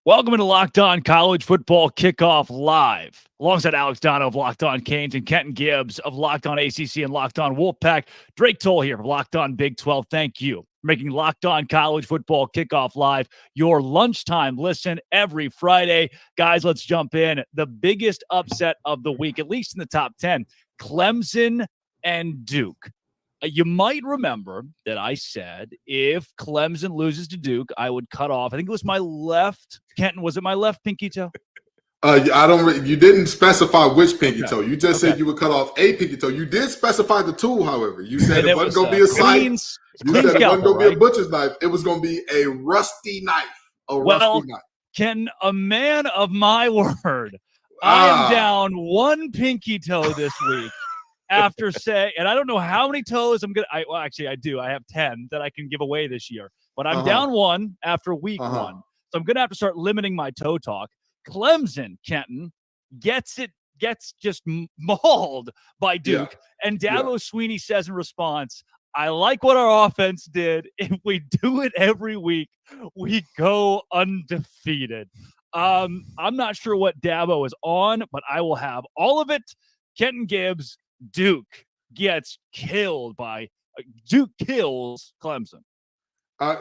Welcome to Locked On College Football Kickoff Live. Alongside Alex Dono of Locked On Canes and Kenton Gibbs of Locked On ACC and Locked On Wolfpack. Drake Toll here from Locked On Big 12. Thank you for making Locked On College Football Kickoff Live your lunchtime listen every Friday. Guys, let's jump in. The biggest upset of the week, at least in the top 10, Clemson and Duke. You might remember that I said if Clemson loses to Duke, I would cut off. I think it was my left. Kenton, was it my left pinky toe? You didn't specify which pinky toe. You just said you would cut off a pinky toe. You did specify the tool, however. You said it wasn't going to be a scythe. You said it wasn't going to be a butcher's knife. It was going to be a rusty knife. Rusty knife. Ken, a man of my word, I am down one pinky toe this week. After saying, and I don't know how many toes I'm going to, actually I do. I have 10 that I can give away this year, but I'm down one after week one. So I'm going to have to start limiting my toe talk. Clemson, Kenton, gets just mauled by Duke. Yeah. And Dabo Swinney says in response, I like what our offense did. If we do it every week, we go undefeated. I'm not sure what Dabo is on, but I will have all of it. Kenton Gibbs, Duke gets killed by Duke kills Clemson.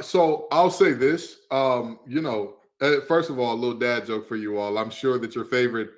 So I'll say this, first of all, a little dad joke for you all. I'm sure that your favorite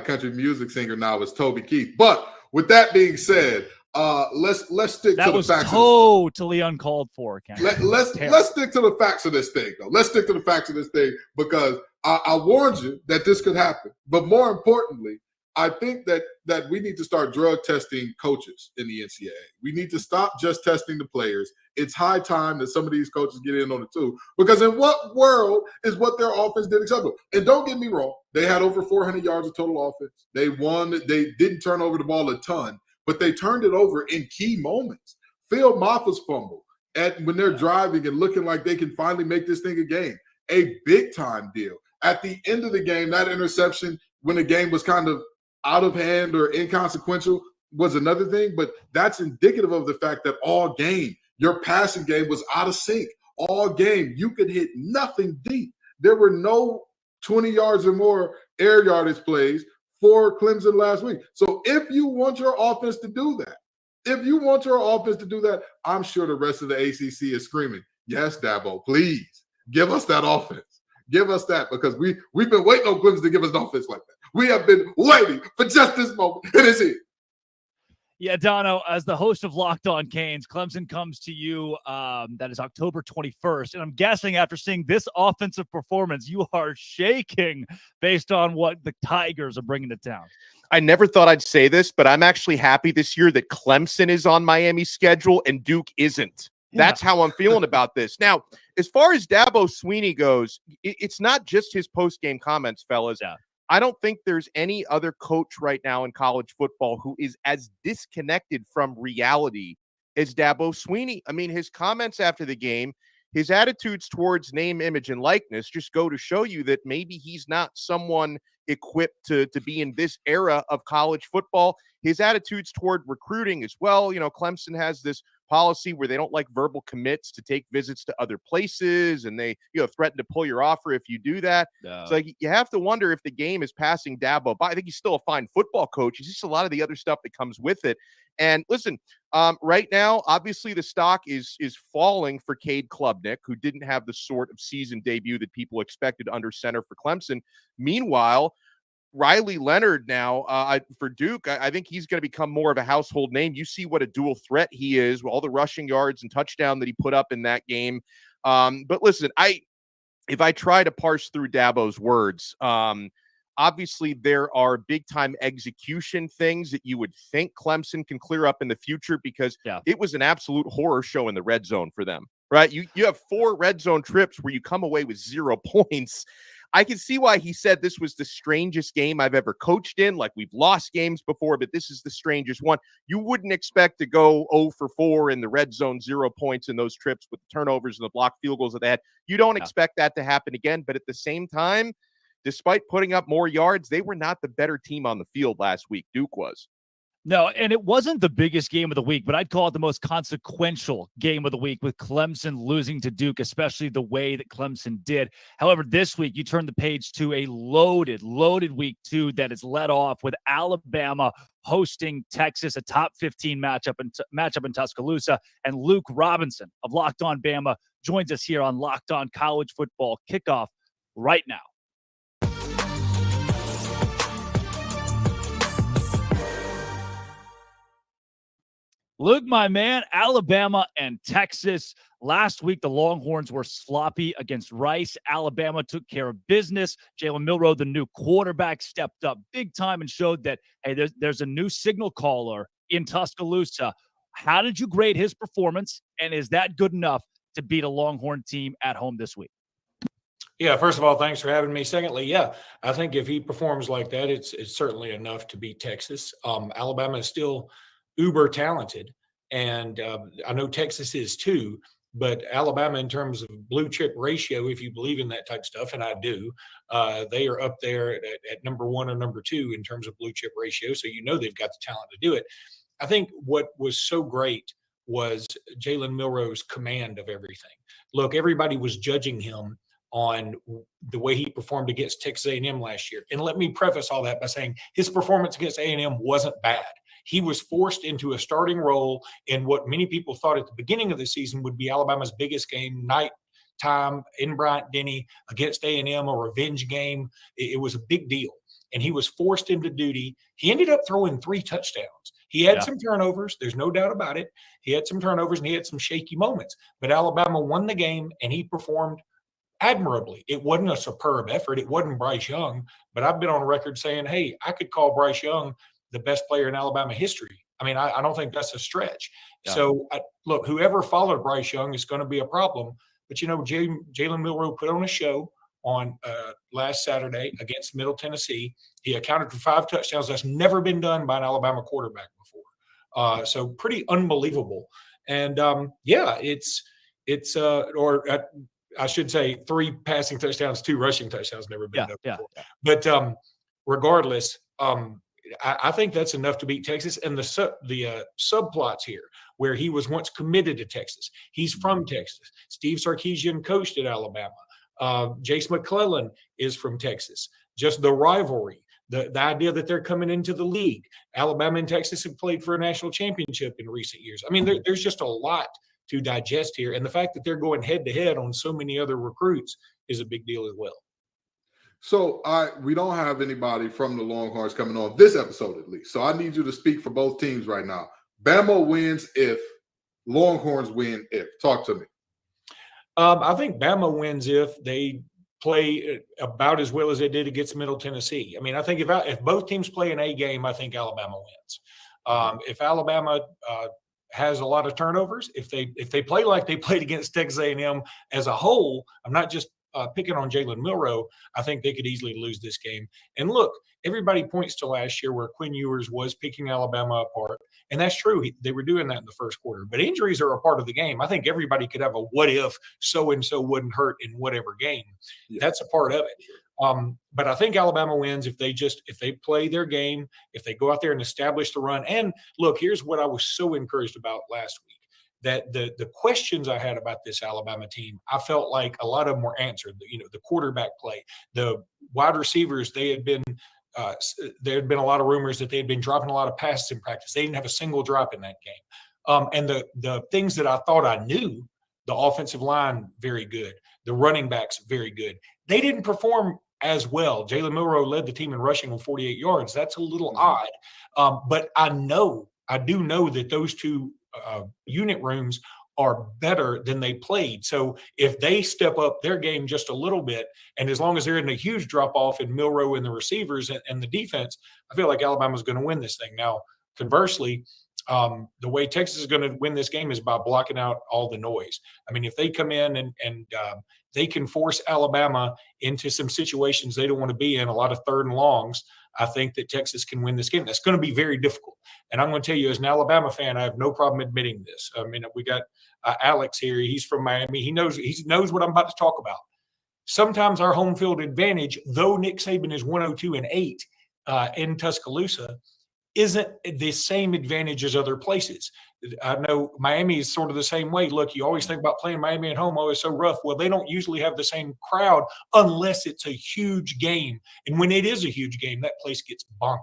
country music singer now is Toby Keith. But with that being said, let's stick to the facts. That was totally uncalled for, Ken. Let's stick to the facts of this thing, though. Let's stick to the facts of this thing because I warned you that this could happen. But more importantly, I think that we need to start drug testing coaches in the NCAA. We need to stop just testing the players. It's high time that some of these coaches get in on it too. Because in what world is what their offense did acceptable? And don't get me wrong, they had over 400 yards of total offense. They won. They didn't turn over the ball a ton, but they turned it over in key moments. Phil Maffa's fumble when they're driving and looking like they can finally make this thing a game. A big-time deal. At the end of the game, that interception when the game was kind of out of hand or inconsequential was another thing, but that's indicative of the fact that all game, your passing game was out of sync. All game, you could hit nothing deep. There were no 20 yards or more air yardage plays for Clemson last week. So if you want your offense to do that, I'm sure the rest of the ACC is screaming, yes, Dabo, please give us that offense. Give us that because we've been waiting on Clemson to give us an offense like that. We have been waiting for just this moment, and it's here. Yeah, Dono, as the host of Locked On Canes, Clemson comes to you. That is October 21st. And I'm guessing after seeing this offensive performance, you are shaking based on what the Tigers are bringing to town. I never thought I'd say this, but I'm actually happy this year that Clemson is on Miami's schedule and Duke isn't. That's how I'm feeling about this. Now, as far as Dabo Swinney goes, it's not just his post-game comments, fellas. Yeah. I don't think there's any other coach right now in college football who is as disconnected from reality as Dabo Swinney. I mean, his comments after the game, his attitudes towards name, image, and likeness just go to show you that maybe he's not someone equipped to be in this era of college football. His attitudes toward recruiting as well. You know, Clemson has this policy where they don't like verbal commits to take visits to other places, and they threaten to pull your offer if you do that. So like, you have to wonder if the game is passing Dabo by. I think he's still a fine football coach. It's just a lot of the other stuff that comes with it. And listen, right now, obviously the stock is falling for Cade Klubnik, who didn't have the sort of season debut that people expected under center for Clemson. Meanwhile, Riley Leonard now for Duke, I think he's going to become more of a household name. You see what a dual threat he is, with all the rushing yards and touchdown that he put up in that game. But listen, if I try to parse through Dabo's words, obviously there are big-time execution things that you would think Clemson can clear up in the future because it was an absolute horror show in the red zone for them, right? You have 4 red zone trips where you come away with 0 points. I can see why he said this was the strangest game I've ever coached in. Like, we've lost games before, but this is the strangest one. You wouldn't expect to go 0 for 4 in the red zone, 0 points in those trips with the turnovers and the blocked field goals that they had. You don't expect that to happen again. But at the same time, despite putting up more yards, they were not the better team on the field last week. Duke was. No, and it wasn't the biggest game of the week, but I'd call it the most consequential game of the week with Clemson losing to Duke, especially the way that Clemson did. However, this week you turn the page to a loaded week 2 that is led off with Alabama hosting Texas, a top 15 matchup in Tuscaloosa, and Luke Robinson of Locked On Bama joins us here on Locked On College Football Kickoff right now. Luke, my man, Alabama and Texas. Last week, the Longhorns were sloppy against Rice. Alabama took care of business. Jalen Milroe, the new quarterback, stepped up big time and showed that, hey, there's a new signal caller in Tuscaloosa. How did you grade his performance, and is that good enough to beat a Longhorn team at home this week? Yeah, first of all, thanks for having me. Secondly, yeah, I think if he performs like that, it's certainly enough to beat Texas. Alabama is still uber talented, and I know Texas is too, but Alabama, in terms of blue chip ratio, if you believe in that type of stuff, and I do, they are up there at number 1 or number 2 in terms of blue chip ratio, so you know they've got the talent to do it. I think what was so great was Jalen Milroe's command of everything. Look, everybody was judging him on the way he performed against Texas A&M last year, and let me preface all that by saying his performance against A&M wasn't bad. He was forced into a starting role in what many people thought at the beginning of the season would be Alabama's biggest game, nighttime in Bryant-Denny against A&M, a revenge game. It was a big deal, and he was forced into duty. He ended up throwing 3 touchdowns. He had some turnovers. There's no doubt about it. He had some turnovers, and he had some shaky moments. But Alabama won the game, and he performed admirably. It wasn't a superb effort. It wasn't Bryce Young, but I've been on record saying, hey, I could call Bryce Young the best player in Alabama history. I mean, I don't think that's a stretch. Yeah. So, look, whoever followed Bryce Young is going to be a problem. But, you know, Jalen Milroe put on a show on last Saturday against Middle Tennessee. He accounted for 5 touchdowns. That's never been done by an Alabama quarterback before. So pretty unbelievable. And, yeah, I should say 3 passing touchdowns, 2 rushing touchdowns, never been done before. Yeah. But regardless, I think that's enough to beat Texas. And the subplots here, where he was once committed to Texas. He's from Texas. Steve Sarkisian coached at Alabama. Jace McClellan is from Texas. Just the rivalry, the idea that they're coming into the league. Alabama and Texas have played for a national championship in recent years. I mean, there's just a lot to digest here. And the fact that they're going head-to-head on so many other recruits is a big deal as well. So we don't have anybody from the Longhorns coming on this episode, at least. So I need you to speak for both teams right now. Bama wins if, Longhorns win if. Talk to me. I think Bama wins if they play about as well as they did against Middle Tennessee. I mean, I think if both teams play an A game, I think Alabama wins. If Alabama has a lot of turnovers, if they play like they played against Texas A&M as a whole, I'm not just picking on Jalen Milroe, I think they could easily lose this game. And look, everybody points to last year where Quinn Ewers was picking Alabama apart. And that's true. They were doing that in the first quarter. But injuries are a part of the game. I think everybody could have a what if so-and-so wouldn't hurt in whatever game. Yeah. That's a part of it. But I think Alabama wins if they play their game, if they go out there and establish the run. And look, here's what I was so encouraged about last week. That the questions I had about this Alabama team, I felt like a lot of them were answered. You know, the quarterback play, the wide receivers, there had been a lot of rumors that they had been dropping a lot of passes in practice. They didn't have a single drop in that game. And the things that I thought I knew, the offensive line, very good. The running backs, very good. They didn't perform as well. Jalen Milroe led the team in rushing with 48 yards. That's a little odd. But I do know that those two unit rooms are better than they played. So if they step up their game just a little bit, and as long as there isn't a huge drop-off in Milroe and the receivers and the defense, I feel like Alabama's going to win this thing. Now, conversely, the way Texas is going to win this game is by blocking out all the noise. I mean, if they come in and they can force Alabama into some situations they don't want to be in, a lot of third and longs, I think that Texas can win this game. That's going to be very difficult. And I'm going to tell you, as an Alabama fan, I have no problem admitting this. I mean, we got Alex here. He's from Miami. He knows what I'm about to talk about. Sometimes our home field advantage, though Nick Saban is 102-8 in Tuscaloosa, isn't the same advantage as other places. I know Miami is sort of the same way. Look, you always think about playing Miami at home. Oh, it's so rough. Well, they don't usually have the same crowd unless it's a huge game. And when it is a huge game, that place gets bonkers.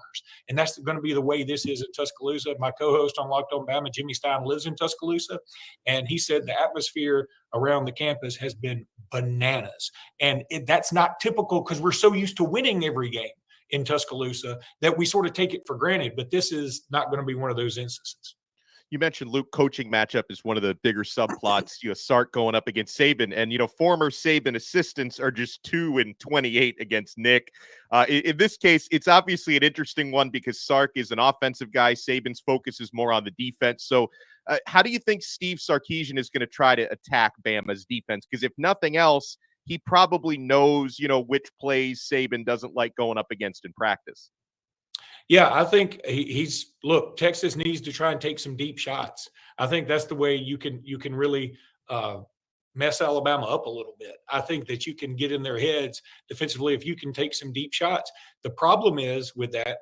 And that's going to be the way this is at Tuscaloosa. My co-host on Locked On Bama, Jimmy Stein, lives in Tuscaloosa. And he said the atmosphere around the campus has been bananas. And that's not typical because we're so used to winning every game in Tuscaloosa that we sort of take it for granted. But this is not going to be one of those instances. You mentioned Luke coaching matchup is one of the bigger subplots. Sark going up against Saban, and former Saban assistants are just 2-28 against Nick. In this case, it's obviously an interesting one because Sark is an offensive guy. Saban's focus is more on the defense. So, how do you think Steve Sarkisian is going to try to attack Bama's defense? Because if nothing else, he probably knows, which plays Saban doesn't like going up against in practice. Yeah, I think look, Texas needs to try and take some deep shots. I think that's the way you can really mess Alabama up a little bit. I think that you can get in their heads defensively if you can take some deep shots. The problem is with that,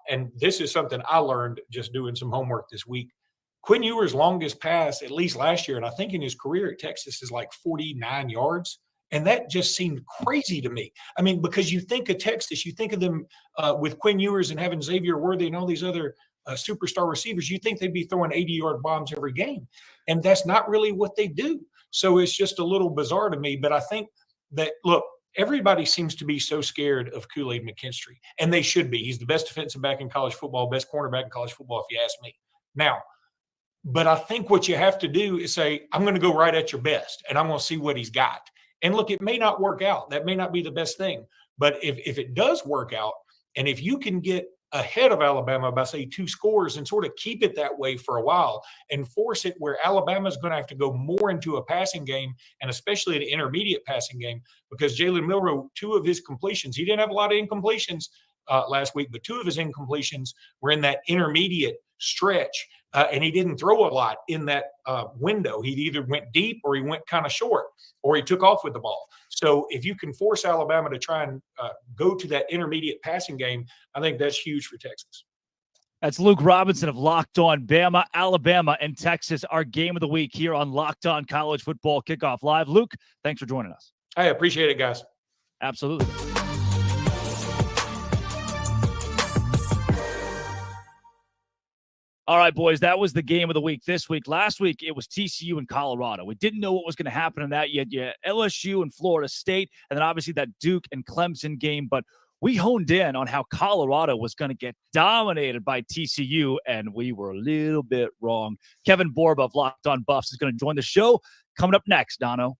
and this is something I learned just doing some homework this week. Quinn Ewers' longest pass, at least last year, and I think in his career at Texas, is like 49 yards. And that just seemed crazy to me. I mean, because you think of Texas, you think of them with Quinn Ewers and having Xavier Worthy and all these other superstar receivers, you think they'd be throwing 80-yard bombs every game. And that's not really what they do. So it's just a little bizarre to me. But I think that, look, everybody seems to be so scared of Kool-Aid McKinstry. And they should be. He's the best defensive back in college football, best cornerback in college football, if you ask me. Now, but I think what you have to do is say, I'm going to go right at your best, and I'm going to see what he's got. And look, it may not work out. That may not be the best thing. But if it does work out, and if you can get ahead of Alabama by, say, 2 scores and sort of keep it that way for a while and force it where Alabama is going to have to go more into a passing game, and especially an intermediate passing game, because Jalen Milroe, 2 of his completions, he didn't have a lot of incompletions last week, but 2 of his incompletions were in that intermediate stretch. And he didn't throw a lot in that window. He either went deep or he went kind of short or he took off with the ball. So if you can force Alabama to try and go to that intermediate passing game, I think that's huge for Texas. That's Luke Robinson of Locked On Bama. Alabama and Texas, our game of the week here on Locked On College Football Kickoff Live. Luke, thanks for joining us. I appreciate it, guys. Absolutely. All right, boys, that was the game of the week this week. Last week, it was TCU and Colorado. We didn't know what was going to happen in that yet. Yeah, LSU and Florida State, and then obviously that Duke and Clemson game. But we honed in on how Colorado was going to get dominated by TCU, and we were a little bit wrong. Kevin Borba of Locked On Buffs is going to join the show. Coming up next, Dono.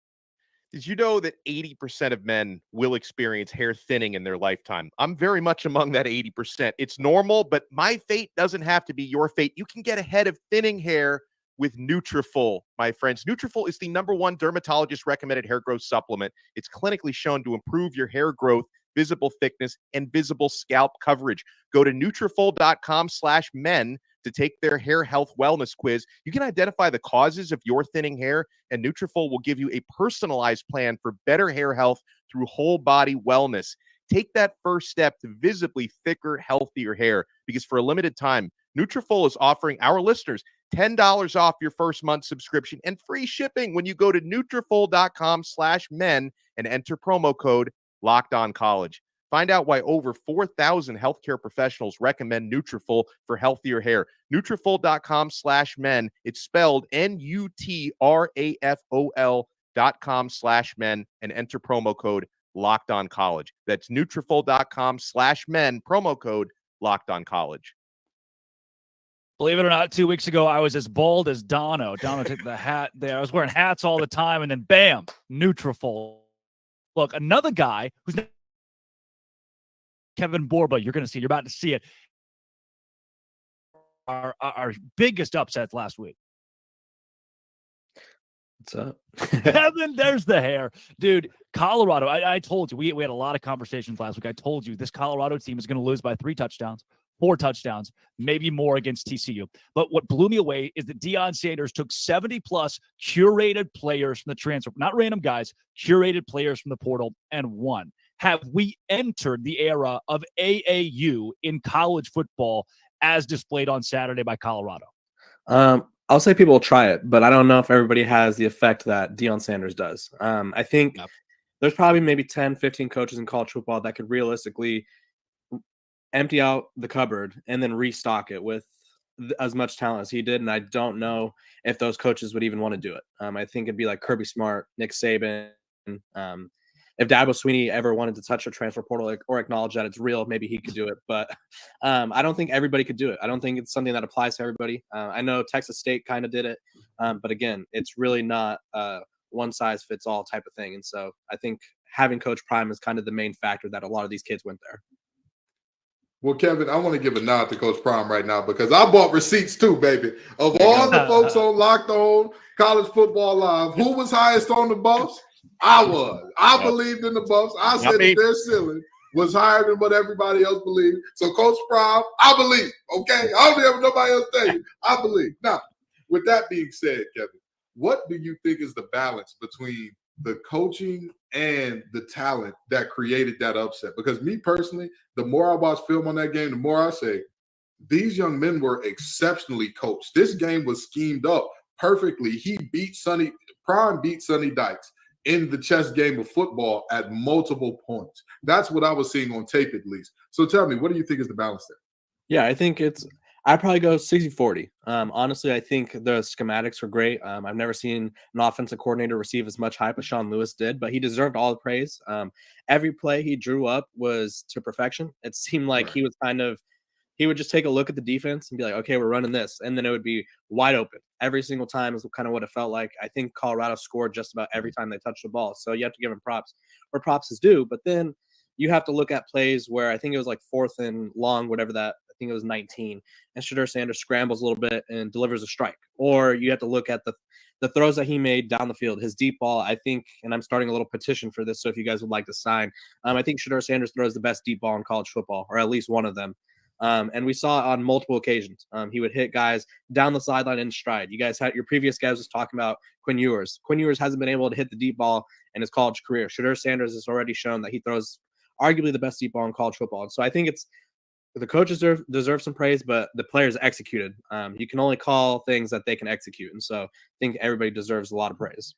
Did you know that 80% of men will experience hair thinning in their lifetime? I'm very much among that 80%. It's normal, but my fate doesn't have to be your fate. You can get ahead of thinning hair with Nutrafol, my friends. Nutrafol is the #1 dermatologist-recommended hair growth supplement. It's clinically shown to improve your hair growth, visible thickness, and visible scalp coverage. Go to Nutrafol.com/men to take their hair health wellness quiz. You can identify the causes of your thinning hair, and Nutrafol will give you a personalized plan for better hair health through whole body wellness. Take that first step to visibly thicker, healthier hair, because for a limited time, Nutrafol is offering our listeners $10 off your first month subscription and free shipping when you go to Nutrafol.com/men and enter promo code LOCKEDONCollege. Find out why over 4,000 healthcare professionals recommend Nutrafol for healthier hair. Nutrafol.com/men. It's spelled Nutrafol.com/men and enter promo code LOCKEDONCollege. That's Nutrafol.com/men, promo code LOCKEDONCollege. Believe it or not, 2 weeks ago, I was as bald as Dono. Dono took the hat there. I was wearing hats all the time, and then bam, Nutrafol. Look, another guy who's Kevin Borba, you're about to see it. Our biggest upsets last week. What's up? Kevin, there's the hair. Dude, Colorado, I told you, we had a lot of conversations last week. I told you this Colorado team is going to lose by 3 touchdowns, 4 touchdowns, maybe more against TCU. But what blew me away is that Deion Sanders took 70-plus curated players from the transfer, not random guys, curated players from the portal, and won. Have we entered the era of AAU in college football? as displayed on Saturday by Colorado? I'll say people will try it, but I don't know if everybody has the effect that Deion Sanders does. I think there's probably maybe 10, 15 coaches in college football that could realistically empty out the cupboard and then restock it with as much talent as he did. And I don't know if those coaches would even want to do it. I think it'd be like Kirby Smart, Nick Saban. If Dabo Swinney ever wanted to touch a transfer portal or acknowledge that it's real, maybe he could do it. But I don't think everybody could do it. I don't think it's something that applies to everybody. I know Texas State kind of did it. But again, it's really not one size fits all type of thing. And so I think having Coach Prime is kind of the main factor that a lot of these kids went there. Well, Kevin, I want to give a nod to Coach Prime right now because I bought receipts too, baby. Of all the folks on Locked On College Football Live, who was highest on the Buffs? I was. I believed in the Buffs. I said that their ceiling was higher than what everybody else believed. So, Coach Prime, I believe. Okay, I don't have nobody else tell you. I believe. Now, with that being said, Kevin, what do you think is the balance between the coaching and the talent that created that upset? Because me personally, the more I watch film on that game, the more I say these young men were exceptionally coached. This game was schemed up perfectly. Prime beat Sonny Dykes in the chess game of football at multiple points. That's what I was seeing on tape, at least. So tell me, what do you think is the balance there? Yeah, I think I'd probably go 60-40. Honestly, I think the schematics were great. I've never seen an offensive coordinator receive as much hype as Sean Lewis did, but he deserved all the praise. Every play he drew up was to perfection. It seemed like he would just take a look at the defense and be like, okay, we're running this. And then it would be wide open. Every single time is kind of what it felt like. I think Colorado scored just about every time they touched the ball. So you have to give him props where props is due. But then you have to look at plays where I think it was like 4th and long, whatever that, I think it was 19. And Shedeur Sanders scrambles a little bit and delivers a strike. Or you have to look at the throws that he made down the field, his deep ball. I think, and I'm starting a little petition for this, so if you guys would like to sign, I think Shedeur Sanders throws the best deep ball in college football, or at least one of them. And we saw it on multiple occasions. He would hit guys down the sideline in stride. You guys had your previous guys was talking about Quinn Ewers. Quinn Ewers hasn't been able to hit the deep ball in his college career. Shedeur Sanders has already shown that he throws arguably the best deep ball in college football. And so I think the coaches deserve some praise, but the players executed. You can only call things that they can execute. And so I think everybody deserves a lot of praise.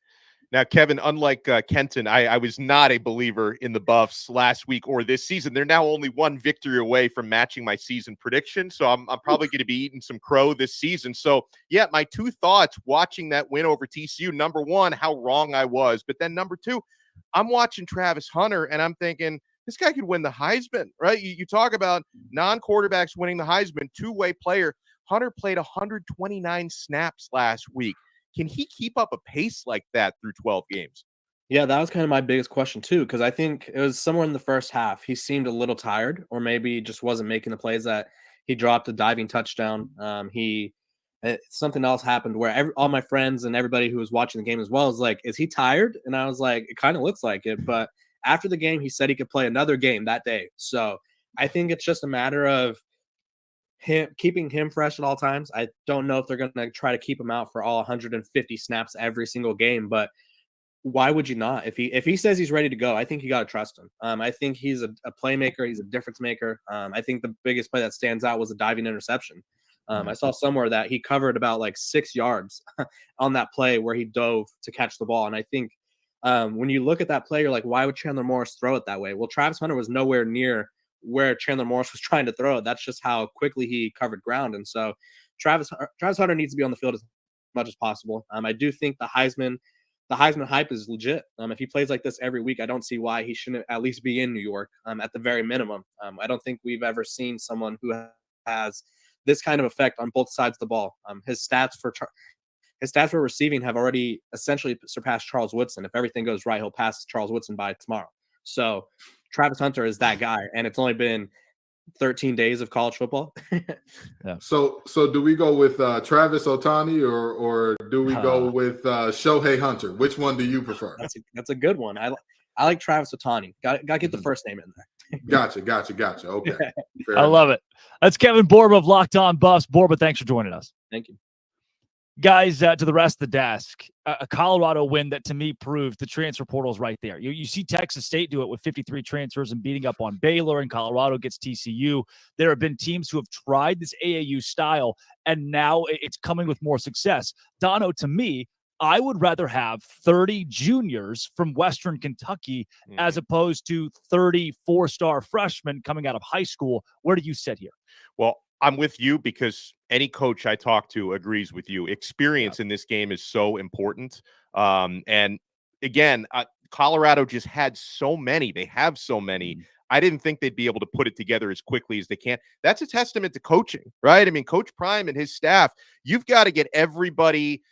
Now, Kevin, unlike Kenton, I was not a believer in the Buffs last week or this season. They're now only one victory away from matching my season prediction, so I'm probably going to be eating some crow this season. So, yeah, my two thoughts watching that win over TCU, number one, how wrong I was. But then number two, I'm watching Travis Hunter, and I'm thinking, this guy could win the Heisman, right? You talk about non-quarterbacks winning the Heisman, two-way player. Hunter played 129 snaps last week. Can he keep up a pace like that through 12 games? Yeah, that was kind of my biggest question too, because I think it was somewhere in the first half. He seemed a little tired, or maybe just wasn't making the plays that he dropped a diving touchdown. Something else happened where all my friends and everybody who was watching the game as well was like, is he tired? And I was like, it kind of looks like it. But after the game, he said he could play another game that day. So I think it's just a matter of keeping him fresh at all times. I don't know if they're going to try to keep him out for all 150 snaps every single game, but why would you not? If he says he's ready to go, I think you got to trust him. I think he's a playmaker. He's a difference maker. I think the biggest play that stands out was a diving interception. I saw somewhere that he covered about like 6 yards on that play where he dove to catch the ball. And I think when you look at that play, you're like, why would Chandler Morris throw it that way? Well, Travis Hunter was nowhere near where Chandler Morris was trying to throw it. That's just how quickly he covered ground. And so Travis Hunter needs to be on the field as much as possible. I do think the Heisman hype is legit. If he plays like this every week, I don't see why he shouldn't at least be in New York at the very minimum. I don't think we've ever seen someone who has this kind of effect on both sides of the ball. His stats for receiving have already essentially surpassed Charles Woodson. If everything goes right, he'll pass Charles Woodson by tomorrow. So Travis Hunter is that guy, and it's only been 13 days of college football. Yeah. So do we go with Travis Ohtani or do we go with Shohei Hunter? Which one do you prefer? That's a good one. I like Travis Ohtani. Got to get the first name in there. Gotcha. Okay. I love it. That's Kevin Borba of Locked On Buffs. Borba, thanks for joining us. Thank you. Guys, to the rest of the desk, a Colorado win that to me proves the transfer portal is right there. You see Texas State do it with 53 transfers and beating up on Baylor, and Colorado gets TCU. There have been teams who have tried this AAU style, and now it's coming with more success. Dono, to me, I would rather have 30 juniors from Western Kentucky as opposed to 30 four-star freshmen coming out of high school. Where do you sit here? Well, I'm with you because any coach I talk to agrees with you. Experience in this game is so important. And again, Colorado just had so many. They have so many. I didn't think they'd be able to put it together as quickly as they can. That's a testament to coaching, right? I mean, Coach Prime and his staff, you've got to get everybody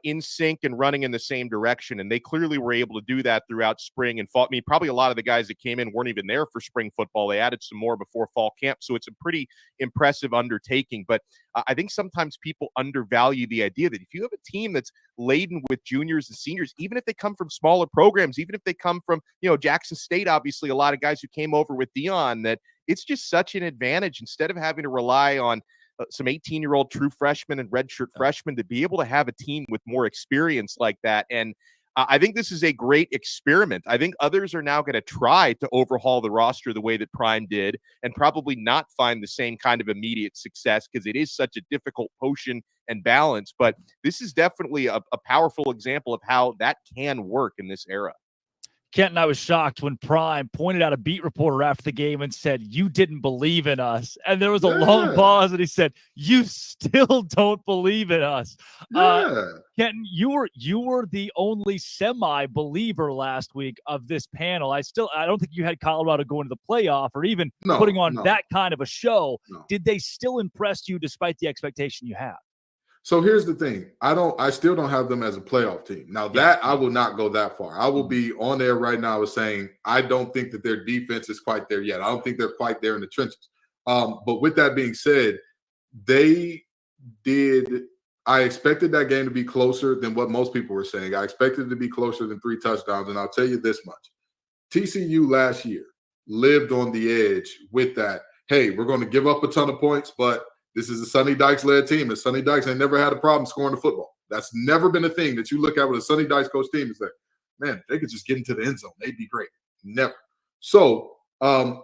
in sync and running in the same direction. And they clearly were able to do that throughout spring and fall. I mean, probably a lot of the guys that came in weren't even there for spring football. They added some more before fall camp. So it's a pretty impressive undertaking. But I think sometimes people undervalue the idea that if you have a team that's laden with juniors and seniors, even if they come from smaller programs, even if they come from, Jackson State, obviously a lot of guys who came over with Deion, that it's just such an advantage instead of having to rely on some 18-year-old true freshmen and redshirt freshmen to be able to have a team with more experience like that. And I think this is a great experiment. I think others are now going to try to overhaul the roster the way that Prime did and probably not find the same kind of immediate success because it is such a difficult potion and balance. But this is definitely a powerful example of how that can work in this era. Kent and I was shocked when Prime pointed out a beat reporter after the game and said, "You didn't believe in us." And there was a long pause, and he said, "You still don't believe in us." Kenton, you were the only semi-believer last week of this panel. I don't think you had Colorado going to the playoff or even putting on that kind of a show. Did they still impress you despite the expectation you have? So here's the thing. I still don't have them as a playoff team. Now that I will not go that far. I will be on there right now as saying, I don't think that their defense is quite there yet. I don't think they're quite there in the trenches. But with that being said, I expected that game to be closer than what most people were saying. I expected it to be closer than 3 touchdowns. And I'll tell you this much. TCU last year lived on the edge with that. Hey, we're going to give up a ton of points, but this is a Sonny Dykes-led team, and Sonny Dykes ain't never had a problem scoring the football. That's never been a thing that you look at with a Sonny Dykes coach team. Is like, man, they could just get into the end zone. They'd be great. Never. So, them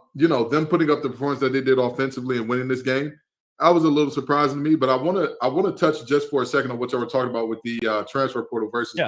putting up the performance that they did offensively and winning this game, I was a little surprising to me. But I want to touch just for a second on what you were talking about with the transfer portal versus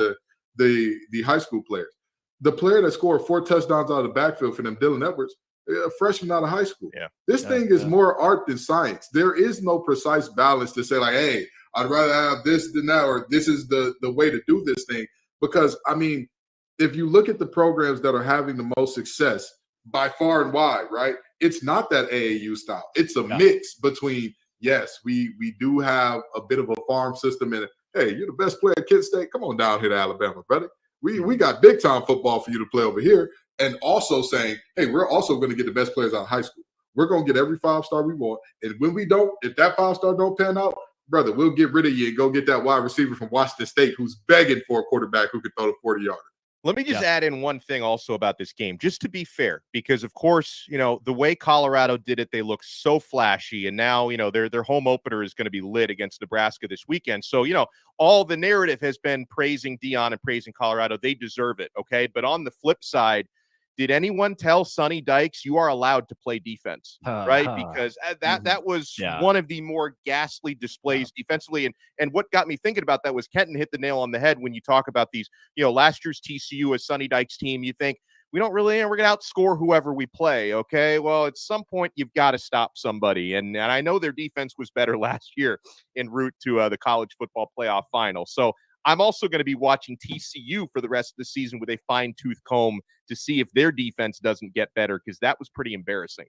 the high school players. The player that scored 4 touchdowns out of the backfield for them, Dylan Edwards, a freshman out of high school. This thing is more art than science. There is no precise balance to say like, hey, I'd rather have this than that, or this is the way to do this thing. Because, I mean, if you look at the programs that are having the most success by far and wide, right, it's not that AAU style. It's a mix between, yes, we do have a bit of a farm system, and hey, you're the best player at Kent State. Come on down here to Alabama, brother. We got big-time football for you to play over here. And also saying, hey, we're also going to get the best players out of high school. We're going to get every 5-star we want. And when we don't, if that 5-star don't pan out, brother, we'll get rid of you and go get that wide receiver from Washington State who's begging for a quarterback who can throw the 40-yarder. Let me just add in one thing also about this game, just to be fair, because, of course, the way Colorado did it, they look so flashy. And now, their home opener is going to be lit against Nebraska this weekend. So, all the narrative has been praising Deion and praising Colorado. They deserve it, okay? But on the flip side, did anyone tell Sonny Dykes you are allowed to play defense, right? Because that was one of the more ghastly displays defensively. And what got me thinking about that was Kenton hit the nail on the head when you talk about these, last year's TCU as Sonny Dykes team. You think we're going to outscore whoever we play. Okay, well, at some point you've got to stop somebody. And I know their defense was better last year en route to the college football playoff final. So I'm also going to be watching TCU for the rest of the season with a fine-tooth comb to see if their defense doesn't get better, because that was pretty embarrassing.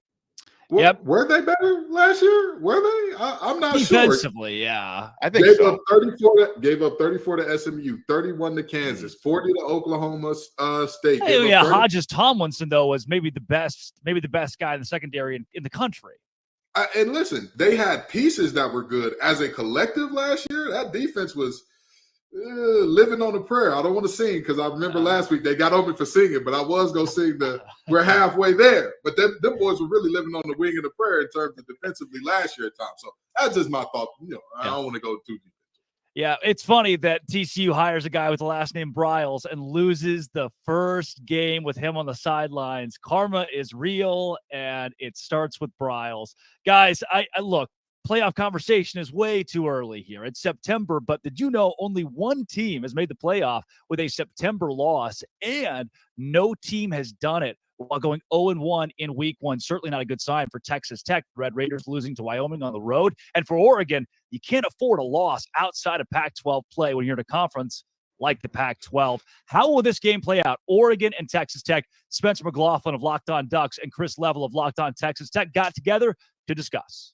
Were they better last year? Were they? I'm not sure. Defensively, yeah. I think so. Gave up 34 to SMU, 31 to Kansas, 40 to Oklahoma State. Hodges Tomlinson, though, was maybe the best guy in the secondary in the country. And listen, they had pieces that were good. As a collective last year, that defense was living on a prayer. I don't want to sing because I remember last week they got on me for singing, but I was going to sing we're halfway there. But them boys were really living on the wing of the prayer in terms of defensively last year at times. So that's just my thought. I don't want to go too deep. Yeah, it's funny that TCU hires a guy with the last name Bryles and loses the first game with him on the sidelines. Karma is real, and it starts with Bryles. Guys, I look, playoff conversation is way too early here. It's September, but did you know only one team has made the playoff with a September loss, and no team has done it while going 0-1 in week one? Certainly not a good sign for Texas Tech. Red Raiders losing to Wyoming on the road. And for Oregon, you can't afford a loss outside of Pac-12 play when you're in a conference like the Pac-12. How will this game play out? Oregon and Texas Tech. Spencer McLaughlin of Locked On Ducks and Chris Level of Locked On Texas Tech got together to discuss.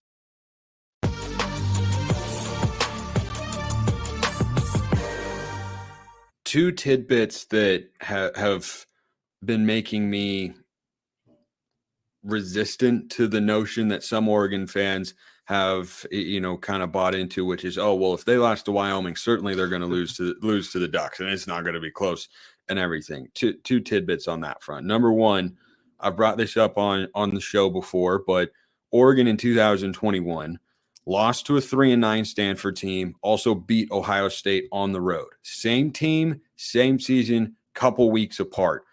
Two tidbits that have been making me resistant to the notion that some Oregon fans have, kind of bought into, which is, oh, well, if they lost to Wyoming, certainly they're going to lose to the Ducks, and it's not going to be close and everything. Two tidbits on that front. Number one, I've brought this up on the show before, but Oregon in 2021 lost to a 3-9 Stanford team, also beat Ohio State on the road. Same team, same season, couple weeks apart.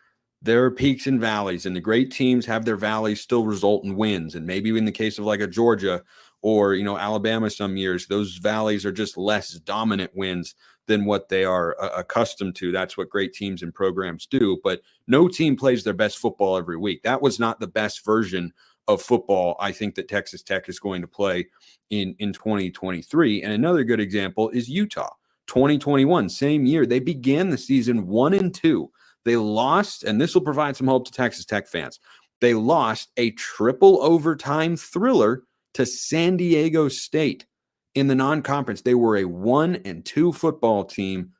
There are peaks and valleys, and the great teams have their valleys still result in wins. And maybe in the case of like a Georgia or, Alabama some years, those valleys are just less dominant wins than what they are accustomed to. That's what great teams and programs do. But no team plays their best football every week. That was not the best version of football, I think, that Texas Tech is going to play in 2023. And another good example is Utah. 2021, same year, they began the season 1-2. They lost, and this will provide some hope to Texas Tech fans. They lost a triple overtime thriller to San Diego State in the non-conference. They were a 1-2 football team.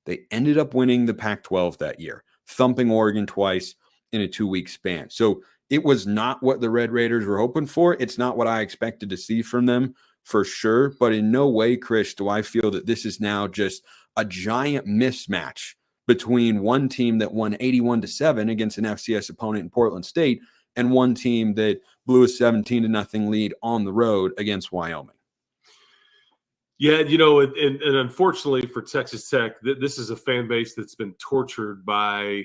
They ended up winning the Pac-12 that year, thumping Oregon twice in a 2-week span. So it was not what the Red Raiders were hoping for. It's not what I expected to see from them for sure. But in no way, Chris, do I feel that this is now just a giant mismatch between one team that won 81-7 against an FCS opponent in Portland State and one team that blew a 17-0 lead on the road against Wyoming. Yeah, and unfortunately for Texas Tech, this is a fan base that's been tortured by,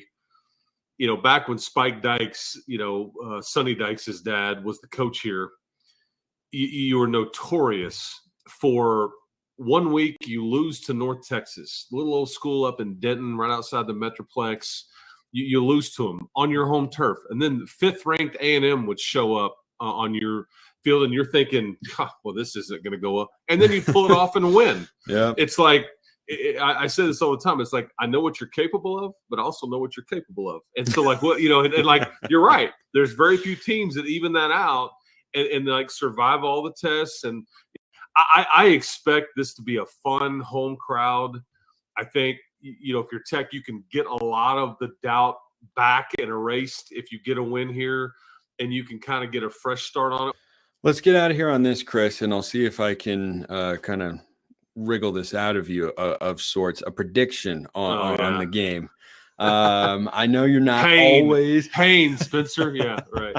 back when Spike Dykes, Sonny Dykes' dad was the coach here, you were notorious for 1 week you lose to North Texas, little old school up in Denton, right outside the Metroplex. You lose to them on your home turf. And then 5th-ranked A&M would show up on your field, and you're thinking, well, this isn't going to go up. And then you pull it off and win. Yeah, it's like, I say this all the time. It's like, I know what you're capable of, but I also know what you're capable of. And so, like, what, and like, you're right. There's very few teams that even that out and like survive all the tests. And I expect this to be a fun home crowd. I think, if you're Tech, you can get a lot of the doubt back and erased if you get a win here, and you can kind of get a fresh start on it. Let's get out of here on this, Chris, and I'll see if I can kind of wriggle this out of you of sorts. A prediction on the game. I know you're not always pain, Spencer. Yeah, right.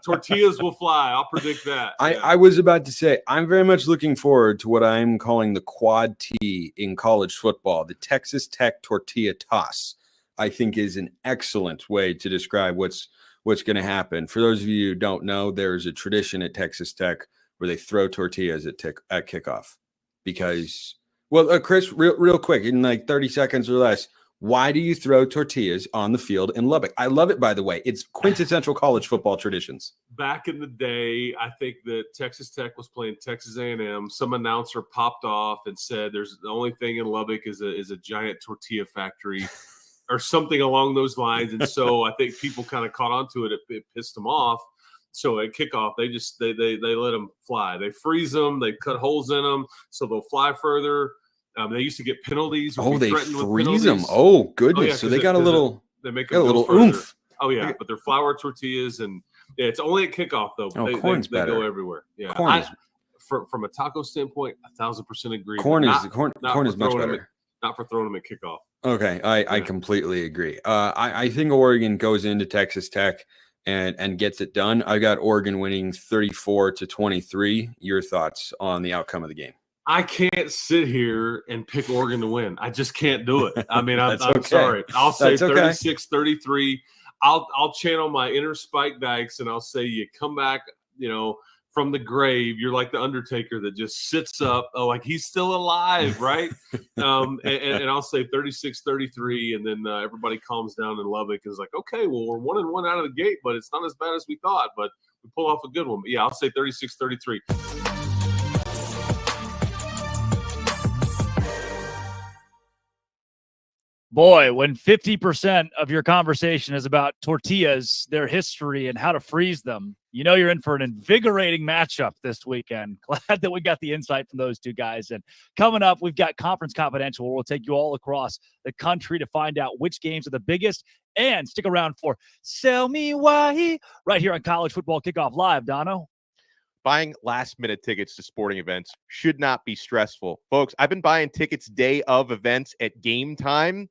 Tortillas will fly. I'll predict that. I was about to say, I'm very much looking forward to what I'm calling the quad T in college football. The Texas Tech tortilla toss, I think, is an excellent way to describe what's going to happen. For those of you who don't know, there's a tradition at Texas Tech where they throw tortillas at kickoff. Because, well, Chris, real quick, in like 30 seconds or less, why do you throw tortillas on the field in Lubbock? I love it, by the way. It's quintessential college football traditions. Back in the day, I think that Texas Tech was playing Texas A&M. Some announcer popped off and said, "There's the only thing in Lubbock is a giant tortilla factory," or something along those lines. And so I think people kind of caught on to it. It pissed them off. So at kickoff, they let them fly. They freeze them. They cut holes in them so they'll fly further. They used to get penalties. Oh, they freeze them. Oh, goodness. Oh, yeah, so they got a little oomph. Oh, yeah. But they're flour tortillas. And yeah, it's only at kickoff, though. Oh, corn's better. They go everywhere. Yeah. From a taco standpoint, 1,000% agree. Corn is much better. Not for throwing them at kickoff. Okay. I completely agree. I think Oregon goes into Texas Tech and gets it done. I got Oregon winning 34-23. Your thoughts on the outcome of the game? I can't sit here and pick Oregon to win. I just can't do it. I mean, I'm okay. sorry. I'll say That's okay. 36-33. I'll channel my inner Spike Dykes, and I'll say you come back, from the grave. You're like the Undertaker that just sits up. Oh, like he's still alive, right? And I'll say 36-33, and then everybody calms down in Lubbock and is like, okay, well, we're 1-1 out of the gate, but it's not as bad as we thought. But we pull off a good one. But yeah, I'll say 36-33. Boy, when 50% of your conversation is about tortillas, their history, and how to freeze them, you're in for an invigorating matchup this weekend. Glad that we got the insight from those two guys. And coming up, we've got Conference Confidential, where we'll take you all across the country to find out which games are the biggest. And stick around for Sell Me Why right here on College Football Kickoff Live, Dono. Buying last-minute tickets to sporting events should not be stressful. Folks, I've been buying tickets day of events at Game Time.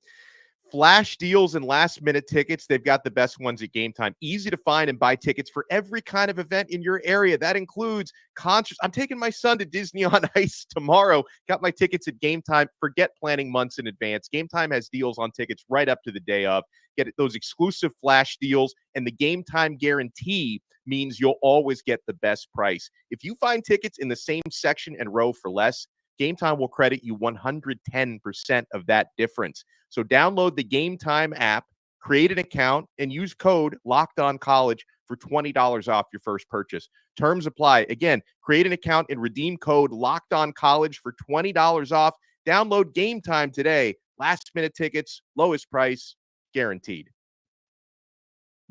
Flash deals and last-minute tickets, they've got the best ones at Game Time. Easy to find and buy tickets for every kind of event in your area. That includes concerts. I'm taking my son to Disney on Ice tomorrow. Got my tickets at Game Time. Forget planning months in advance. Game Time has deals on tickets right up to the day of. Get those exclusive flash deals, and the Game Time guarantee means you'll always get the best price. If you find tickets in the same section and row for less, Game Time will credit you 110% of that difference. So download the Game Time app, create an account, and use code LOCKEDONCollege for $20 off your first purchase. Terms apply. Again, create an account and redeem code LOCKEDONCollege for $20 off. Download Game Time today. Last-minute tickets, lowest price, guaranteed.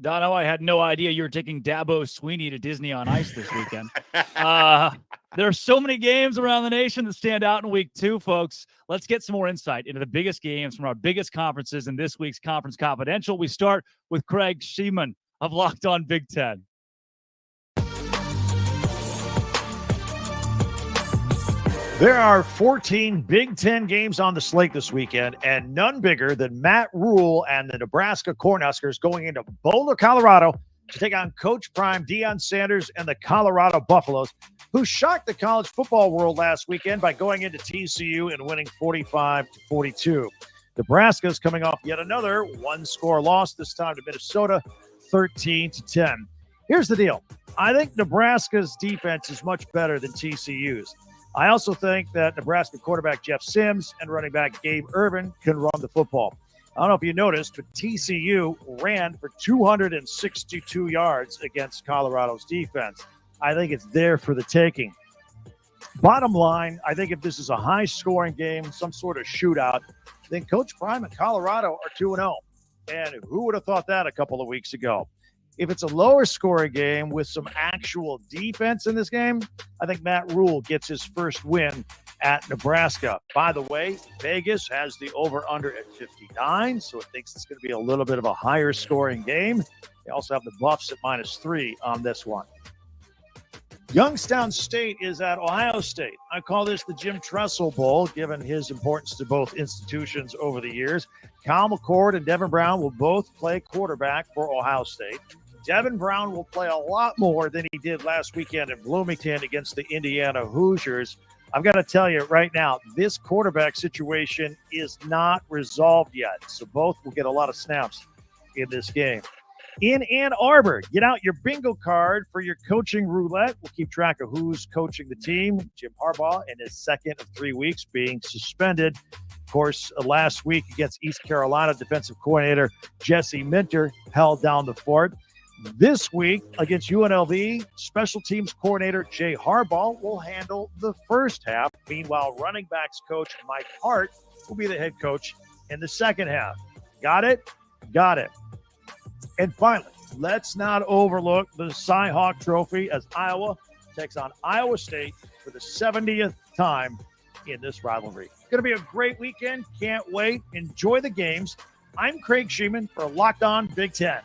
Dono, I had no idea you were taking Dabo Swinney to Disney on Ice this weekend. There are so many games around the nation that stand out in week 2, folks. Let's get some more insight into the biggest games from our biggest conferences in this week's Conference Confidential. We start with Craig Sheeman of Locked On Big Ten. There are 14 Big Ten games on the slate this weekend, and none bigger than Matt Rule and the Nebraska Cornhuskers going into Boulder, Colorado to take on Coach Prime Deion Sanders and the Colorado Buffaloes, who shocked the college football world last weekend by going into TCU and winning 45-42. Nebraska's coming off yet another one-score loss, this time to Minnesota, 13-10. Here's the deal. I think Nebraska's defense is much better than TCU's. I also think that Nebraska quarterback Jeff Sims and running back Gabe Ervin can run the football. I don't know if you noticed, but TCU ran for 262 yards against Colorado's defense. I think it's there for the taking. Bottom line, I think if this is a high-scoring game, some sort of shootout, then Coach Prime and Colorado are 2-0. And who would have thought that a couple of weeks ago? If it's a lower scoring game with some actual defense in this game, I think Matt Rule gets his first win at Nebraska. By the way, Vegas has the over-under at 59, so it thinks it's going to be a little bit of a higher scoring game. They also have the Buffs at -3 on this one. Youngstown State is at Ohio State. I call this the Jim Tressel Bowl, given his importance to both institutions over the years. Kyle McCord and Devin Brown will both play quarterback for Ohio State. Devin Brown will play a lot more than he did last weekend in Bloomington against the Indiana Hoosiers. I've got to tell you right now, this quarterback situation is not resolved yet, so both will get a lot of snaps in this game. In Ann Arbor, get out your bingo card for your coaching roulette. We'll keep track of who's coaching the team. Jim Harbaugh in his second of 3 weeks being suspended. Of course, last week against East Carolina, defensive coordinator Jesse Minter held down the fort. This week against UNLV, special teams coordinator Jay Harbaugh will handle the first half. Meanwhile, running backs coach Mike Hart will be the head coach in the second half. Got it? Got it. And finally, let's not overlook the Cy-Hawk Trophy as Iowa takes on Iowa State for the 70th time in this rivalry. Going to be a great weekend. Can't wait. Enjoy the games. I'm Craig Sheeman for Locked On Big Ten.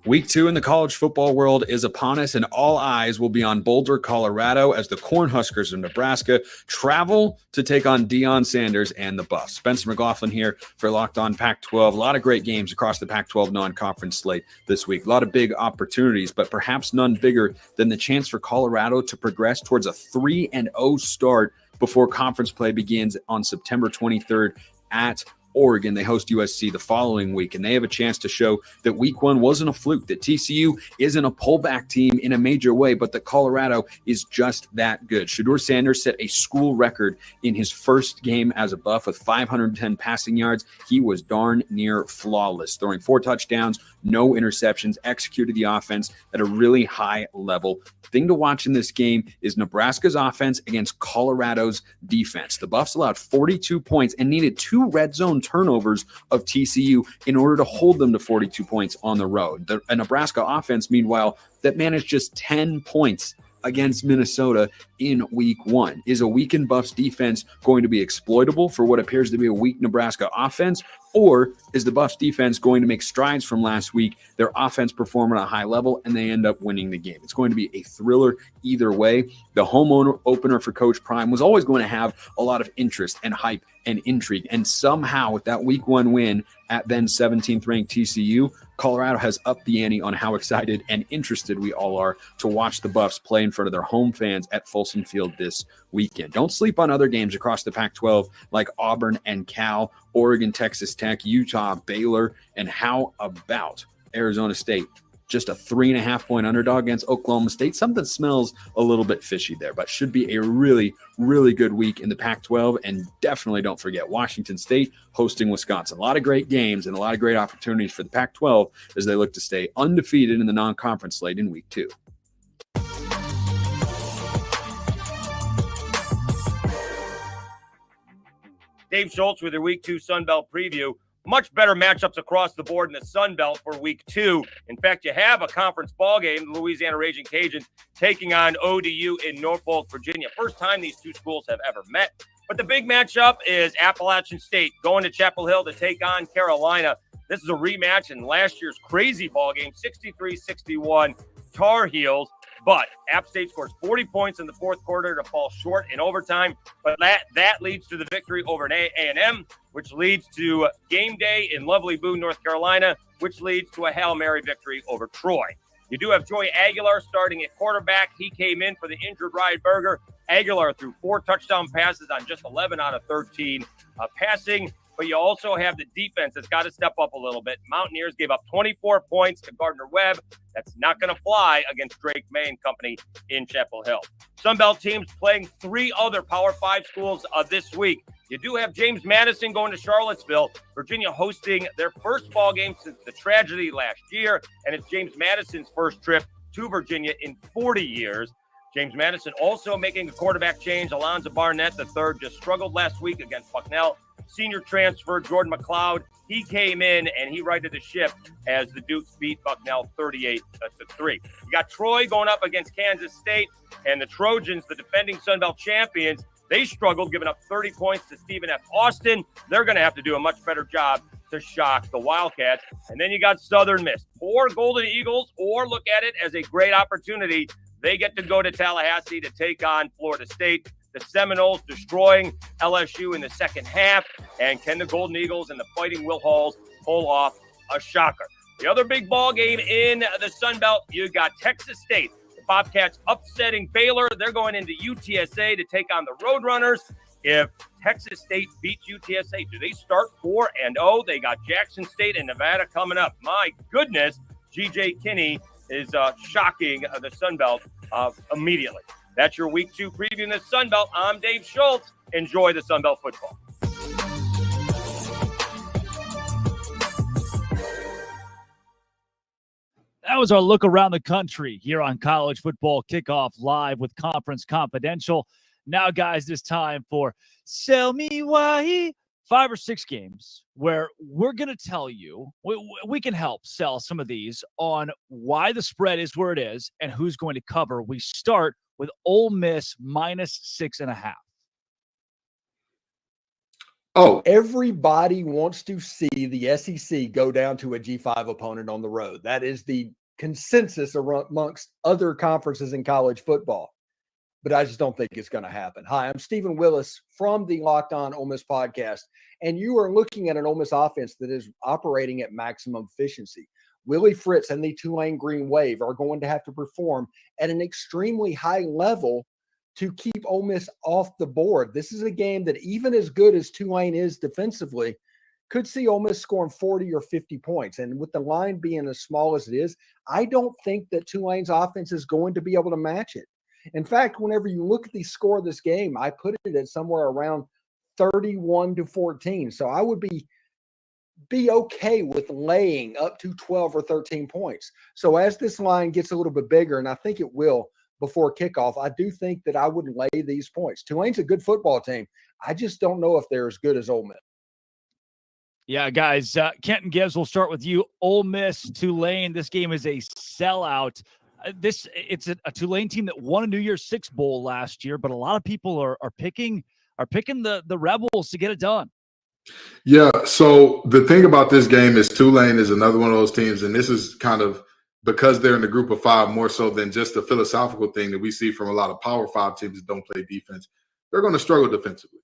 Week 2 in the college football world is upon us, and all eyes will be on Boulder, Colorado, as the Cornhuskers of Nebraska travel to take on Deion Sanders and the Buffs. Spencer McLaughlin here for Locked On Pac-12. A lot of great games across the Pac-12 non-conference slate this week. A lot of big opportunities, but perhaps none bigger than the chance for Colorado to progress towards a 3-0 start before conference play begins on September 23rd at Oregon. They host USC the following week, and they have a chance to show that week 1 wasn't a fluke, that TCU isn't a pullback team in a major way, but that Colorado is just that good. Shedeur Sanders set a school record in his first game as a Buff with 510 passing yards. He was darn near flawless, throwing 4 touchdowns, no interceptions, executed the offense at a really high level. The thing to watch in this game is Nebraska's offense against Colorado's defense. The Buffs allowed 42 points and needed 2 red zone turnovers of TCU in order to hold them to 42 points on the road. The Nebraska offense, meanwhile, that managed just 10 points against Minnesota in week 1. Is a weakened Buffs defense going to be exploitable for what appears to be a weak Nebraska offense? Or is the Buffs defense going to make strides from last week, their offense perform at a high level, and they end up winning the game? It's going to be a thriller either way. The home opener for Coach Prime was always going to have a lot of interest and hype and intrigue. And somehow with that week 1 win at then 17th ranked TCU, Colorado has upped the ante on how excited and interested we all are to watch the Buffs play in front of their home fans at Folsom Field this weekend. Don't sleep on other games across the Pac-12 like Auburn and Cal, Oregon, Texas Tech, Utah, Baylor, and how about Arizona State? Just a 3.5-point underdog against Oklahoma State. Something smells a little bit fishy there, but should be a really, really good week in the Pac-12. And definitely don't forget Washington State hosting Wisconsin. A lot of great games and a lot of great opportunities for the Pac-12 as they look to stay undefeated in the non-conference slate in week 2. Dave Schultz with your Week 2 Sunbelt preview. Much better matchups across the board in the Sunbelt for Week 2. In fact, you have a conference ball game, the Louisiana Raging Cajuns taking on ODU in Norfolk, Virginia. First time these two schools have ever met. But the big matchup is Appalachian State going to Chapel Hill to take on Carolina. This is a rematch in last year's crazy ball game, 63-61 Tar Heels. But App State scores 40 points in the fourth quarter to fall short in overtime. But that leads to the victory over A&M, which leads to game day in lovely Boone, North Carolina, which leads to a Hail Mary victory over Troy. You do have Joey Aguilar starting at quarterback. He came in for the injured Ryan Berger. Aguilar threw 4 touchdown passes on just 11 out of 13 passing. But you also have the defense that's got to step up a little bit. Mountaineers gave up 24 points to Gardner Webb. That's not going to fly against Drake May and company in Chapel Hill. Sunbelt teams playing 3 other Power 5 schools this week. You do have James Madison going to Charlottesville. Virginia hosting their first ball game since the tragedy last year. And it's James Madison's first trip to Virginia in 40 years. James Madison also making a quarterback change. Alonzo Barnett III just struggled last week against Bucknell. Senior transfer Jordan McLeod, he came in and he righted the ship as the Dukes beat Bucknell 38-3. You got Troy going up against Kansas State, and the Trojans, the defending Sunbelt champions, they struggled, giving up 30 points to Stephen F. Austin. They're going to have to do a much better job to shock the Wildcats. And then you got Southern Miss. Poor Golden Eagles, or look at it as a great opportunity. They get to go to Tallahassee to take on Florida State. The Seminoles destroying LSU in the second half. And can the Golden Eagles and the Fighting Will Halls pull off a shocker? The other big ball game in the Sun Belt, you got Texas State. The Bobcats upsetting Baylor. They're going into UTSA to take on the Roadrunners. If Texas State beats UTSA, do they start 4-0? They got Jackson State and Nevada coming up. My goodness, G.J. Kinney is shocking the Sun Belt immediately. That's your Week 2 preview in the Sun Belt. I'm Dave Schultz. Enjoy the Sun Belt football. That was our look around the country here on College Football Kickoff Live with Conference Confidential. Now, guys, it's time for Sell Me Why. 5 or 6 games where we're going to tell you, we can help sell some of these on why the spread is where it is and who's going to cover. We start with Ole Miss -6.5. Oh, Everybody wants to see the SEC go down to a G5 opponent on the road. That is the consensus amongst other conferences in college football. But I just don't think it's going to happen. Hi, I'm Stephen Willis from the Locked On Ole Miss podcast, and you are looking at an Ole Miss offense that is operating at maximum efficiency. Willie Fritz and the Tulane Green Wave are going to have to perform at an extremely high level to keep Ole Miss off the board. This is a game that, even as good as Tulane is defensively, could see Ole Miss scoring 40 or 50 points. And with the line being as small as it is, I don't think that Tulane's offense is going to be able to match it. In fact, whenever you look at the score of this game, I put it at somewhere around 31-14. So I would be okay with laying up to 12 or 13 points. So as this line gets a little bit bigger, and I think it will before kickoff, I do think that I would lay these points. Tulane's a good football team. I just don't know if they're as good as Ole Miss. Yeah, guys, Kenton Gibbs, we'll start with you. Ole Miss, Tulane, this game is a sellout. It's a Tulane team that won a New Year's Six Bowl last year, but a lot of people are picking the Rebels to get it done. Yeah, so the thing about this game is Tulane is another one of those teams, and this is kind of because they're in the group of five more so than just a philosophical thing that we see from a lot of Power 5 teams that don't play defense. They're going to struggle defensively.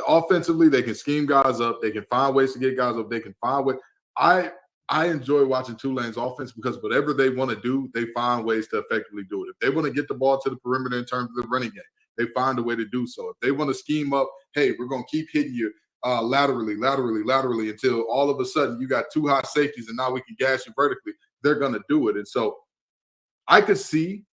Offensively, they can scheme guys up. They can find ways to get guys up. They can find ways. I enjoy watching Tulane's offense because whatever they want to do, they find ways to effectively do it. If they want to get the ball to the perimeter in terms of the running game, they find a way to do so. If they want to scheme up, hey, we're going to keep hitting you laterally until all of a sudden you got two high safeties and now we can gash you vertically, they're going to do it. And so I could see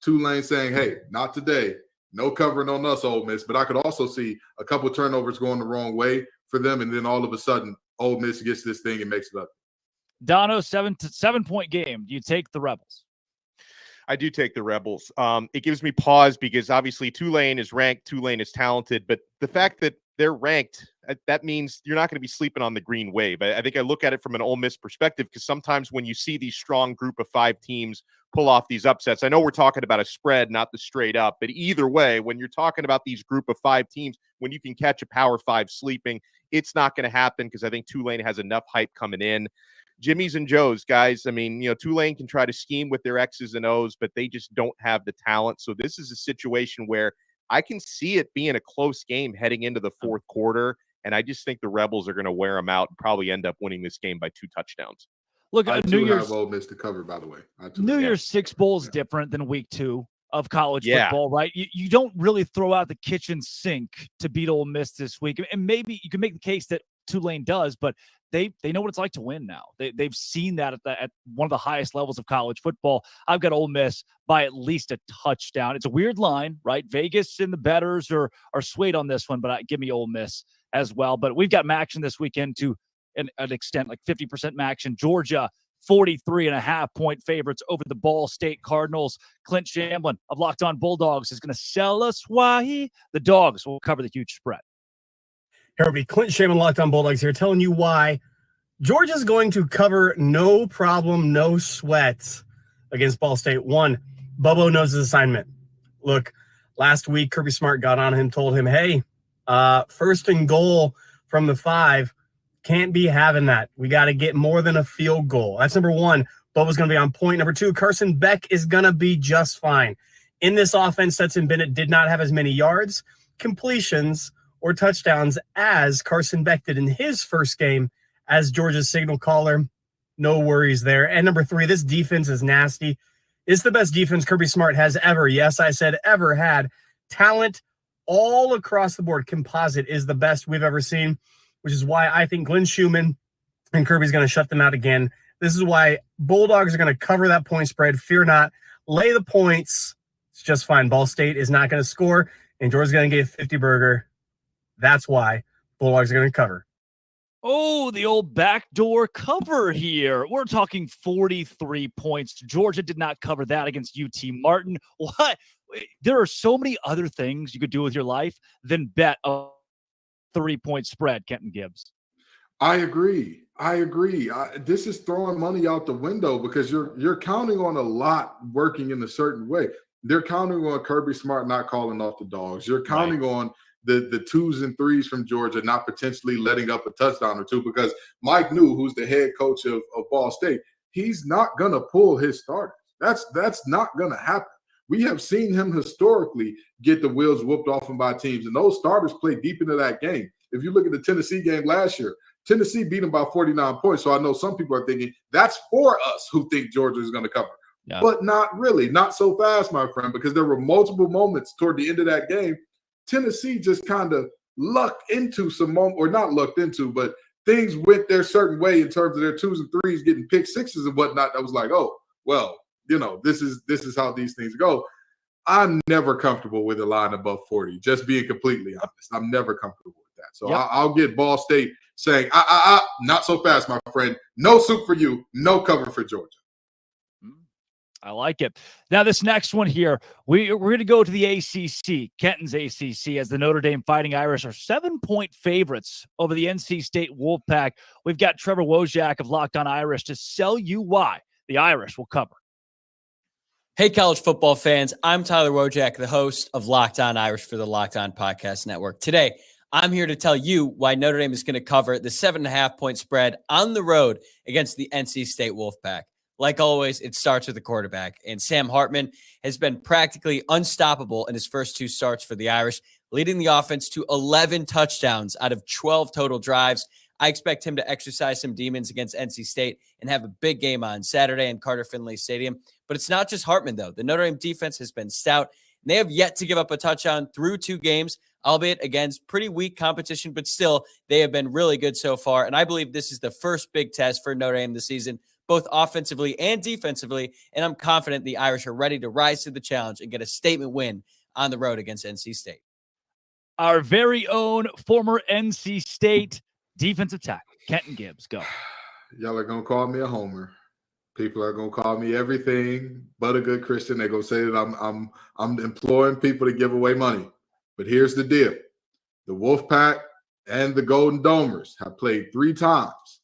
Tulane saying, hey, not today. No covering on us, Ole Miss. But I could also see a couple of turnovers going the wrong way for them, and then all of a sudden Ole Miss gets this thing and makes it up. Dono, 7-point game. Do you take the Rebels? I do take the Rebels. It gives me pause because obviously Tulane is ranked, Tulane is talented, but the fact that they're ranked, that means you're not going to be sleeping on the green wave. I think I look at it from an Ole Miss perspective because sometimes when you see these strong group of 5 teams pull off these upsets, I know we're talking about a spread, not the straight up, but either way, when you're talking about these group of 5 teams, when you can catch a Power 5 sleeping, it's not going to happen because I think Tulane has enough hype coming in. Jimmy's and Joe's, guys. I mean, Tulane can try to scheme with their X's and O's, but they just don't have the talent. So this is a situation where I can see it being a close game heading into the fourth quarter, and I just think the Rebels are going to wear them out and probably end up winning this game by 2 touchdowns. Look, I New Year's have Ole Miss to cover, by the way. New Year's Six Bowl is different than week 2 of college football, right? You don't really throw out the kitchen sink to beat Ole Miss this week, and maybe you can make the case that Tulane does, but they know what it's like to win now. They've seen that at one of the highest levels of college football. I've got Ole Miss by at least a touchdown. It's a weird line, right? Vegas and the bettors are swayed on this one, but give me Ole Miss as well. But we've got action this weekend to an extent, like 50% action. Georgia, 43.5-point favorites over the Ball State Cardinals. Clint Shamblin of Locked On Bulldogs is going to sell us why the Dogs will cover the huge spread. Hey, everybody, Clint Shamblin, Locked On Bulldogs here, telling you why Georgia's going to cover no problem, no sweat against Ball State. One, Bobo knows his assignment. Look, last week, Kirby Smart got on him, told him, hey, first and goal from the 5, can't be having that. We got to get more than a field goal. That's number 1. Bobo's going to be on point. Number 2, Carson Beck is going to be just fine. In this offense, Stetson Bennett did not have as many yards, completions, or touchdowns as Carson Beck did in his first game as Georgia's signal caller. No worries there. And number 3, this defense is nasty. It's the best defense Kirby Smart has ever, yes, I said ever had. Talent all across the board. Composite is the best we've ever seen, which is why I think Glenn Schumann and Kirby's going to shut them out again. This is why Bulldogs are going to cover that point spread. Fear not. Lay the points. It's just fine. Ball State is not going to score, and Georgia's going to get a 50-burger. That's why Bulldogs are going to cover. Oh, the old backdoor cover here. We're talking 43 points. Georgia did not cover that against UT Martin. What? There are so many other things you could do with your life than bet a 3-point spread, Kenton Gibbs. I agree. This is throwing money out the window because you're counting on a lot working in a certain way. They're counting on Kirby Smart not calling off the Dogs. You're counting on the 2s and 3s from Georgia not potentially letting up a touchdown or two, because Mike New, who's the head coach of Ball State, he's not going to pull his starters. That's not going to happen. We have seen him historically get the wheels whooped off him by teams, and those starters play deep into that game. If you look at the Tennessee game last year, Tennessee beat them by 49 points. So I know some people are thinking that's for us who think Georgia is going to cover. Yeah. But not really, not so fast, my friend, because there were multiple moments toward the end of that game. Tennessee just kind of lucked into some moment, or not lucked into, but things went their certain way in terms of their 2s and 3s getting pick sixes and whatnot. That was like, oh, well, this is how these things go. I'm never comfortable with a line above 40, just being completely honest. I'm never comfortable with that. So I'll get Ball State saying, not so fast, my friend. No soup for you, no cover for Georgia. I like it. Now, this next one here, we're going to go to the ACC, Kenton's ACC, as the Notre Dame Fighting Irish are 7-point favorites over the NC State Wolfpack. We've got Trevor Wojak of Locked On Irish to sell you why the Irish will cover. Hey, college football fans. I'm Tyler Wojak, the host of Locked On Irish for the Locked On Podcast Network. Today, I'm here to tell you why Notre Dame is going to cover the 7.5-point spread on the road against the NC State Wolfpack. Like always, it starts with the quarterback, and Sam Hartman has been practically unstoppable in his first 2 starts for the Irish, leading the offense to 11 touchdowns out of 12 total drives. I expect him to exercise some demons against NC State and have a big game on Saturday in Carter Finley Stadium. But it's not just Hartman, though. The Notre Dame defense has been stout, and they have yet to give up a touchdown through 2 games, albeit against pretty weak competition, but still, they have been really good so far. And I believe this is the first big test for Notre Dame this season, both offensively and defensively, and I'm confident the Irish are ready to rise to the challenge and get a statement win on the road against NC State. Our very own former NC State defensive tackle, Kenton Gibbs, go. Y'all are going to call me a homer. People are going to call me everything but a good Christian. They're going to say that I'm imploring people to give away money. But here's the deal. The Wolfpack and the Golden Domers have played 3 times.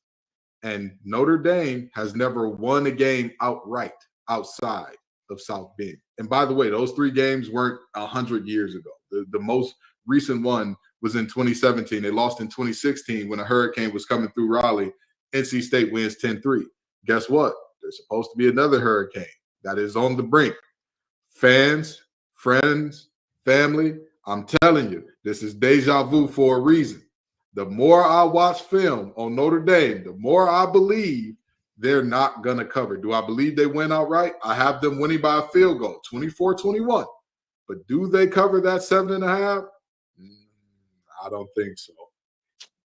And Notre Dame has never won a game outright outside of South Bend. And by the way, those 3 games weren't 100 years ago. The most recent one was in 2017. They lost in 2016 when a hurricane was coming through Raleigh. NC State wins 10-3. Guess what? There's supposed to be another hurricane that is on the brink. Fans, friends, family, I'm telling you, this is deja vu for a reason. The more I watch film on Notre Dame, the more I believe they're not going to cover. Do I believe they win outright? I have them winning by a field goal, 24-21. But do they cover that 7.5? I don't think so.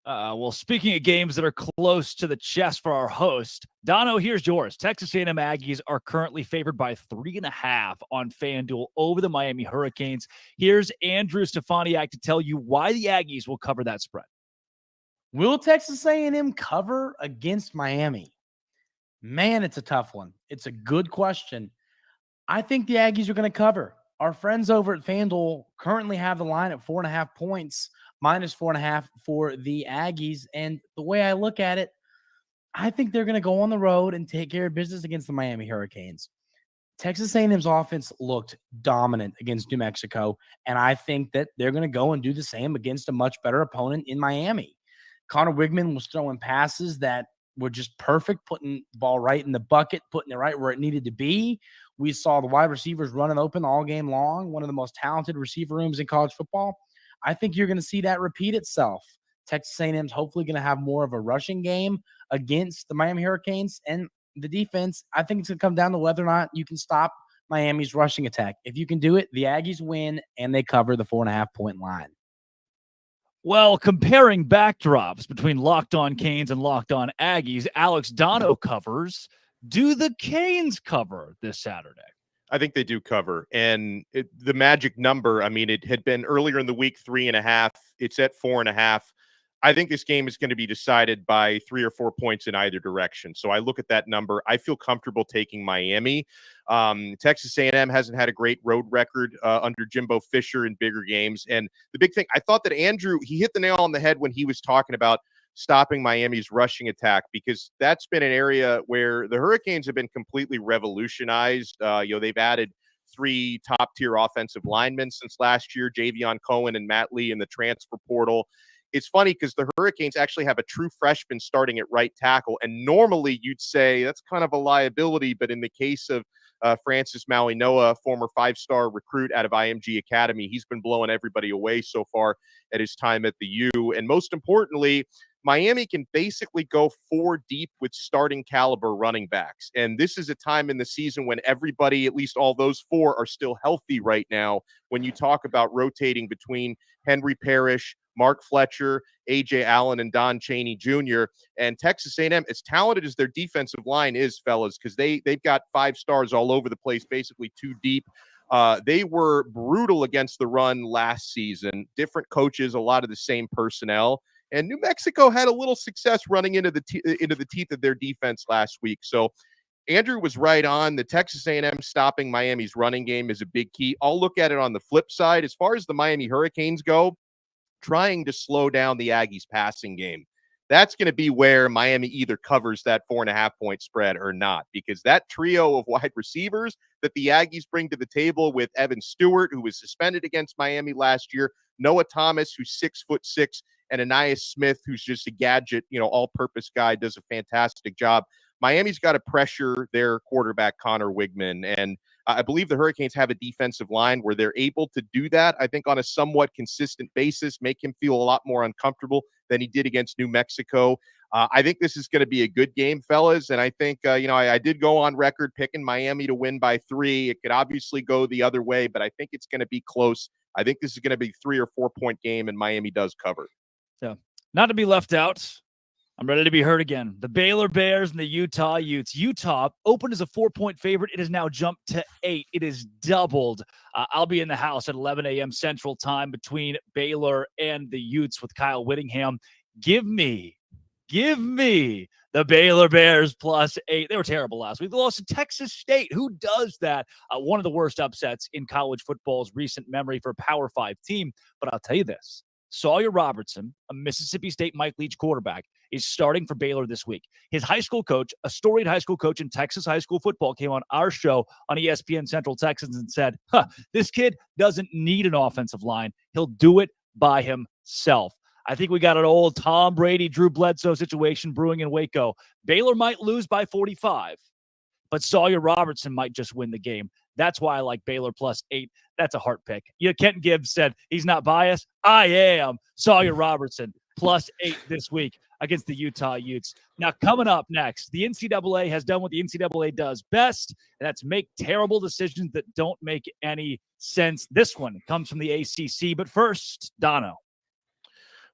Well, speaking of games that are close to the chest for our host, Dono, here's yours. Texas A&M Aggies are currently favored by 3.5 on FanDuel over the Miami Hurricanes. Here's Andrew Stefaniak to tell you why the Aggies will cover that spread. Will Texas A&M cover against Miami? Man, it's a tough one. It's a good question. I think the Aggies are going to cover. Our friends over at FanDuel currently have the line at 4.5 points, minus 4.5 for the Aggies. And the way I look at it, I think they're going to go on the road and take care of business against the Miami Hurricanes. Texas A&M's offense looked dominant against New Mexico, and I think that they're going to go and do the same against a much better opponent in Miami. Connor Wigman was throwing passes that were just perfect, putting the ball right in the bucket, putting it right where it needed to be. We saw the wide receivers running open all game long, one of the most talented receiver rooms in college football. I think you're going to see that repeat itself. Texas A&M's hopefully going to have more of a rushing game against the Miami Hurricanes, and the defense, I think it's going to come down to whether or not you can stop Miami's rushing attack. If you can do it, the Aggies win, and they cover the 4.5-point line. Well, comparing backdrops between Locked On Canes and Locked On Aggies, Alex Dono covers. Do the Canes cover this Saturday? I think they do cover. And the magic number, I mean, it had been earlier in the week 3.5. It's at 4.5. I think this game is going to be decided by 3 or 4 points in either direction. So I look at that number. I feel comfortable taking Miami. Texas A&M hasn't had a great road record under Jimbo Fisher in bigger games. And the big thing, I thought that Andrew, he hit the nail on the head when he was talking about stopping Miami's rushing attack, because that's been an area where the Hurricanes have been completely revolutionized. They've added 3 top-tier offensive linemen since last year, Javion Cohen and Matt Lee in the transfer portal. It's funny because the Hurricanes actually have a true freshman starting at right tackle, and normally you'd say that's kind of a liability, but in the case of Francis Maui-Noa, former 5-star recruit out of IMG Academy, he's been blowing everybody away so far at his time at the U. And most importantly, Miami can basically go 4 deep with starting caliber running backs. And this is a time in the season when everybody, at least all those 4, are still healthy right now. When you talk about rotating between Henry Parrish, Mark Fletcher, A.J. Allen, and Don Chaney Jr. And Texas A&M, as talented as their defensive line is, fellas, because they've got 5 stars all over the place, basically 2 deep. They were brutal against the run last season. Different coaches, a lot of the same personnel. And New Mexico had a little success running into the teeth of their defense last week. So Andrew was right on. The Texas A&M stopping Miami's running game is a big key. I'll look at it on the flip side. As far as the Miami Hurricanes go, trying to slow down the Aggies' passing game, that's going to be where Miami either covers that 4.5-point spread or not, because that trio of wide receivers that the Aggies bring to the table with Evan Stewart, who was suspended against Miami last year, Noah Thomas, who's 6'6", and Anais Smith, who's just a gadget, all-purpose guy, does a fantastic job. Miami's got to pressure their quarterback, Connor Wigman, and I believe the Hurricanes have a defensive line where they're able to do that, I think, on a somewhat consistent basis, make him feel a lot more uncomfortable than he did against New Mexico. I think this is going to be a good game, fellas, and I think, I did go on record picking Miami to win by 3. It could obviously go the other way, but I think it's going to be close. I think this is going to be a 3 or 4 point game, and Miami does cover. So, not to be left out, I'm ready to be heard again. The Baylor Bears and the Utah Utes. Utah opened as a 4-point favorite. It has now jumped to 8. It is doubled. I'll be in the house at 11 a.m. Central Time between Baylor and the Utes with Kyle Whittingham. Give me the Baylor Bears plus 8. They were terrible last week. They lost to Texas State. Who does that? One of the worst upsets in college football's recent memory for a Power 5 team. But I'll tell you this. Sawyer Robertson, a Mississippi State Mike Leach quarterback, is starting for Baylor this week. His high school coach, a storied high school coach in Texas high school football, came on our show on ESPN Central Texans and said, this kid doesn't need an offensive line. He'll do it by himself. I think we got an old Tom Brady, Drew Bledsoe situation brewing in Waco. Baylor might lose by 45, but Sawyer Robertson might just win the game. That's why I like Baylor plus 8. That's a heart pick. Kenton Gibbs said he's not biased. I am. Sawyer Robertson plus 8 this week against the Utah Utes. Now, coming up next, the NCAA has done what the NCAA does best, and that's make terrible decisions that don't make any sense. This one comes from the ACC. But first, Dono.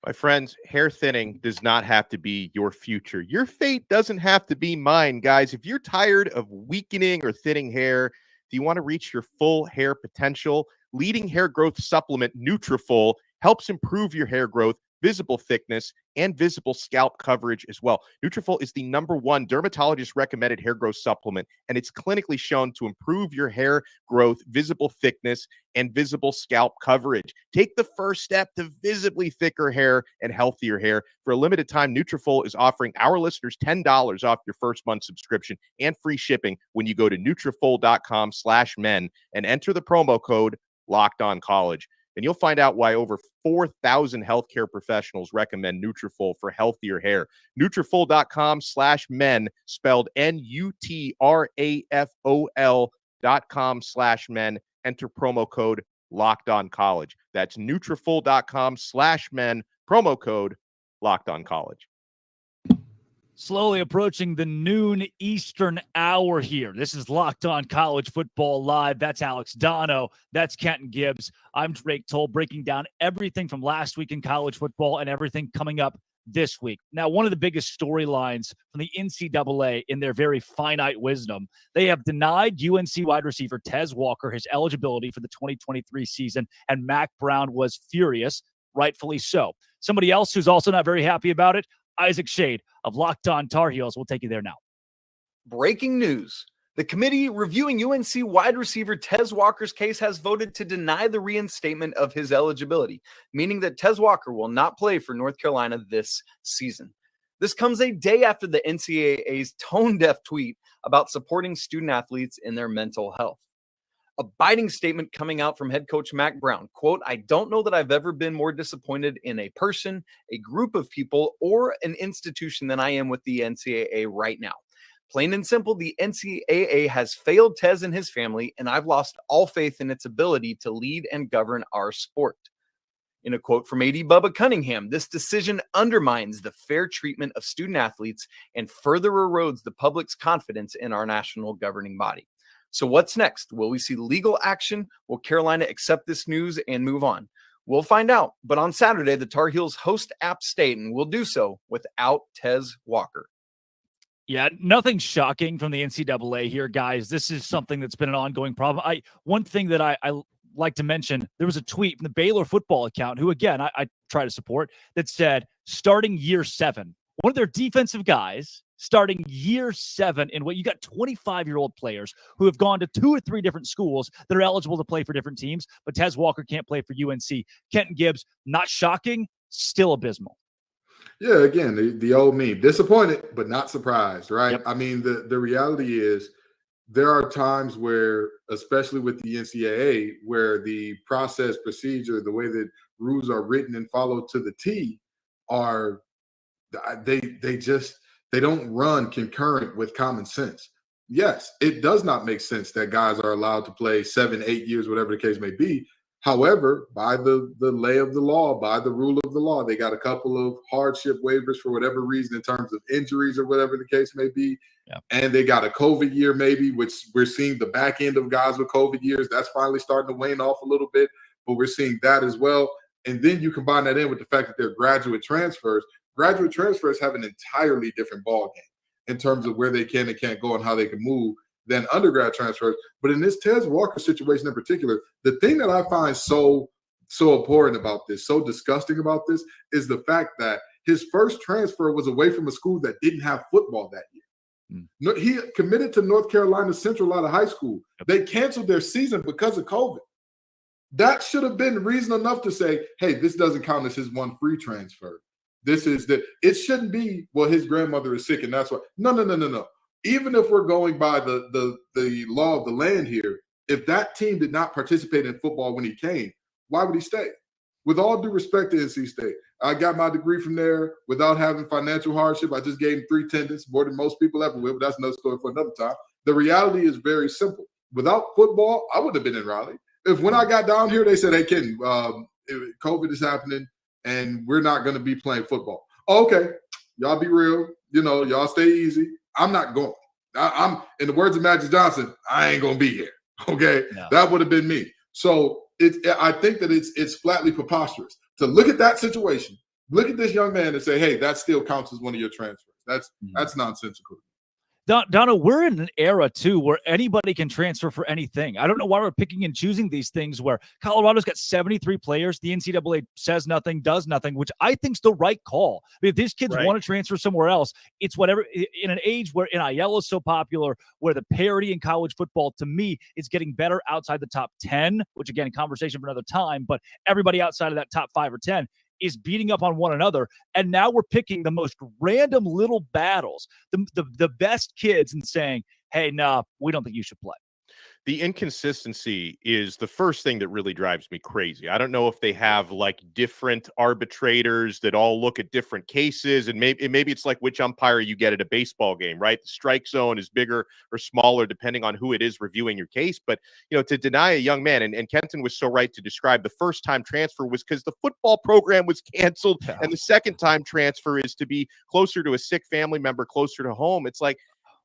My friends, hair thinning does not have to be your future. Your fate doesn't have to be mine, guys. If you're tired of weakening or thinning hair, do you want to reach your full hair potential? Leading hair growth supplement Nutrafol helps improve your hair growth, visible thickness, and visible scalp coverage as well. Nutrafol is the #1 dermatologist recommended hair growth supplement, and it's clinically shown to improve your hair growth, visible thickness, and visible scalp coverage. Take the first step to visibly thicker hair and healthier hair. For a limited time, Nutrafol is offering our listeners $10 off your first month subscription and free shipping when you go to Nutrafol.com/men and enter the promo code LOCKEDONCollege. And you'll find out why over 4,000 healthcare professionals recommend Nutrafol for healthier hair. Nutrafol.com/men, spelled Nutrafol.com/men. Enter promo code LOCKEDONCollege. That's Nutrafol.com/men, promo code LOCKEDONCollege. Slowly approaching the noon Eastern hour here. This is Locked On College Football Live. That's Alex Dono. That's Kenton Gibbs. I'm Drake Toll, breaking down everything from last week in college football and everything coming up this week. Now, one of the biggest storylines from the NCAA in their very finite wisdom, they have denied UNC wide receiver Tez Walker his eligibility for the 2023 season, and Mac Brown was furious, rightfully so. Somebody else who's also not very happy about it, Isaac Shade of Locked On Tar Heels. We'll take you there now. Breaking news. The committee reviewing UNC wide receiver Tez Walker's case has voted to deny the reinstatement of his eligibility, meaning that Tez Walker will not play for North Carolina this season. This comes a day after the NCAA's tone-deaf tweet about supporting student athletes in their mental health. A biting statement coming out from head coach Mac Brown. Quote, I don't know that I've ever been more disappointed in a person, a group of people, or an institution than I am with the NCAA right now. Plain and simple, the NCAA has failed Tez and his family, and I've lost all faith in its ability to lead and govern our sport. In a quote from AD Bubba Cunningham, this decision undermines the fair treatment of student athletes and further erodes the public's confidence in our national governing body. So what's next? Will we see legal action? Will Carolina accept this news and move on? We'll find out. But on Saturday, the Tar Heels host App State and will do so without Tez Walker. Yeah, nothing shocking from the NCAA here, guys. This is something that's been an ongoing problem. One thing that I like to mention, there was a tweet from the Baylor football account, who, again, I try to support, that said, starting year 7, one of their defensive guys starting year 7 in what you got 25-year-old players who have gone to 2 or 3 different schools that are eligible to play for different teams, but Tez Walker can't play for UNC. Kenton Gibbs, not shocking, still abysmal. Yeah, again, the old meme, disappointed, but not surprised, right? Yep. I mean, the reality is there are times where, especially with the NCAA, where the process, procedure, the way that rules are written and followed to the T are, they don't run concurrent with common sense. Yes, it does not make sense that guys are allowed to play 7, 8 years, whatever the case may be. However, by the lay of the law, by the rule of the law, they got a couple of hardship waivers for whatever reason in terms of injuries or whatever the case may be. Yeah. And they got a COVID year maybe, which we're seeing the back end of guys with COVID years. That's finally starting to wane off a little bit, but we're seeing that as well. And then you combine that in with the fact that they're graduate transfers. Graduate transfers have an entirely different ballgame in terms of where they can and can't go and how they can move than undergrad transfers. But in this Tez Walker situation in particular, the thing that I find so abhorrent about this, so disgusting about this, is the fact that his first transfer was away from a school that didn't have football that year. No, he committed to North Carolina Central out of high school. They canceled their season because of COVID. That should have been reason enough to say, hey, this doesn't count as his one free transfer. This is it shouldn't be, well, his grandmother is sick and that's why. No. Even if we're going by the law of the land here, if that team did not participate in football when he came, why would he stay? With all due respect to NC State, I got my degree from there without having financial hardship. I just gave him 3 attendance, more than most people ever will, but that's another story for another time. The reality is very simple. Without football, I would have been in Raleigh. If when I got down here, they said, hey, Kenton, COVID is happening and we're not going to be playing football. Okay, y'all be real. Y'all stay easy. I'm not going. I'm in the words of Magic Johnson, I ain't going to be here. Okay, no. That would have been me. So I think that it's flatly preposterous to look at that situation, look at this young man and say, hey, that still counts as one of your transfers. That's nonsensical. Donna, we're in an era, too, where anybody can transfer for anything. I don't know why we're picking and choosing these things where Colorado's got 73 players. The NCAA says nothing, does nothing, which I think is the right call. I mean, if these kids want to transfer somewhere else, it's whatever. In an age where NIL is so popular, where the parity in college football, to me, is getting better outside the top 10, which, again, conversation for another time, but everybody outside of that top 5 or 10 is beating up on one another. And now we're picking the most random little battles, the best kids, and saying, hey, no, we don't think you should play. The inconsistency is the first thing that really drives me crazy. I don't know if they have like different arbitrators that all look at different cases, and maybe it's like which umpire you get at a baseball game, right? The strike zone is bigger or smaller depending on who it is reviewing your case. But, to deny a young man, and Kenton was so right to describe the first time transfer was because the football program was canceled, and the second time transfer is to be closer to a sick family member, closer to home. It's like,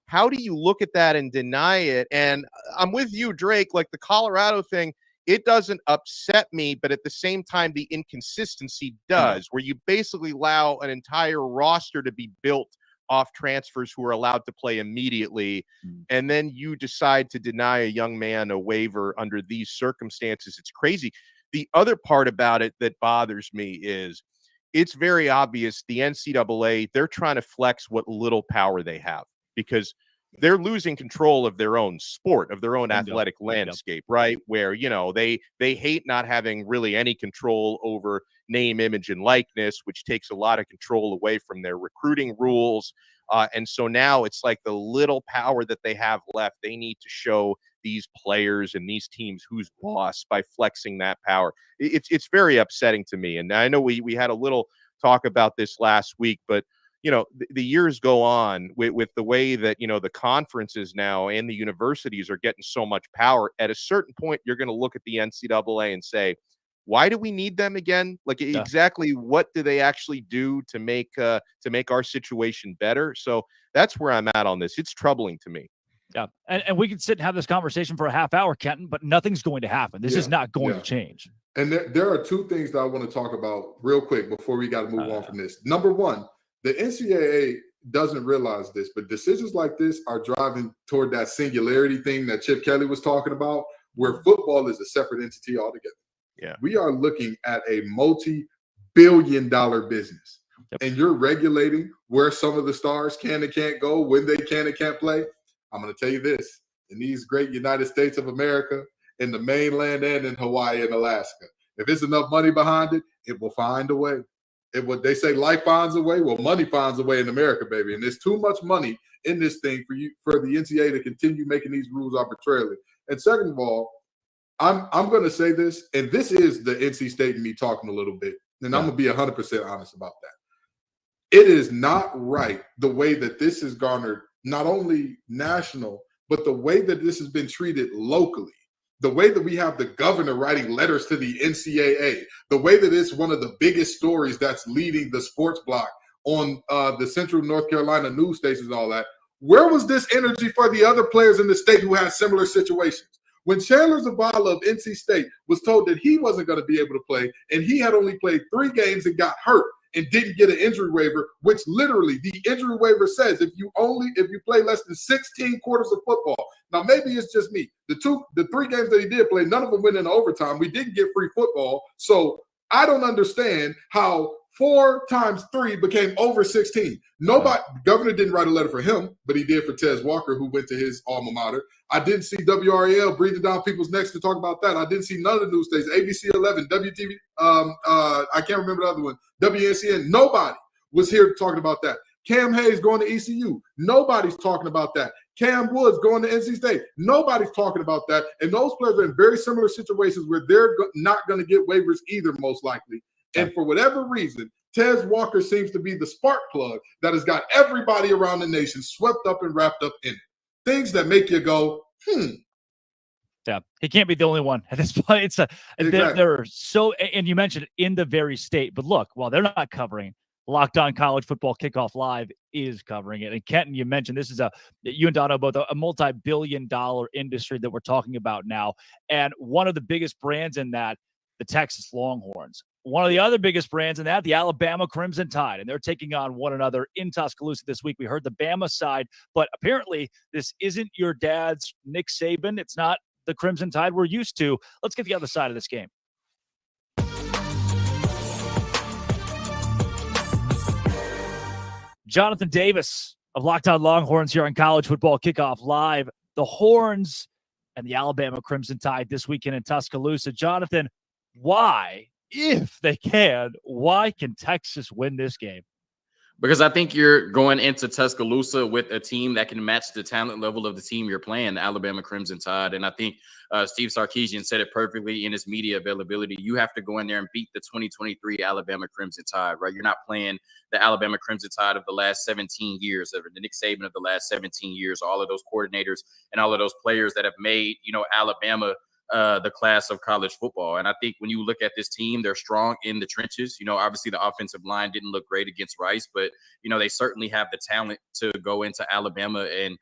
how do you look at that and deny it? And I'm with you, Drake, like the Colorado thing, it doesn't upset me, but at the same time, the inconsistency does, where you basically allow an entire roster to be built off transfers who are allowed to play immediately. And then you decide to deny a young man a waiver under these circumstances. It's crazy. The other part about it that bothers me is it's very obvious the NCAA, they're trying to flex what little power they have, because they're losing control of their own sport, of their own athletic landscape, right? Where, they hate not having really any control over name, image, and likeness, which takes a lot of control away from their recruiting rules. And so now it's like the little power that they have left, they need to show these players and these teams who's boss by flexing that power. It's very upsetting to me. And I know we had a little talk about this last week, but the years go on with the way that, the conferences now and the universities are getting so much power. At a certain point, you're going to look at the NCAA and say, why do we need them again? Like, exactly what do they actually do to make our situation better? So that's where I'm at on this. It's troubling to me. Yeah. And we can sit and have this conversation for a half hour, Kenton, but nothing's going to happen. This is not going to change. And there are two things that I want to talk about real quick before we got to move on from this. Number one, the NCAA doesn't realize this, but decisions like this are driving toward that singularity thing that Chip Kelly was talking about, where football is a separate entity altogether. Yeah. We are looking at a multi-billion-dollar business. Yep. And you're regulating where some of the stars can and can't go, when they can and can't play. I'm going to tell you this. In these great United States of America, in the mainland and in Hawaii and Alaska, if there's enough money behind it, it will find a way. They say life finds a way. Well, money finds a way in America, baby. And there's too much money in this thing for the NCAA to continue making these rules arbitrarily. And second of all, I'm going to say this, and this is the NC State and me talking a little bit, and I'm going to be 100% honest about that. It is not right the way that this has garnered not only national, but the way that this has been treated locally. The way that we have the governor writing letters to the NCAA, the way that it's one of the biggest stories that's leading the sports block on the Central North Carolina news stations and all that. Where was this energy for the other players in the state who had similar situations? When Chandler Zavala of NC State was told that he wasn't going to be able to play, and he had only played 3 games and got hurt and didn't get an injury waiver, which literally the injury waiver says if you play less than 16 quarters of football. Now, maybe it's just me. The 3 games that he did play, none of them went into overtime. We didn't get free football. So I don't understand how 4 times 3 became over 16. The governor didn't write a letter for him, but he did for Tez Walker, who went to his alma mater. I didn't see WRAL breathing down people's necks to talk about that. I didn't see none of the news stations, ABC 11, WTV, I can't remember the other one, WNCN. Nobody was here talking about that. Cam Hayes going to ECU. Nobody's talking about that. Cam Woods going to NC State. Nobody's talking about that. And those players are in very similar situations where they're not going to get waivers either, most likely. And for whatever reason, Tez Walker seems to be the spark plug that has got everybody around the nation swept up and wrapped up in it. Things that make you go, Yeah, he can't be the only one at this point. Exactly. They're so, and you mentioned it in the very state. But look, while they're not covering, Locked On College Football Kickoff Live is covering it. And Kenton, you mentioned this is you and Dono both a multi-billion-dollar industry that we're talking about now. And one of the biggest brands in that, the Texas Longhorns. One of the other biggest brands in that, the Alabama Crimson Tide, and they're taking on one another in Tuscaloosa this week. We heard the Bama side, but apparently this isn't your dad's Nick Saban. It's not the Crimson Tide we're used to. Let's get the other side of this game. Jonathan Davis of Locked On Longhorns here on College Football Kickoff Live. The Horns and the Alabama Crimson Tide this weekend in Tuscaloosa. Jonathan, why, if they can, why can Texas win this game? Because I think you're going into Tuscaloosa with a team that can match the talent level of the team you're playing, the Alabama Crimson Tide. And I think Steve Sarkisian said it perfectly in his media availability. You have to go in there and beat the 2023 Alabama Crimson Tide, right? You're not playing the Alabama Crimson Tide of the last 17 years, or the Nick Saban of the last 17 years, all of those coordinators and all of those players that have made, Alabama the class of college football. And I think when you look at this team, they're strong in the trenches. Obviously the offensive line didn't look great against Rice, but, they certainly have the talent to go into Alabama and,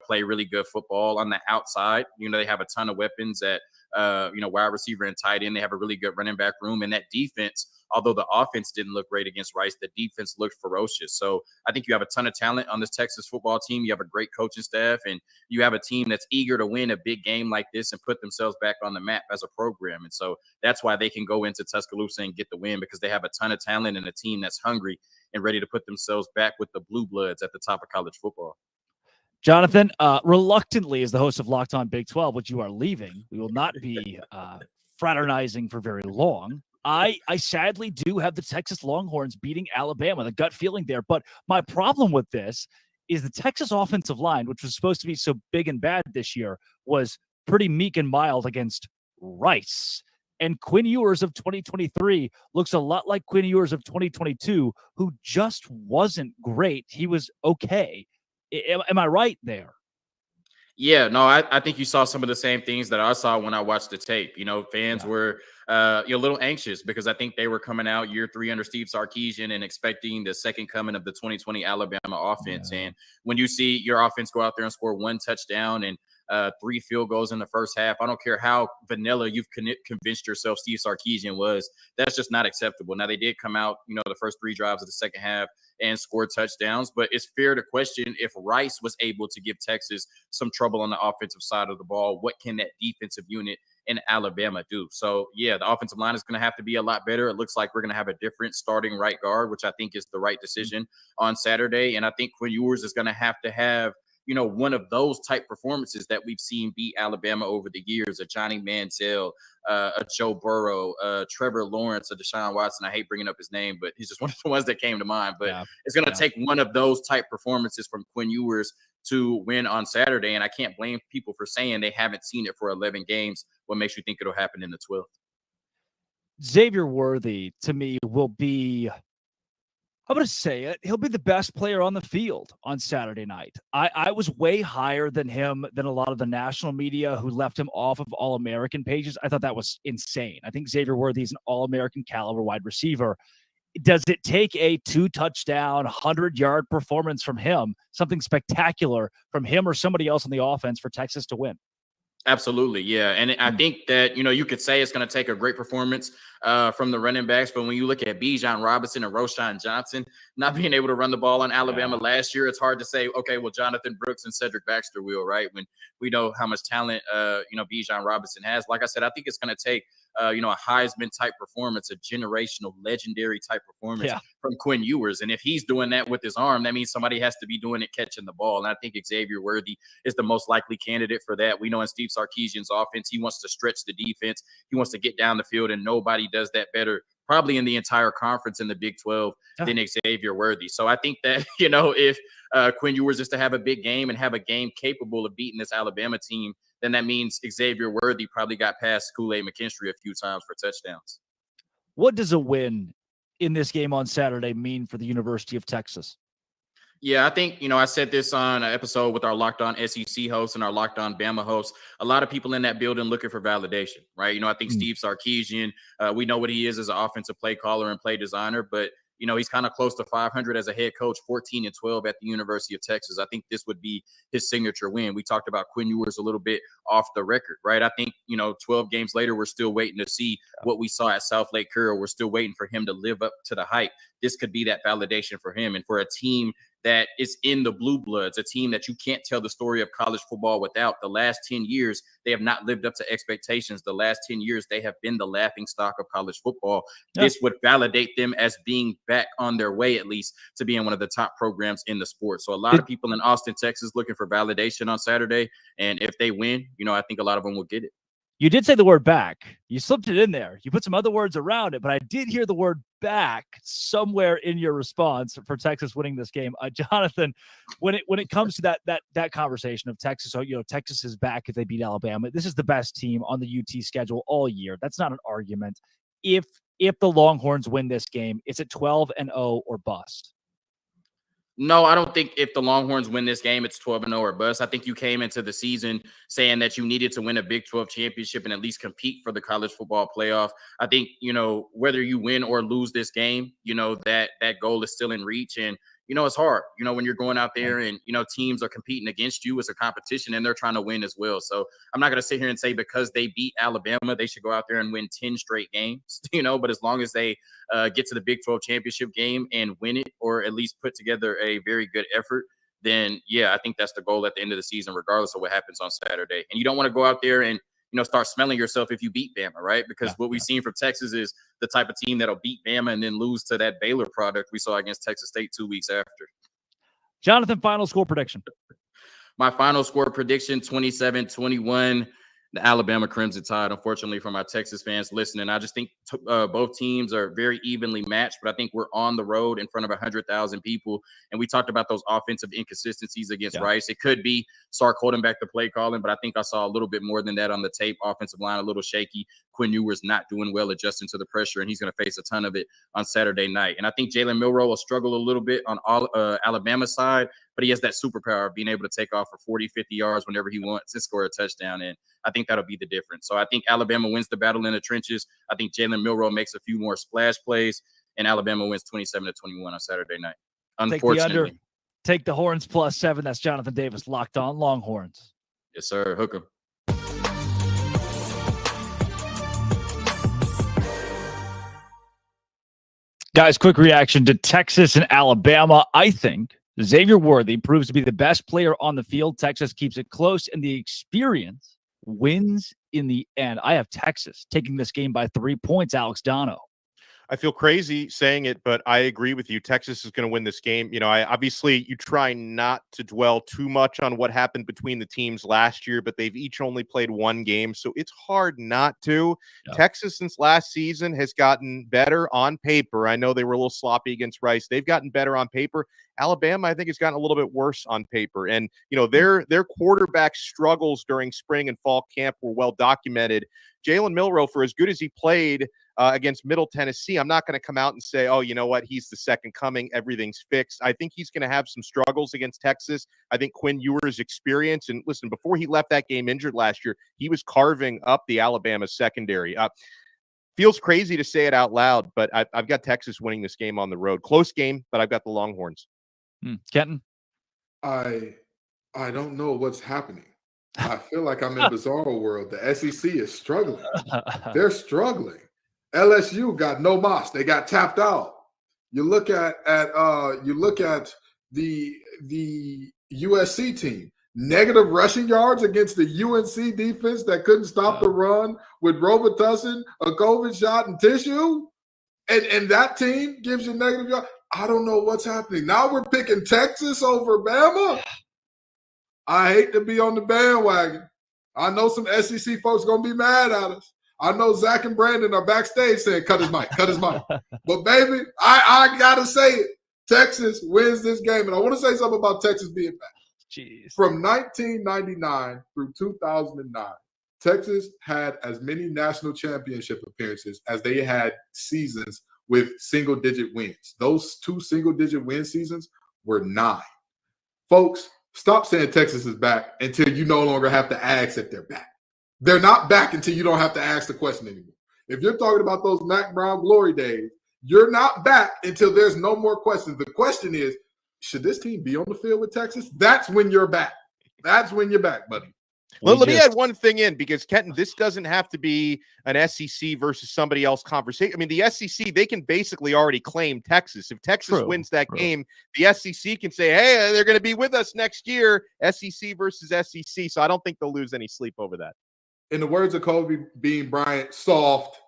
play really good football on the outside. They have a ton of weapons at, wide receiver and tight end. They have a really good running back room, and that defense, although the offense didn't look great against Rice, the defense looked ferocious. So I think you have a ton of talent on this Texas football team. You have a great coaching staff, and you have a team that's eager to win a big game like this and put themselves back on the map as a program. And so that's why they can go into Tuscaloosa and get the win, because they have a ton of talent and a team that's hungry and ready to put themselves back with the blue bloods at the top of college football. Jonathan, reluctantly, as the host of Locked On Big 12, which you are leaving, we will not be fraternizing for very long. I sadly do have the Texas Longhorns beating Alabama, the gut feeling there. But my problem with this is the Texas offensive line, which was supposed to be so big and bad this year, was pretty meek and mild against Rice. And Quinn Ewers of 2023 looks a lot like Quinn Ewers of 2022, who just wasn't great. He was okay. Am I right there? Yeah, no, I think you saw some of the same things that I saw when I watched the tape. Fans were a little anxious because I think they were coming out year 3 under Steve Sarkisian and expecting the second coming of the 2020 Alabama offense. And when you see your offense go out there and score 1 touchdown and 3 field goals in the first half, I don't care how vanilla you've convinced yourself Steve Sarkisian was, that's just not acceptable. Now, they did come out, the first 3 drives of the second half and score touchdowns, but it's fair to question if Rice was able to give Texas some trouble on the offensive side of the ball. What can that defensive unit in Alabama do? So, yeah, the offensive line is going to have to be a lot better. It looks like we're going to have a different starting right guard, which I think is the right decision on Saturday. And I think Quinn Ewers is going to have one of those type performances that we've seen beat Alabama over the years, a Johnny Manziel, a Joe Burrow, Trevor Lawrence, a Deshaun Watson. I hate bringing up his name, but he's just one of the ones that came to mind. But it's going to take one of those type performances from Quinn Ewers to win on Saturday. And I can't blame people for saying they haven't seen it for 11 games. What makes you think it'll happen in the 12th? Xavier Worthy, to me, will be, I'm going to say it, he'll be the best player on the field on Saturday night. I was way higher than him than a lot of the national media who left him off of All-American pages. I thought that was insane. I think Xavier Worthy is an All-American caliber wide receiver. Does it take a 2-touchdown, 100-yard performance from him, something spectacular from him or somebody else on the offense for Texas to win? Absolutely, yeah. And I think that, you could say it's going to take a great performance from the running backs, but when you look at Bijan Robinson and Roschon Johnson not being able to run the ball on Alabama last year, it's hard to say, okay, well, Jonathan Brooks and Cedric Baxter will, right? When we know how much talent, Bijan Robinson has. Like I said, I think it's going to take, a Heisman-type performance, a generational, legendary-type performance from Quinn Ewers. And if he's doing that with his arm, that means somebody has to be doing it catching the ball. And I think Xavier Worthy is the most likely candidate for that. We know in Steve Sarkisian's offense, he wants to stretch the defense. He wants to get down the field, and nobody does that better probably in the entire conference in the Big 12 than Xavier Worthy. So I think that, if Quinn Ewers is to have a big game and have a game capable of beating this Alabama team, then that means Xavier Worthy probably got past Kool-Aid McKinstry a few times for touchdowns. What does a win in this game on Saturday mean for the University of Texas? Yeah, I think, I said this on an episode with our Locked On SEC host and our Locked On Bama host. A lot of people in that building looking for validation, right? I think Steve Sarkisian, we know what he is as an offensive play caller and play designer, but he's kind of close to 500 as a head coach, 14-12 at the University of Texas. I think this would be his signature win. We talked about Quinn Ewers a little bit off the record, right? I think, 12 games later, we're still waiting to see what we saw at South Lake Carroll. We're still waiting for him to live up to the hype. This could be that validation for him. And for a team that is in the blue bloods, a team that you can't tell the story of college football without. The last 10 years, they have not lived up to expectations. The last 10 years, they have been the laughing stock of college football. This would validate them as being back on their way, at least, to being one of the top programs in the sport. So a lot of people in Austin, Texas, looking for validation on Saturday. And if they win, I think a lot of them will get it. You did say the word back. You slipped it in there. You put some other words around it, but I did hear the word back somewhere in your response for Texas winning this game. Jonathan, when it comes to that conversation of Texas, so Texas is back if they beat Alabama. This is the best team on the UT schedule all year. That's not an argument. If the Longhorns win this game, it's at 12-0 or bust. No, I don't think if the Longhorns win this game, it's 12-0 or bust. I think you came into the season saying that you needed to win a Big 12 championship and at least compete for the college football playoff. I think, whether you win or lose this game, that goal is still in reach. And, it's hard, when you're going out there and, teams are competing against you. It's a competition and they're trying to win as well. So I'm not going to sit here and say because they beat Alabama, they should go out there and win 10 straight games, but as long as they get to the Big 12 championship game and win it, or at least put together a very good effort, then yeah, I think that's the goal at the end of the season, regardless of what happens on Saturday. And you don't want to go out there and, start smelling yourself if you beat Bama, right? Because what we've seen from Texas is the type of team that'll beat Bama and then lose to that Baylor product we saw against Texas State 2 weeks after. Jonathan, final score prediction. My final score prediction, 27-21. the Alabama Crimson Tide. Unfortunately, for my Texas fans listening, I just think both teams are very evenly matched, but I think we're on the road in front of 100,000 people. And we talked about those offensive inconsistencies against Rice. It could be Sark holding back the play calling, but I think I saw a little bit more than that on the tape. Offensive line a little shaky. Quinn Ewers not doing well adjusting to the pressure, and he's going to face a ton of it on Saturday night. And I think Jalen Milroe will struggle a little bit on Alabama's side, but he has that superpower of being able to take off for 40, 50 yards whenever he wants and score a touchdown. And I think that'll be the difference. So I think Alabama wins the battle in the trenches. I think Jalen Milroe makes a few more splash plays, and Alabama wins 27-21 on Saturday night. Unfortunately. Take the Horns +7. That's Jonathan Davis, Locked On Longhorns. Yes, sir. Hook 'em. Guys, quick reaction to Texas and Alabama. I think Xavier Worthy proves to be the best player on the field. Texas keeps it close, and the experience wins in the end. I have Texas taking this game by 3 points, Alex Dono. I feel crazy saying it, but I agree with you. Texas is going to win this game. You know, obviously you try not to dwell too much on what happened between the teams last year, but they've each only played one game, so it's hard not to. Yeah. Texas, since last season, has gotten better on paper. I know they were a little sloppy against Rice. They've gotten better on paper. Alabama, I think, has gotten a little bit worse on paper. And, you know, their quarterback struggles during spring and fall camp were well documented. Jalen Milroe, for as good as he played against Middle Tennessee, I'm not going to come out and say, oh, you know what, he's the second coming, everything's fixed. I think he's going to have some struggles against Texas. I think Quinn Ewers' experience, and listen, before he left that game injured last year, he was carving up the Alabama secondary. Feels crazy to say it out loud, but I've got Texas winning this game on the road. Close game, but I've got the Longhorns. Kenton? I don't know what's happening. I feel like I'm in bizarro world. The SEC is struggling. They're struggling. LSU got no moss. They got tapped out. You look at the USC team. Negative rushing yards against the UNC defense that couldn't stop the run with Robitussin, a COVID shot, and tissue. And that team gives you negative yards. I don't know what's happening. Now we're picking Texas over Bama. I hate to be on the bandwagon. I know some SEC folks going to be mad at us. I know Zach and Brandon are backstage saying, cut his mic. But, baby, I got to say it. Texas wins this game. And I want to say something about Texas being back. Jeez. From 1999 through 2009, Texas had as many national championship appearances as they had seasons with single-digit wins. Those 2 single-digit win seasons were 9. Folks, stop saying Texas is back until you no longer have to ask if they're back. They're not back until you don't have to ask the question anymore. If you're talking about those Mac Brown glory days, you're not back until there's no more questions. The question is, should this team be on the field with Texas? That's when you're back. That's when you're back, buddy. Well, let me add one thing in, because, Kenton, this doesn't have to be an SEC versus somebody else conversation. I mean, the SEC, they can basically already claim Texas. If Texas wins that game, the SEC can say, hey, they're going to be with us next year, SEC versus SEC. So I don't think they'll lose any sleep over that. In the words of Kobe Bean Bryant, soft.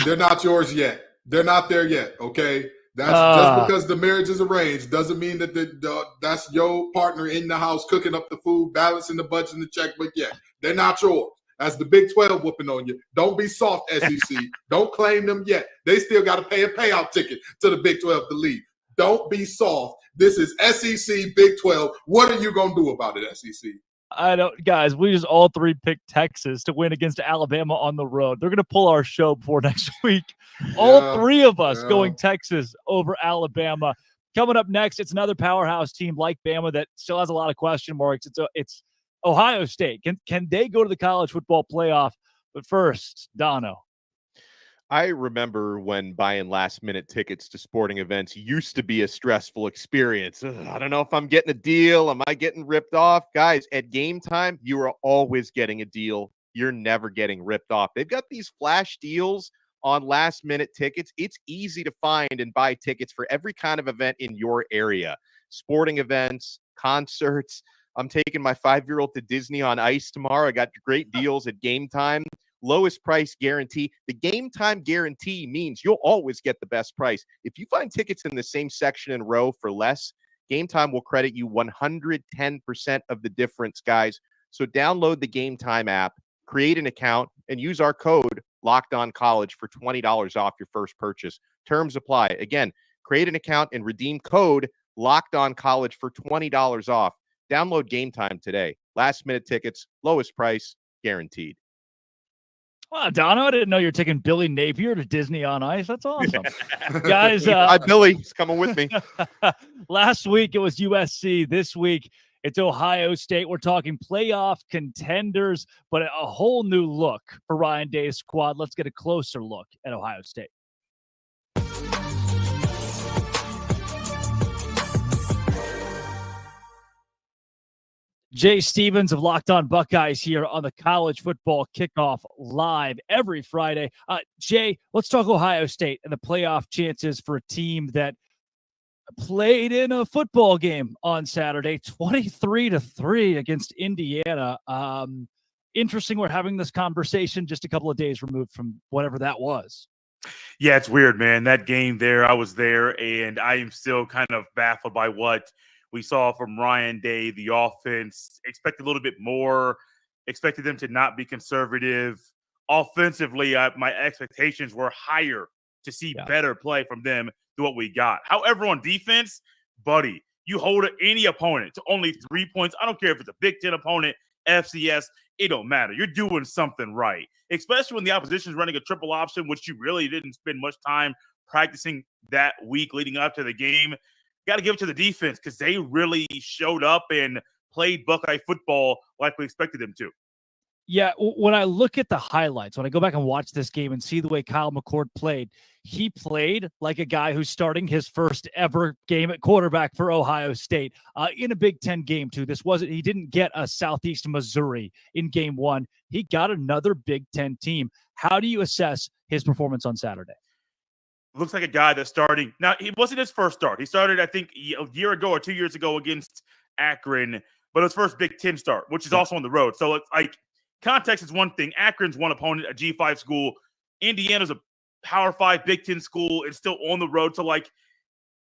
They're not yours yet. They're not there yet, okay? That's just because the marriage is arranged doesn't mean that that's your partner in the house cooking up the food, balancing the budget and the checkbook yet. They're not yours. That's the Big 12 whooping on you. Don't be soft, SEC. Don't claim them yet. They still got to pay a payout ticket to the Big 12 to leave. Don't be soft. This is SEC, Big 12. What are you going to do about it, SEC? I don't, guys, we just all 3 picked Texas to win against Alabama on the road. They're going to pull our show before next week. All 3 of us going Texas over Alabama. Coming up next, it's another powerhouse team like Bama that still has a lot of question marks. It's Ohio State. Can they go to the college football playoff? But first, Dono. I remember when buying last-minute tickets to sporting events used to be a stressful experience. I don't know if I'm getting a deal. Am I getting ripped off? Guys, at game time, you are always getting a deal. You're never getting ripped off. They've got these flash deals on last-minute tickets. It's easy to find and buy tickets for every kind of event in your area. Sporting events, concerts. I'm taking my 5-year-old to Disney on Ice tomorrow. I got great deals at game time. Lowest price guarantee. The game time guarantee means you'll always get the best price. If you find tickets in the same section and row for less, Game Time will credit you 110% of the difference, guys. So download the Game Time app, create an account, and use our code LOCKEDONCollege for $20 off your first purchase. Terms apply. Again, create an account and redeem code LOCKEDONCollege for $20 off. Download Game Time today. Last-minute tickets, lowest price, guaranteed. Wow, Dono, I didn't know you're taking Billy Napier to Disney on Ice. That's awesome. Guys, Hi, Billy. He's coming with me. Last week it was USC. This week it's Ohio State. We're talking playoff contenders, but a whole new look for Ryan Day's squad. Let's get a closer look at Ohio State. Jay Stevens of Locked On Buckeyes here on the College Football Kickoff live every Friday. Jay, let's talk Ohio State and the playoff chances for a team that played in a football game on Saturday, 23-3 against Indiana. Interesting we're having this conversation just a couple of days removed from whatever that was. Yeah, it's weird, man. That game there, I was there, and I am still kind of baffled by what we saw from Ryan Day. The offense expected a little bit more, expected them to not be conservative. Offensively, my expectations were higher to see better play from them than what we got. However, on defense, buddy, you hold any opponent to only 3 points. I don't care if it's a Big Ten opponent, FCS, it don't matter. You're doing something right, especially when the opposition is running a triple option, which you really didn't spend much time practicing that week leading up to the game. Got to give it to the defense because they really showed up and played Buckeye football like we expected them to. Yeah, when I look at the highlights, when I go back and watch this game and see the way Kyle McCord played, he played like a guy who's starting his first ever game at quarterback for Ohio State in a Big Ten game, too. He didn't get a Southeast Missouri in game one. He got another Big Ten team. How do you assess his performance on Saturday? Looks like a guy that's starting. Now, it wasn't his first start. He started, I think, a year ago or 2 years ago against Akron, but his first Big Ten start, which is also on the road. So it's like context is one thing. Akron's one opponent, a G5 school. Indiana's a Power 5 Big Ten school. It's still on the road. So, like,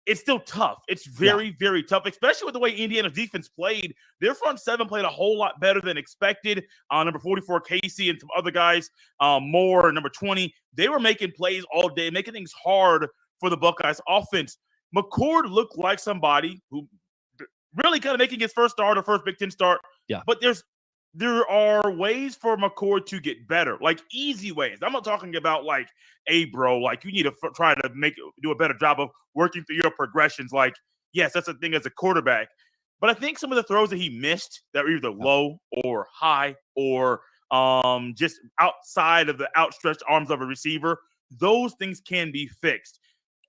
it's still tough. It's very, very tough, especially with the way Indiana's defense played. Their front seven played a whole lot better than expected. Number 44, Casey, and some other guys, Moore, number 20. They were making plays all day, making things hard for the Buckeyes offense. McCord looked like somebody who really kind of making his first start or first Big Ten start. Yeah. But there are ways for McCord to get better, like easy ways. I'm not talking about like, hey, bro, like you need to try to do a better job of working through your progressions. Like, yes, that's a thing as a quarterback. But I think some of the throws that he missed that were either low or high or just outside of the outstretched arms of a receiver, those things can be fixed.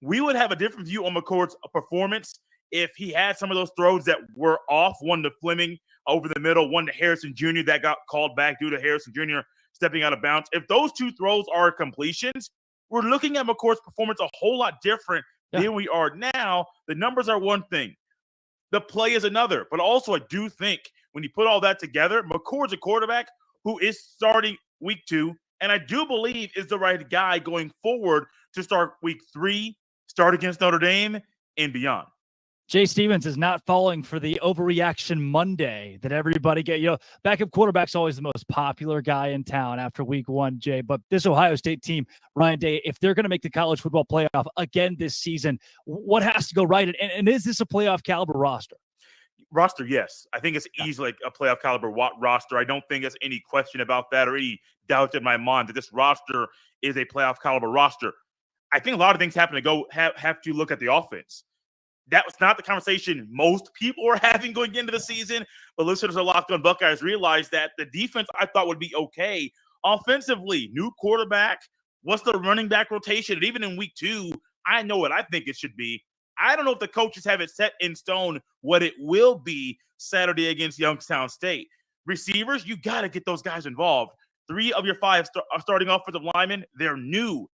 We would have a different view on McCord's performance if he had some of those throws that were off, one to Fleming over the middle, one to Harrison Jr. that got called back due to Harrison Jr. stepping out of bounds. If those two throws are completions, we're looking at McCord's performance a whole lot different than we are now. The numbers are one thing. The play is another. But also I do think when you put all that together, McCord's a quarterback who is starting week 2, and I do believe is the right guy going forward to start week 3, start against Notre Dame, and beyond. Jay Stevens is not falling for the overreaction Monday that everybody get. Backup quarterback's always the most popular guy in town after week 1, Jay. But this Ohio State team, Ryan Day, if they're going to make the college football playoff again this season, what has to go right? And is this a playoff caliber roster? Roster, yes. I think it's easily a playoff caliber roster. I don't think there's any question about that or any doubt in my mind that this roster is a playoff caliber roster. I think a lot of things have to look at the offense. That was not the conversation most people were having going into the season, but listeners of Locked On Buckeyes realized that the defense I thought would be okay. Offensively, new quarterback, what's the running back rotation? And even in week 2, I know what I think it should be. I don't know if the coaches have it set in stone what it will be Saturday against Youngstown State. Receivers, you got to get those guys involved. 3 of your 5 starting offensive linemen, they're new.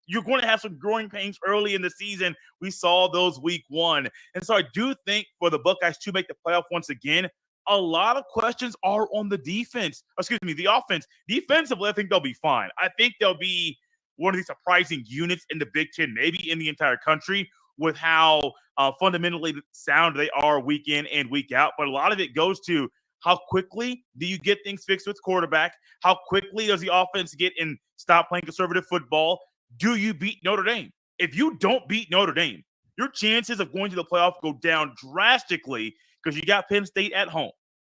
You're going to have some growing pains early in the season. We saw those week 1. And so I do think for the Buckeyes to make the playoff once again, a lot of questions are on the defense. The offense. Defensively, I think they'll be fine. I think they'll be one of the surprising units in the Big Ten, maybe in the entire country, with how fundamentally sound they are week in and week out. But a lot of it goes to How quickly do you get things fixed with quarterback? How quickly does the offense get and stop playing conservative football? Do you beat Notre Dame? If you don't beat Notre Dame, your chances of going to the playoff go down drastically because you got Penn State at home.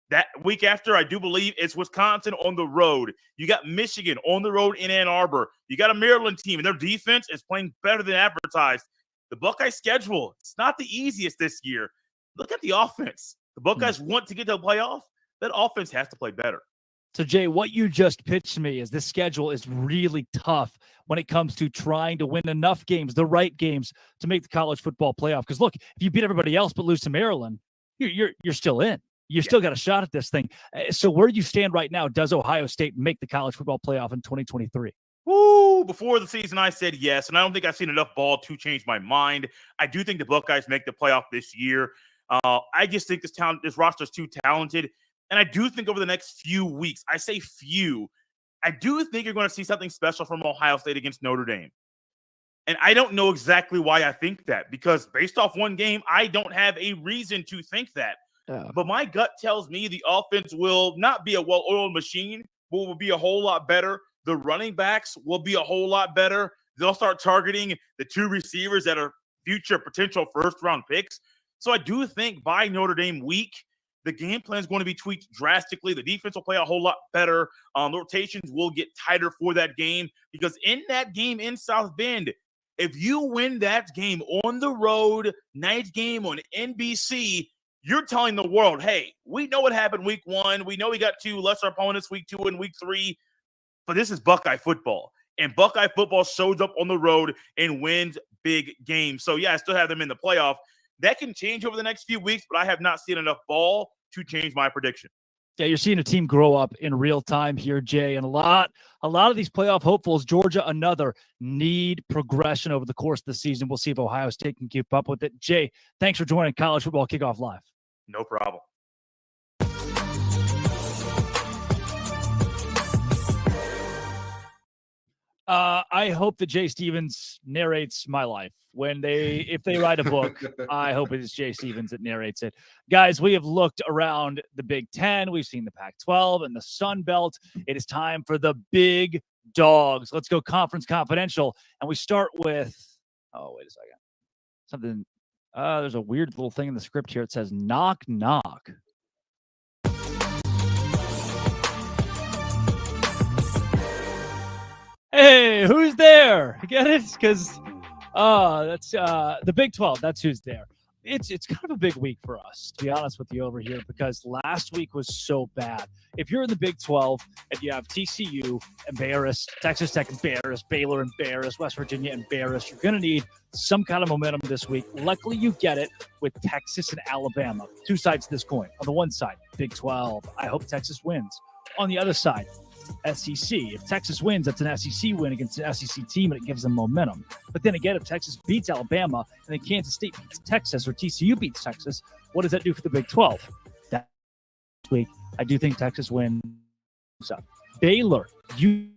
That week after, I do believe it's Wisconsin on the road. You got Michigan on the road in Ann Arbor. You got a Maryland team, and their defense is playing better than advertised. The Buckeye schedule, it's not the easiest this year. Look at the offense. The Buckeyes want to get to the playoff. That offense has to play better. So, Jay, what you just pitched me is this schedule is really tough when it comes to trying to win enough games, the right games, to make the college football playoff. Because, look, if you beat everybody else but lose to Maryland, you're still in. You still got a shot at this thing. So where do you stand right now? Does Ohio State make the college football playoff in 2023? Woo! Before the season, I said yes, and I don't think I've seen enough ball to change my mind. I do think the Buckeyes make the playoff this year. I just think this roster is too talented, and I do think over the next few weeks, I say few, I do think you're going to see something special from Ohio State against Notre Dame. And I don't know exactly why I think that, because based off one game, I don't have a reason to think that. But my gut tells me the offense will not be a well-oiled machine, but will be a whole lot better. The running backs will be a whole lot better. They'll start targeting the two receivers that are future potential first-round picks. So I do think by Notre Dame week, the game plan is going to be tweaked drastically. The defense will play a whole lot better. The rotations will get tighter for that game, because in that game in South Bend, if you win that game on the road, night game on NBC, you're telling the world, hey, we know what happened week 1. We know we got 2 lesser opponents week 2 and week 3, but this is Buckeye football. And Buckeye football shows up on the road and wins big games. So, yeah, I still have them in the playoff. That can change over the next few weeks, but I have not seen enough ball to change my prediction. Yeah, you're seeing a team grow up in real time here, Jay. And a lot of these playoff hopefuls, Georgia, another, need progression over the course of the season. We'll see if Ohio State can keep up with it. Jay, thanks for joining College Football Kickoff Live. No problem. I hope that Jay Stevens narrates my life. If they write a book, I hope it is Jay Stevens that narrates it. Guys, we have looked around the Big Ten. We've seen the Pac-12 and the Sunbelt. It is time for the big dogs. Let's go Conference Confidential. And we start with, wait a second. Something, there's a weird little thing in the script here. It says knock, knock. Hey, who's there? You get it? Because that's the Big 12. That's who's there. It's kind of a big week for us, to be honest with you over here, because last week was so bad. If you're in the Big 12 and you have TCU embarrassed, Texas Tech embarrassed, Baylor embarrassed, West Virginia embarrassed, you're going to need some kind of momentum this week. Luckily, you get it with Texas and Alabama. Two sides to this coin. On the one side, Big 12. I hope Texas wins. On the other side, SEC. If Texas wins, that's an SEC win against an SEC team, and it gives them momentum. But then again, if Texas beats Alabama and then Kansas State beats Texas, or TCU beats Texas, what does that do for the Big 12? That week, I do think Texas wins. Baylor, you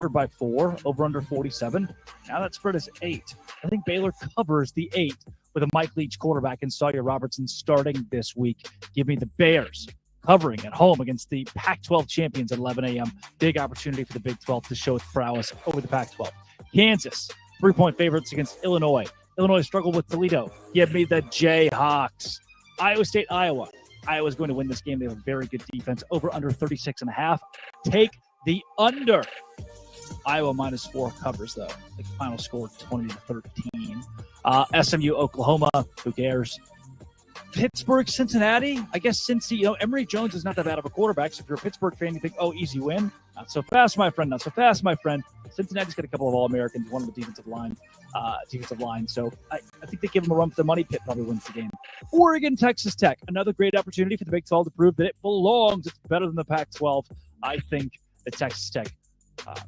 by 4, over under 47. Now that spread is 8. I think Baylor covers the 8 with a Mike Leach quarterback and Sawyer Robertson starting this week. Give me the Bears covering at home against the Pac-12 champions at 11 a.m. Big opportunity for the Big 12 to show its prowess over the Pac-12. Kansas, 3-point favorites against Illinois. Illinois struggled with Toledo. Give me the Jayhawks. Iowa State, Iowa. Iowa's going to win this game. They have a very good defense. Over under 36.5. Take the under. Iowa -4 covers, though. The final score 20-13. SMU, Oklahoma. Who cares? Pittsburgh, Cincinnati. I guess Cincy, Emory Jones is not that bad of a quarterback. So if you're a Pittsburgh fan, you think, easy win. Not so fast, my friend. Not so fast, my friend. Cincinnati's got a couple of All-Americans, one of the defensive line. So I think they give them a run for the money. Pitt probably wins the game. Oregon, Texas Tech. Another great opportunity for the Big 12 to prove that it belongs. It's better than the Pac-12. I think that Texas Tech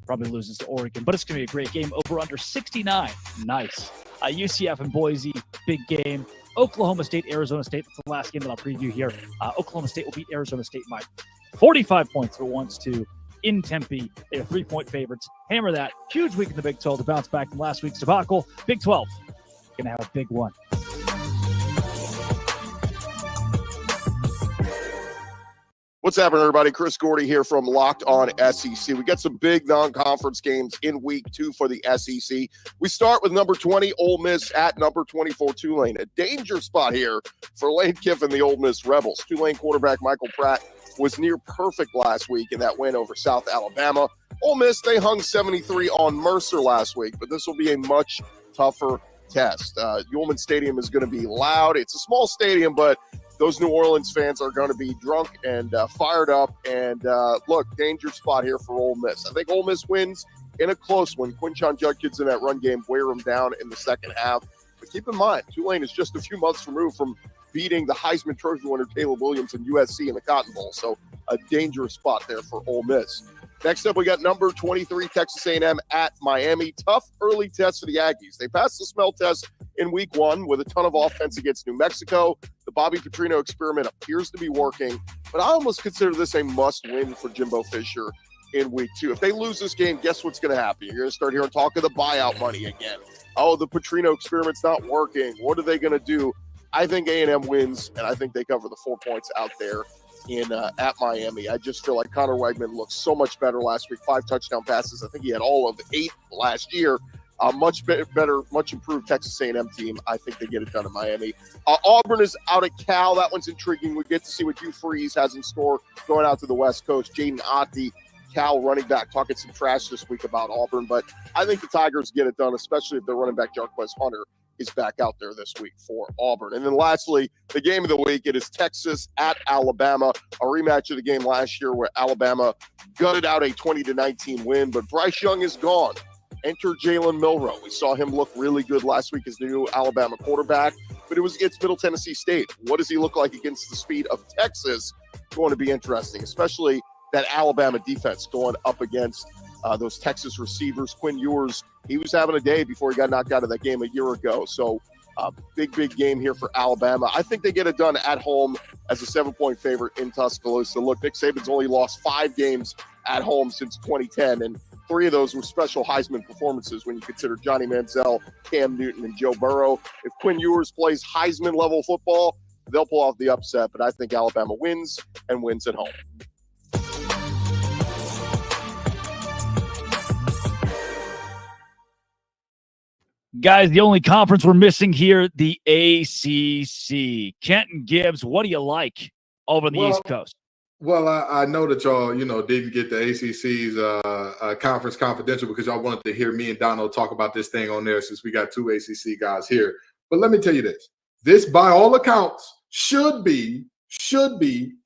probably loses to Oregon, but it's going to be a great game. Over under 69. Nice. UCF and Boise, big game. Oklahoma State, Arizona State. That's the last game that I'll preview here. Oklahoma State will beat Arizona State by 45 points if it wants to in Tempe. They are 3-point favorites. Hammer that. Huge week in the Big 12 to bounce back from last week's debacle. Big 12 going to have a big one. What's happening, everybody? Chris Gordy here from Locked On SEC. We got some big non-conference games in week 2 for the SEC. We start with number 20, Ole Miss at number 24, Tulane. A danger spot here for Lane Kiffin, the Ole Miss Rebels. Tulane quarterback Michael Pratt was near perfect last week in that win over South Alabama. Ole Miss, they hung 73 on Mercer last week, but this will be a much tougher test. Ullman Stadium is going to be loud. It's a small stadium, but those New Orleans fans are going to be drunk and fired up. And look, danger spot here for Ole Miss. I think Ole Miss wins in a close one. Quinshon Judkins in that run game wear them down in the second half. But keep in mind, Tulane is just a few months removed from beating the Heisman Trophy winner Caleb Williams and USC in the Cotton Bowl. So a dangerous spot there for Ole Miss. Next up, we got number 23, Texas A&M at Miami. Tough early test for the Aggies. They passed the smell test in week 1 with a ton of offense against New Mexico. The Bobby Petrino experiment appears to be working, but I almost consider this a must-win for Jimbo Fisher in week 2. If they lose this game, guess what's going to happen? You're going to start hearing talk of the buyout money again. Oh, the Petrino experiment's not working. What are they going to do? I think A&M wins, and I think they cover the 4 points out there at Miami. I just feel like Connor Wegman looked so much better last week. 5 touchdown passes. I think he had all of 8 last year. Much better, much improved Texas A&M team. I think they get it done in Miami. Auburn is out at Cal. That one's intriguing. We get to see what Hugh Freeze has in store going out to the West Coast. Jaden Otte, Cal running back, talking some trash this week about Auburn. But I think the Tigers get it done, especially if their running back Jarquez Hunter is back out there this week for Auburn. And then lastly, the game of the week, it is Texas at Alabama, a rematch of the game last year where Alabama gutted out a 20-19 win, but Bryce Young is gone. Enter Jalen Milroe. We saw him look really good last week as the new Alabama quarterback, but it was against Middle Tennessee State. What does he look like against the speed of Texas? Going to be interesting, especially that Alabama defense going up against those Texas receivers. Quinn Ewers, he was having a day before he got knocked out of that game a year ago. So big game here for Alabama. I think they get it done at home as a 7-point favorite in Tuscaloosa. Look, Nick Saban's only lost 5 games at home since 2010, and 3 of those were special Heisman performances when you consider Johnny Manziel, Cam Newton, and Joe Burrow. If Quinn Ewers plays Heisman-level football, they'll pull off the upset, but I think Alabama wins and wins at home. Guys, the only conference we're missing here, the ACC. Kenton Gibbs, what do you like over the East Coast? Well, I know that y'all, didn't get the ACC's conference confidential because y'all wanted to hear me and Dono talk about this thing on there since we got 2 ACC guys here. But let me tell you this. This, by all accounts, should be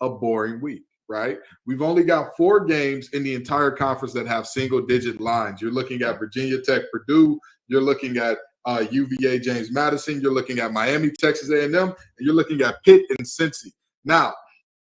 a boring week, right? We've only got 4 games in the entire conference that have single-digit lines. You're looking at Virginia Tech, Purdue. You're looking at UVA, James Madison. You're looking at Miami, Texas A&M. And you're looking at Pitt and Cincy. Now,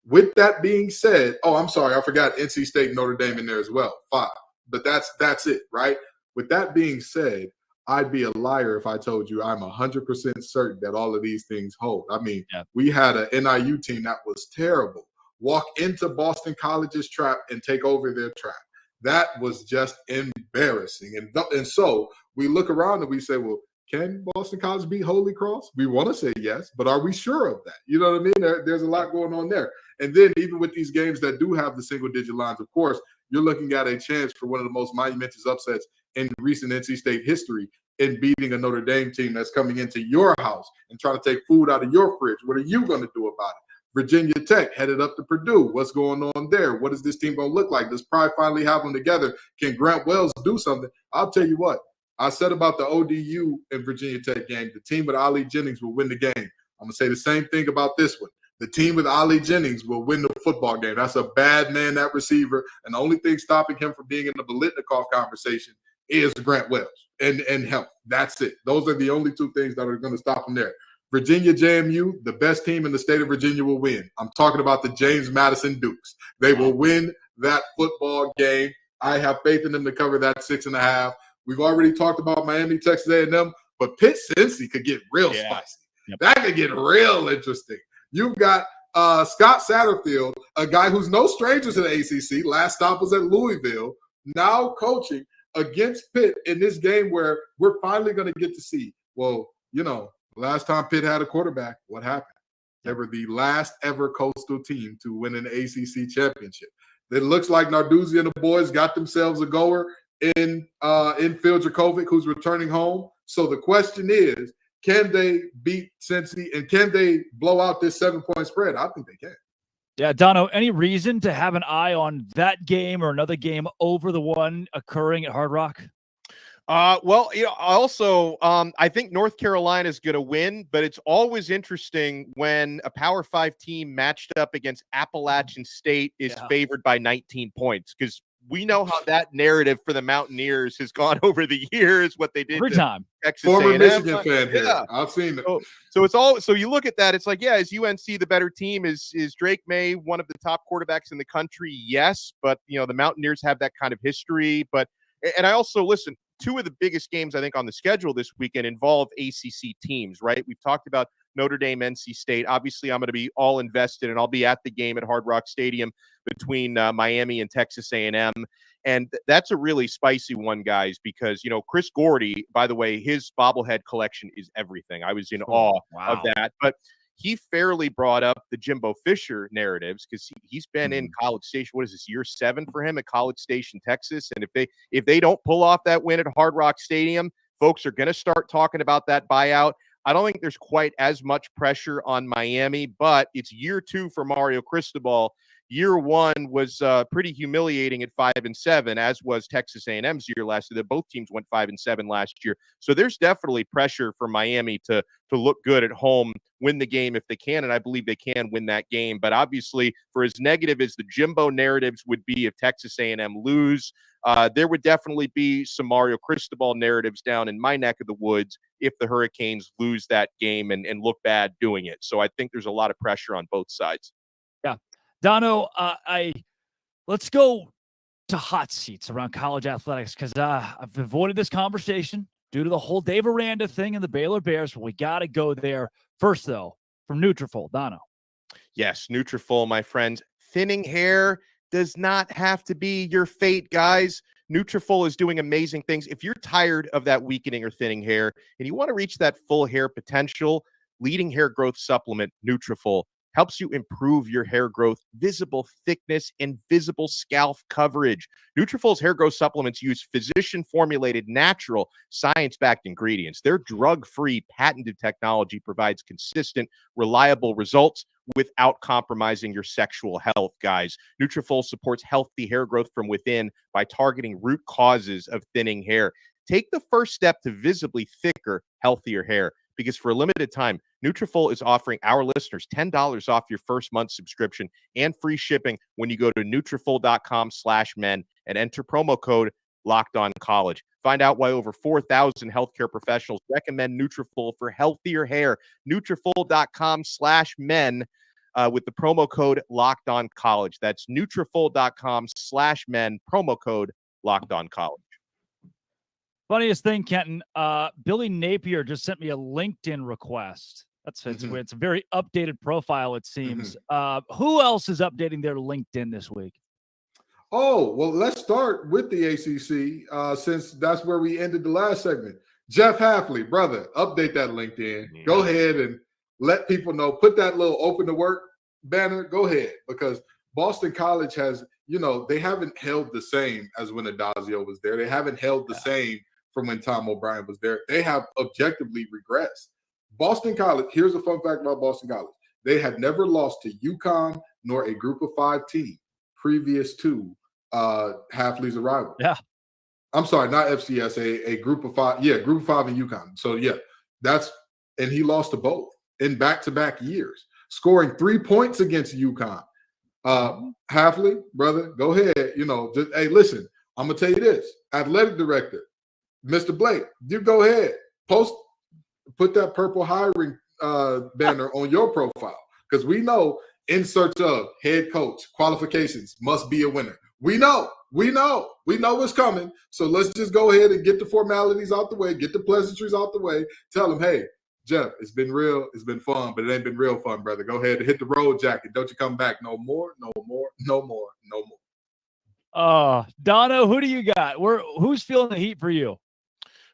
with that being said, I'm sorry, I forgot NC State and Notre Dame in there as well, 5. But that's it, right? With that being said, I'd be a liar if I told you I'm 100% certain that all of these things hold. I mean, we had an NIU team that was terrible walk into Boston College's trap and take over their trap. That was just embarrassing. And so we look around and we say, well, can Boston College beat Holy Cross? We want to say yes, but are we sure of that? You know what I mean? There's a lot going on there. And then even with these games that do have the single-digit lines, of course, you're looking at a chance for one of the most monumentous upsets in recent NC State history in beating a Notre Dame team that's coming into your house and trying to take food out of your fridge. What are you going to do about it? Virginia Tech headed up to Purdue. What's going on there? What is this team going to look like? Does Pride finally have them together? Can Grant Wells do something? I'll tell you what. I said about the ODU and Virginia Tech game, the team with Ali Jennings will win the game. I'm going to say the same thing about this one. The team with Ali Jennings will win the football game. That's a bad man, that receiver. And the only thing stopping him from being in the Biletnikoff conversation is Grant Wells and health. That's it. Those are the only 2 things that are going to stop him there. Virginia JMU, the best team in the state of Virginia, will win. I'm talking about the James Madison Dukes. They will win that football game. I have faith in them to cover that 6.5. We've already talked about Miami, Texas A&M, but Pitt Cincy could get real spicy. Yep. That could get real interesting. You've got Scott Satterfield, a guy who's no stranger to the ACC. Last stop was at Louisville, now coaching against Pitt in this game where we're finally going to get to see, last time Pitt had a quarterback, what happened? They were the last ever Coastal team to win an ACC championship. It looks like Narduzzi and the boys got themselves a goer in Phil Dracovic, who's returning home. So the question is, can they beat Cincy and can they blow out this 7-point spread? I think they can. Yeah, Dono, any reason to have an eye on that game or another game over the one occurring at Hard Rock? Well, also, I think North Carolina is going to win, but it's always interesting when a Power 5 team matched up against Appalachian State is favored by 19 points, because we know how that narrative for the Mountaineers has gone over the years, what they did every time. Texas Former A&M. Michigan fan here. I've seen it. So it's all. So you look at that, it's like, yeah, is UNC the better team? Is Drake May one of the top quarterbacks in the country? Yes, but the Mountaineers have that kind of history. And I also listen. Two of the biggest games, I think, on the schedule this weekend involve ACC teams, right? We've talked about Notre Dame, NC State. Obviously, I'm going to be all invested, and I'll be at the game at Hard Rock Stadium between Miami and Texas A&M. And that's a really spicy one, guys, because, Chris Gordy, by the way, his bobblehead collection is everything. I was in awe of that. But he fairly brought up the Jimbo Fisher narratives because he's been in College Station. What is this, year 7 for him at College Station, Texas? And if they don't pull off that win at Hard Rock Stadium, folks are going to start talking about that buyout. I don't think there's quite as much pressure on Miami, but it's year 2 for Mario Cristobal. Year 1 was pretty humiliating at 5-7, as was Texas A&M's year last year. Both teams went 5-7 last year. So there's definitely pressure for Miami to look good at home, win the game if they can, and I believe they can win that game. But obviously, for as negative as the Jimbo narratives would be if Texas A&M lose, there would definitely be some Mario Cristobal narratives down in my neck of the woods if the Hurricanes lose that game and look bad doing it. So I think there's a lot of pressure on both sides. Yeah. Dono, let's go to hot seats around college athletics because I've avoided this conversation due to the whole Dave Aranda thing and the Baylor Bears, but we got to go there. First, though, from Nutrafol, Dono. Yes, Nutrafol, my friends. Thinning hair does not have to be your fate, guys. Nutrafol is doing amazing things. If you're tired of that weakening or thinning hair and you want to reach that full hair potential, leading hair growth supplement, Nutrafol, helps you improve your hair growth, visible thickness, and visible scalp coverage. Nutrafol's hair growth supplements use physician-formulated, natural, science-backed ingredients. Their drug-free, patented technology provides consistent, reliable results without compromising your sexual health, guys. Nutrafol supports healthy hair growth from within by targeting root causes of thinning hair. Take the first step to visibly thicker, healthier hair, because for a limited time, Nutrafol is offering our listeners $10 off your first month subscription and free shipping when you go to Nutrafol.com/men and enter promo code LOCKEDONCollege. Find out why over 4,000 healthcare professionals recommend Nutrafol for healthier hair. Nutrafol.com/men with the promo code LOCKEDONCollege. That's Nutrafol.com/men, promo code LOCKEDONCollege. Funniest thing, Kenton, Billy Napier just sent me a LinkedIn request. It's a very updated profile, it seems. Who else is updating their LinkedIn this week? Oh, well, let's start with the ACC since that's where we ended the last segment. Jeff Hafley, brother, update that LinkedIn. Yeah. Go ahead and let people know. Put that little open to work banner. Go ahead, because Boston College has, they haven't held the same as when Adazio was there. They haven't held the same from when Tom O'Brien was there. They have objectively regressed. Boston College, here's a fun fact about Boston College. They had never lost to UConn nor a Group of 5 team previous to Hafley's arrival. Yeah. I'm sorry, not FCS, a Group of 5. Yeah, Group of 5 in UConn. So, yeah, and he lost to both in back-to-back years, scoring 3 points against UConn. Hafley, brother, go ahead. Hey, listen, I'm going to tell you this. Athletic director, Mr. Blake, you go ahead. Put that purple hiring banner on your profile, because we know in search of head coach qualifications must be a winner. We know what's coming. So let's just go ahead and get the formalities out the way, get the pleasantries out the way. Tell them, hey, Jeff, it's been real. It's been fun, but it ain't been real fun, brother. Go ahead and hit the road jacket. Don't you come back no more, no more, no more, no more. Dono, who do you got? Who's feeling the heat for you?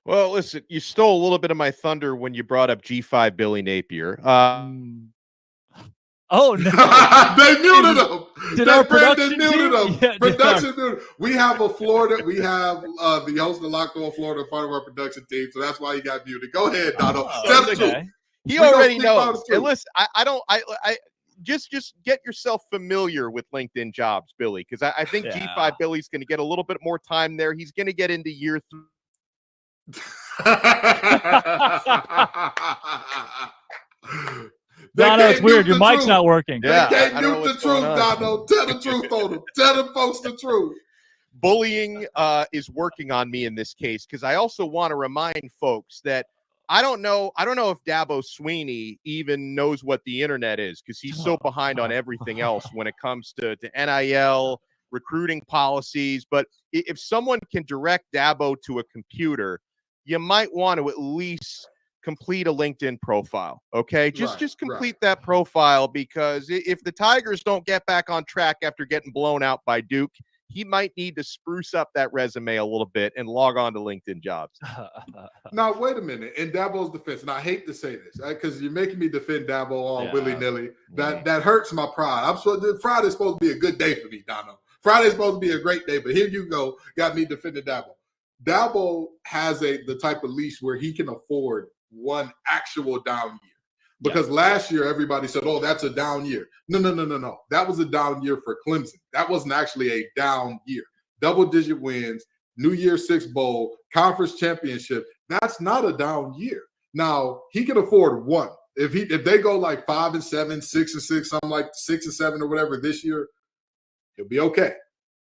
Well, listen, you stole a little bit of my thunder when you brought up G5 Billy Napier. Oh no! They muted him. Did They our Brandon production muted team? him. Yeah, Production muted. We have a Florida. We have the host of Locked On Florida, part of our production team. So that's why he got muted. Go ahead, Dono. Tell the truth. He We gonna already speak about knows. the And truth. listen, I just get yourself familiar with LinkedIn Jobs, Billy, because I think G5 Billy's going to get a little bit more time there. He's going to get into year 3. Dono, it's weird. Your mic's not working. They can't mute the truth, Dono. Tell the truth on them. Tell them folks the truth. Bullying is working on me in this case, because I also want to remind folks that I don't know if Dabo Swinney even knows what the internet is, because he's so behind on everything else when it comes to NIL, recruiting policies. But if someone can direct Dabo to a computer, you might want to at least complete a LinkedIn profile. Okay, just complete that profile, because if the Tigers don't get back on track after getting blown out by Duke, he might need to spruce up that resume a little bit and log on to LinkedIn Jobs. Now, wait a minute. In Dabo's defense, and I hate to say this, because you're making me defend Dabo all willy-nilly. That hurts my pride. Friday's supposed to be a good day for me, Dono. Friday's supposed to be a great day, but here you go, got me defending Dabo. Dabo has the type of leash where he can afford one actual down year. Because last year, everybody said, oh, that's a down year. No. That was a down year for Clemson. That wasn't actually a down year. Double-digit wins, New Year's Six Bowl, conference championship. That's not a down year. Now, he can afford one. If they go like 5-7, 6-6, something like 6-7 or whatever this year, he'll be okay.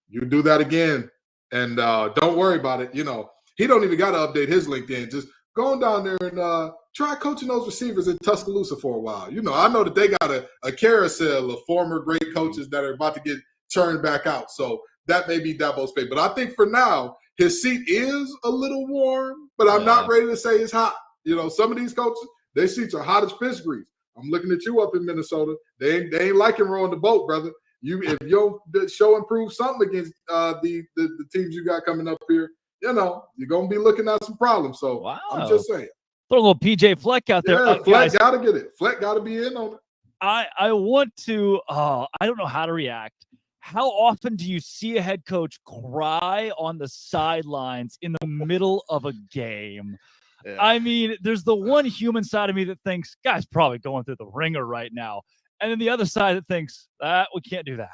You do that again, and don't worry about it. You know, he don't even got to update his LinkedIn. Just going down there and try coaching those receivers in Tuscaloosa for a while. You know, I know that they got a carousel of former great coaches that are about to get churned back out. So that may be Dabo's fate. But I think for now, his seat is a little warm, but I'm not ready to say it's hot. You know, some of these coaches, their seats are hot as fish grease. I'm looking at you up in Minnesota. They ain't liking rowing the boat, brother. If you don't show and prove something against the teams you got coming up here, you know, you're going to be looking at some problems. So I'm just saying. Throw a little PJ Fleck out there. Yeah, Fleck got to get it. Fleck got to be in on it. I want to, I don't know how to react. How often do you see a head coach cry on the sidelines in the middle of a game? Yeah. I mean, there's the one human side of me that thinks, guy's probably going through the ringer right now. And then the other side that thinks, we can't do that.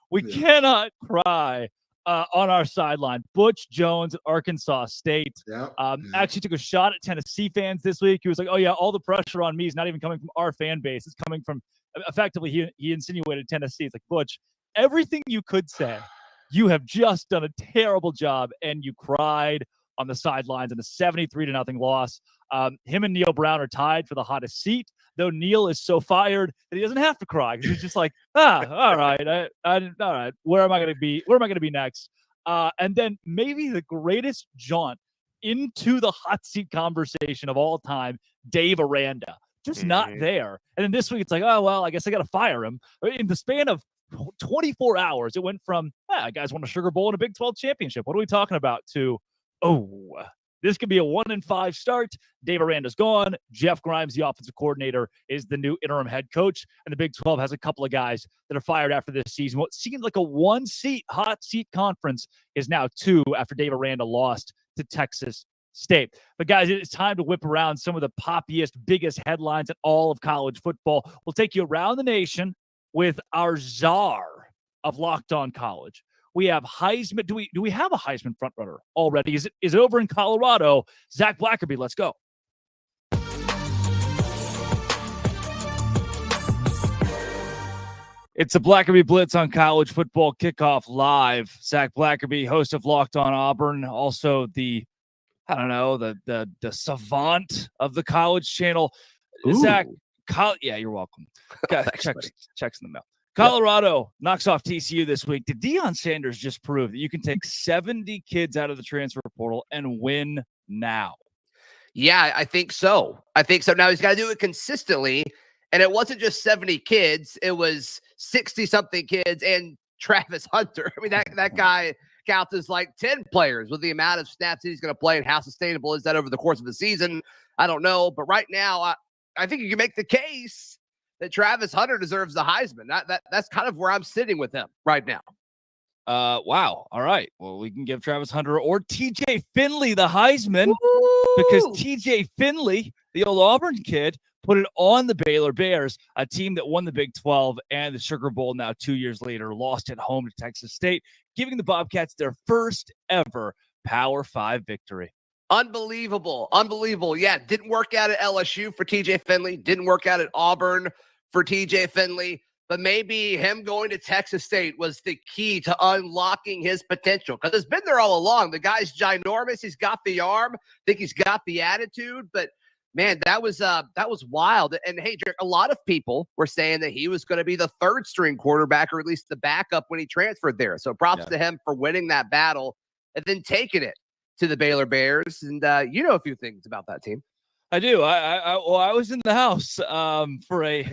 We cannot cry on our sideline. Butch Jones at Arkansas State actually took a shot at Tennessee fans this week. He was like, oh, yeah, all the pressure on me is not even coming from our fan base. It's coming from, effectively, he insinuated Tennessee. It's like, Butch, everything you could say, you have just done a terrible job, and you cried on the sidelines in a 73-0 loss. Him and Neil Brown are tied for the hottest seat, though Neil is so fired that he doesn't have to cry, because he's just like, all right, all right, where am I going to be? Where am I going to be next? And then maybe the greatest jaunt into the hot seat conversation of all time, Dave Aranda, just not there. And then this week it's like, oh, well, I guess I got to fire him. In the span of 24 hours, it went from, guys won a Sugar Bowl and a Big 12 championship. What are we talking about? To, this could be a 1-5 start. Dave Aranda's gone. Jeff Grimes, the offensive coordinator, is the new interim head coach. And the Big 12 has a couple of guys that are fired after this season. What seemed like a one-seat, hot seat conference is now 2 after Dave Aranda lost to Texas State. But guys, it's time to whip around some of the poppiest, biggest headlines in all of college football. We'll take you around the nation with our czar of Locked On College. We have Heisman. Do we have a Heisman frontrunner already? Is it over in Colorado? Zach Blackerby, let's go. It's a Blackerby Blitz on College Football Kickoff Live. Zach Blackerby, host of Locked On Auburn, also the savant of the college channel. Ooh. Zach, yeah, you're welcome. Checks in the mail. Colorado knocks off TCU this week. Did Deion Sanders just prove that you can take 70 kids out of the transfer portal and win now? Yeah, I think so. Now he's got to do it consistently. And it wasn't just 70 kids. It was 60-something kids and Travis Hunter. I mean, that guy counts as like 10 players with the amount of snaps he's going to play, and how sustainable is that over the course of the season? I don't know. But right now, I think you can make the case that Travis Hunter deserves the Heisman. That's kind of where I'm sitting with him right now. Wow. All right. Well, we can give Travis Hunter or TJ Finley the Heisman because TJ Finley, the old Auburn kid, put it on the Baylor Bears, a team that won the Big 12 and the Sugar Bowl now 2 years later, lost at home to Texas State, giving the Bobcats their first ever Power 5 victory. Unbelievable. Unbelievable. Yeah, didn't work out at LSU for TJ Finley, didn't work out at Auburn for TJ Finley, but maybe him going to Texas State was the key to unlocking his potential because it's been there all along. The guy's ginormous. He's got the arm. I think he's got the attitude, but man, that was wild. And hey, Drake, a lot of people were saying that he was going to be the third string quarterback or at least the backup when he transferred there. So props to him for winning that battle and then taking it to the Baylor Bears. And you know a few things about that team. I do. I was in the house for a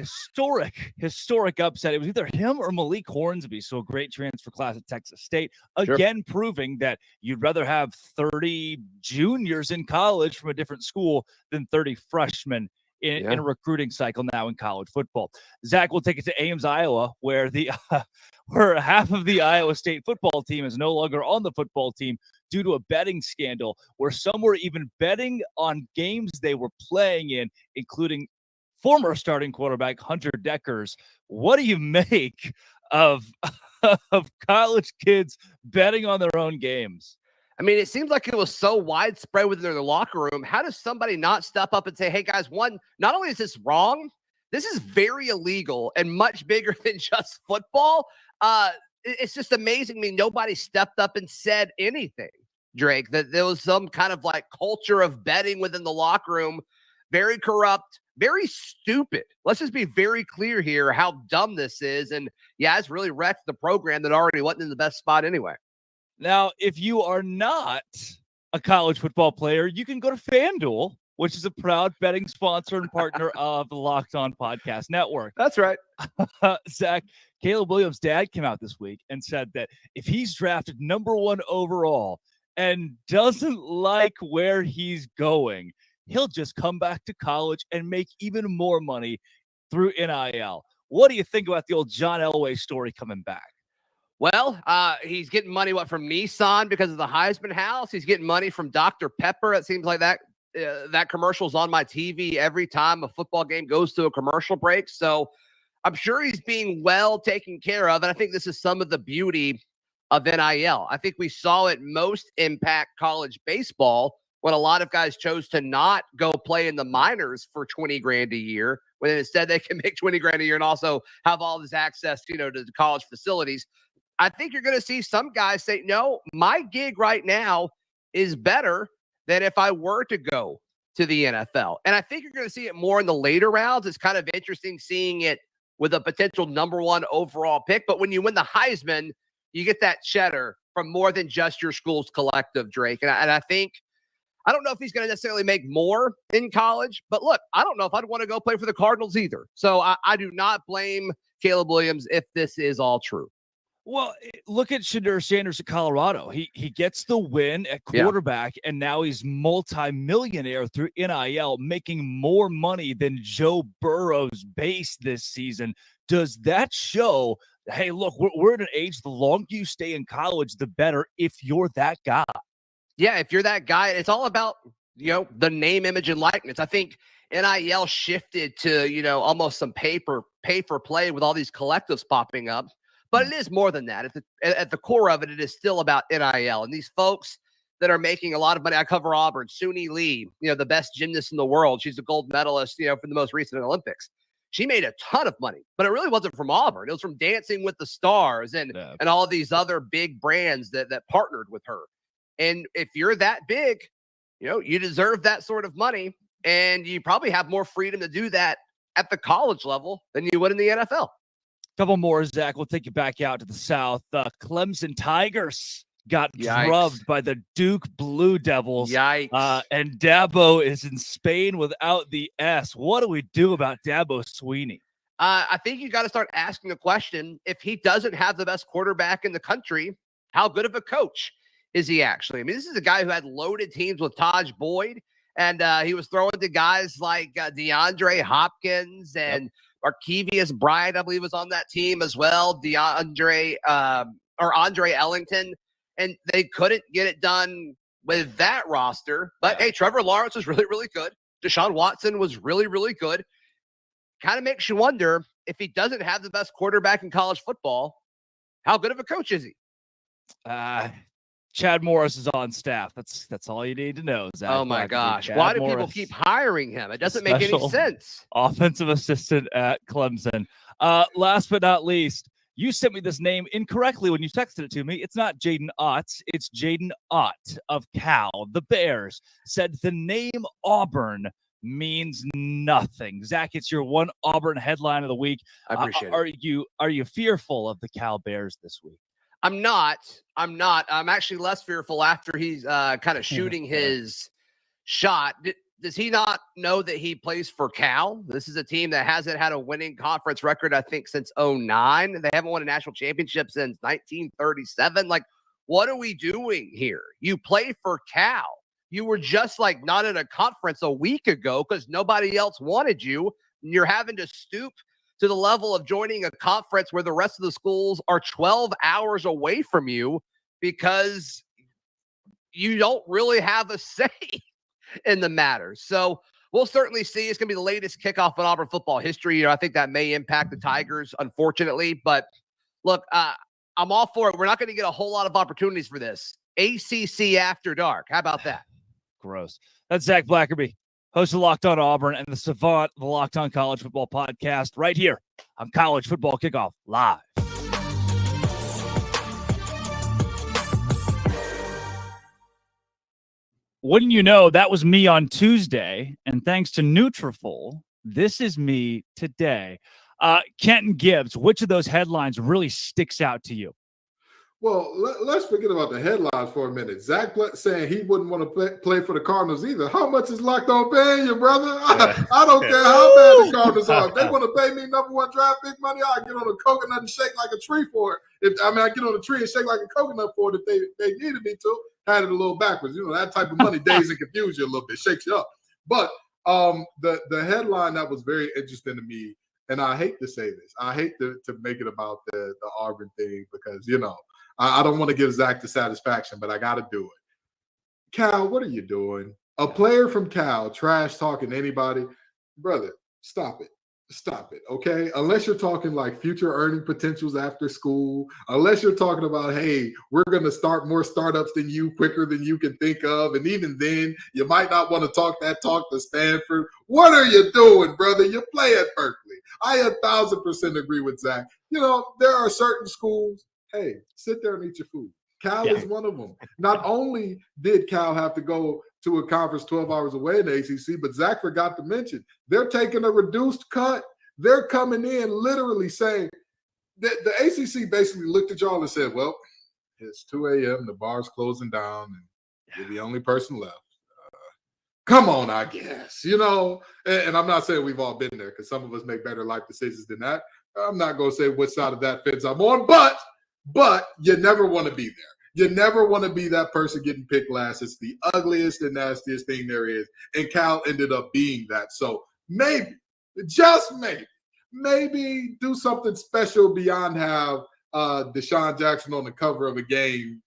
historic upset. It was either him or Malik Hornsby. So a great transfer class at Texas State. Again, proving that you'd rather have 30 juniors in college from a different school than 30 freshmen in a recruiting cycle now in college football. Zach will take it to Ames, Iowa, where where half of the Iowa State football team is no longer on the football team due to a betting scandal where some were even betting on games they were playing in, including former starting quarterback Hunter Deckers. What do you make of college kids betting on their own games? I mean, it seems like it was so widespread within their locker room. How does somebody not step up and say, hey, guys, not only is this wrong, this is very illegal and much bigger than just football. It's just amazing. I mean, nobody stepped up and said anything, Drake, that there was some kind of like culture of betting within the locker room. Very corrupt, very stupid. Let's just be very clear here how dumb this is. And yeah, it's really wrecked the program that already wasn't in the best spot anyway. Now, if you are not a college football player, you can go to FanDuel, which is a proud betting sponsor and partner of the Locked On Podcast Network. That's right. Zach, Caleb Williams' dad came out this week and said that if he's drafted number 1 overall and doesn't like where he's going, he'll just come back to college and make even more money through NIL. What do you think about the old John Elway story coming back? Well, he's getting money, from Nissan because of the Heisman House? He's getting money from Dr. Pepper. It seems like that commercial's on my TV every time a football game goes to a commercial break. So I'm sure he's being well taken care of. And I think this is some of the beauty of NIL. I think we saw it most impact college baseball when a lot of guys chose to not go play in the minors for 20 grand a year, when instead they can make 20 grand a year and also have all this access, to the college facilities. I think you're going to see some guys say, no, my gig right now is better than if I were to go to the NFL. And I think you're going to see it more in the later rounds. It's kind of interesting seeing it with a potential number 1 overall pick. But when you win the Heisman, you get that cheddar from more than just your school's collective, Drake. And I think, I don't know if he's going to necessarily make more in college, but look, I don't know if I'd want to go play for the Cardinals either. So I do not blame Caleb Williams if this is all true. Well, look at Shedeur Sanders at Colorado. He gets the win at quarterback, and now he's multi-millionaire through NIL, making more money than Joe Burrow's base this season. Does that show, hey, look, we're at an age, the longer you stay in college, the better if you're that guy? Yeah, if you're that guy, it's all about, the name, image, and likeness. I think NIL shifted to, almost some pay for play with all these collectives popping up. But it is more than that. At the core of it, it is still about NIL. And these folks that are making a lot of money, I cover Auburn, Swinney Lee, the best gymnast in the world. She's a gold medalist, for the most recent Olympics. She made a ton of money, but it really wasn't from Auburn. It was from Dancing with the Stars and all these other big brands that partnered with her. And if you're that big, you deserve that sort of money. And you probably have more freedom to do that at the college level than you would in the NFL. Couple more, Zach. We'll take you back out to the South. Clemson Tigers got drubbed by the Duke Blue Devils. Yikes. And Dabo is in Spain without the S. What do we do about Dabo Swinney? I think you got to start asking the question, if he doesn't have the best quarterback in the country, how good of a coach is he actually? I mean, this is a guy who had loaded teams with Taj Boyd, and he was throwing to guys like DeAndre Hopkins and Arkevius Bryant, I believe, was on that team as well. Andre Ellington, and they couldn't get it done with that roster. But hey, Trevor Lawrence was really, really good. Deshaun Watson was really, really good. Kind of makes you wonder, if he doesn't have the best quarterback in college football, how good of a coach is he? Chad Morris is on staff. That's all you need to know, Zach. Oh my gosh. Why do people keep hiring him? It doesn't make any sense. Offensive assistant at Clemson. Last but not least, you sent me this name incorrectly when you texted it to me. It's not Jaden Ott. It's Jaden Ott of Cal. The Bears said the name Auburn means nothing. Zach, it's your one Auburn headline of the week. I appreciate it. Are you fearful of the Cal Bears this week? I'm not. I'm actually less fearful after he's kind of shooting his shot. Does he not know that he plays for Cal? This is a team that hasn't had a winning conference record, I think, since 2009. They haven't won a national championship since 1937. Like, what are we doing here? You play for Cal. You were just like not in a conference a week ago because nobody else wanted you. And you're having to stoop to the level of joining a conference where the rest of the schools are 12 hours away from you because you don't really have a say in the matter. So we'll certainly see. It's going to be the latest kickoff in Auburn football history. I think that may impact the Tigers, unfortunately. But look, I'm all for it. We're not going to get a whole lot of opportunities for this. ACC After Dark. How about that? Gross. That's Zach Blackerby, host of Locked On Auburn and the savant of the Locked On College Football podcast, right here on College Football Kickoff Live. Wouldn't you know, that was me on Tuesday, and thanks to Nutrafol, this is me today. Kenton Gibbs, which of those headlines really sticks out to you? Well, let's forget about the headlines for a minute. Zach saying he wouldn't want to play for the Cardinals either. How much is Locked On paying you, brother? I don't care how bad the Cardinals are. If they want to pay me #1 draft pick money, I'll get on a coconut and shake like a tree for it. I get on a tree and shake like a coconut for it if they needed me to. Had it a little backwards. You know, that type of money days and confuse you a little bit, shakes you up. But the headline that was very interesting to me, and I hate to say this, I hate to make it about the Auburn thing because, you know, I don't want to give Zach the satisfaction, but I got to do it. Cal, what are you doing? A player from Cal trash talking anybody, brother, stop it. Stop it, okay? Unless you're talking like future earning potentials after school, unless you're talking about, hey, we're going to start more startups than you quicker than you can think of, and even then, you might not want to talk that talk to Stanford. What are you doing, brother? You play at Berkeley. I 1,000% agree with Zach. You know, there are certain schools, hey, sit there and eat your food. Cal is one of them. Not only did Cal have to go to a conference 12 hours away in the ACC, but Zach forgot to mention, they're taking a reduced cut. They're coming in literally saying that the ACC basically looked at y'all and said, well, it's 2 a.m., the bar's closing down, and you're the only person left. Come on, I guess, you know, and I'm not saying we've all been there because some of us make better life decisions than that. I'm not going to say which side of that fence I'm on, but you never want to be there. You never want to be that person getting picked last. It's the ugliest and nastiest thing there is. And Cal ended up being that. So maybe, just maybe do something special beyond have Deshaun Jackson on the cover of a game,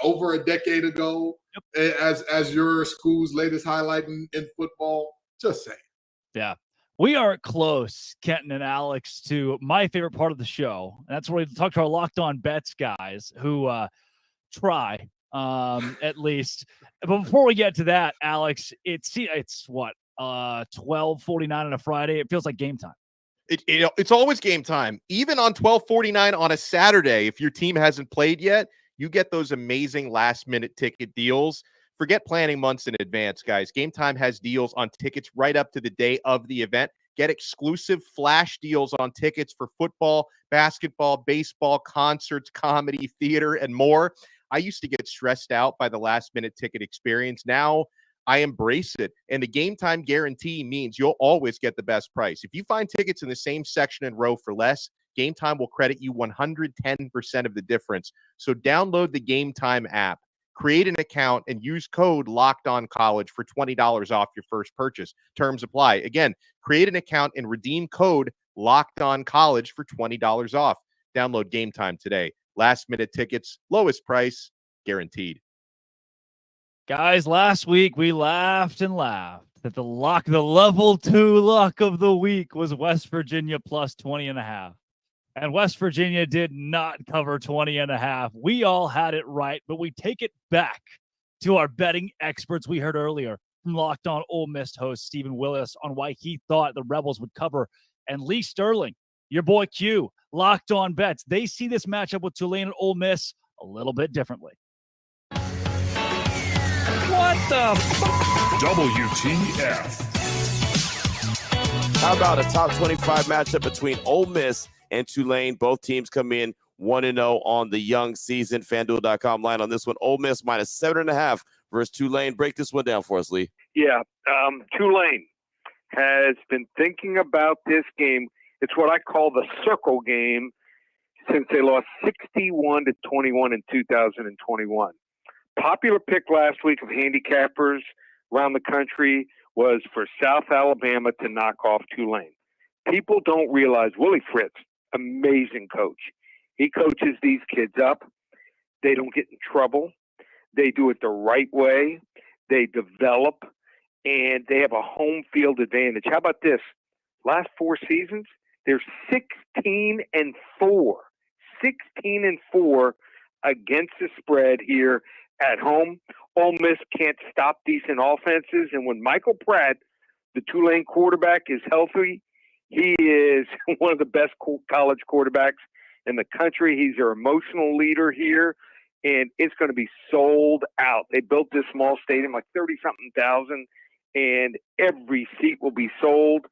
over a decade ago, as your school's latest highlight in football. Just saying. Yeah. We are close, Kenton and Alex, to my favorite part of the show. And that's where we talk to our Locked On Bets guys who try, at least. But before we get to that, Alex, it's what, 12:49 on a Friday? It feels like game time. It's always game time. Even on 12:49 on a Saturday, if your team hasn't played yet, you get those amazing last-minute ticket deals. Forget planning months in advance, guys. Game Time has deals on tickets right up to the day of the event. Get exclusive flash deals on tickets for football, basketball, baseball, concerts, comedy, theater, and more. I used to get stressed out by the last-minute ticket experience. Now I embrace it. And the Game Time guarantee means you'll always get the best price. If you find tickets in the same section and row for less, Game Time will credit you 110% of the difference. So download the Game Time app. Create an account and use code LOCKEDONCollege for $20 off your first purchase. Terms apply. Again, create an account and redeem code LOCKEDONCollege for $20 off. Download Game Time today. Last-minute tickets, lowest price, guaranteed. Guys, last week we laughed and laughed that the level 2 lock of the week was West Virginia plus 20.5. And West Virginia did not cover 20.5. We all had it right, but we take it back to our betting experts we heard earlier from Locked On Ole Miss host Stephen Willis on why he thought the Rebels would cover. And Lee Sterling, your boy Q, Locked On Bets. They see this matchup with Tulane and Ole Miss a little bit differently. What the WTF? How about a top 25 matchup between Ole Miss and Tulane? Both teams come in 1-0 on the young season. FanDuel.com line on this one. Ole Miss minus 7.5 versus Tulane. Break this one down for us, Lee. Yeah, Tulane has been thinking about this game. It's what I call the circle game since they lost 61-21 in 2021. Popular pick last week of handicappers around the country was for South Alabama to knock off Tulane. People don't realize Willie Fritz, amazing coach. He coaches these kids up. They don't get in trouble. They do it the right way. They develop, and they have a home field advantage. How about this? Last 4 seasons, they're 16-4. 16-4 against the spread here at home. Ole Miss can't stop decent offenses, and when Michael Pratt, the Tulane quarterback, is healthy, he is one of the best college quarterbacks in the country. He's their emotional leader here, and it's going to be sold out. They built this small stadium, like 30-something thousand, and every seat will be sold.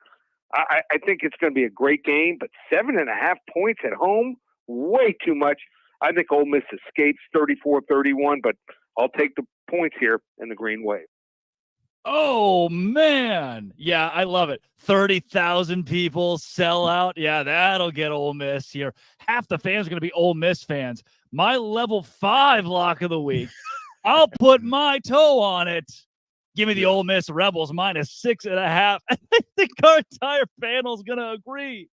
I think it's going to be a great game, but 7.5 points at home, way too much. I think Ole Miss escapes 34-31, but I'll take the points here in the Green Wave. Oh, man. Yeah, I love it. 30,000 people sell out. Yeah, that'll get Ole Miss here. Half the fans are going to be Ole Miss fans. My level 5 lock of the week, I'll put my toe on it. Give me the Ole Miss Rebels minus 6.5. I think our entire panel is going to agree.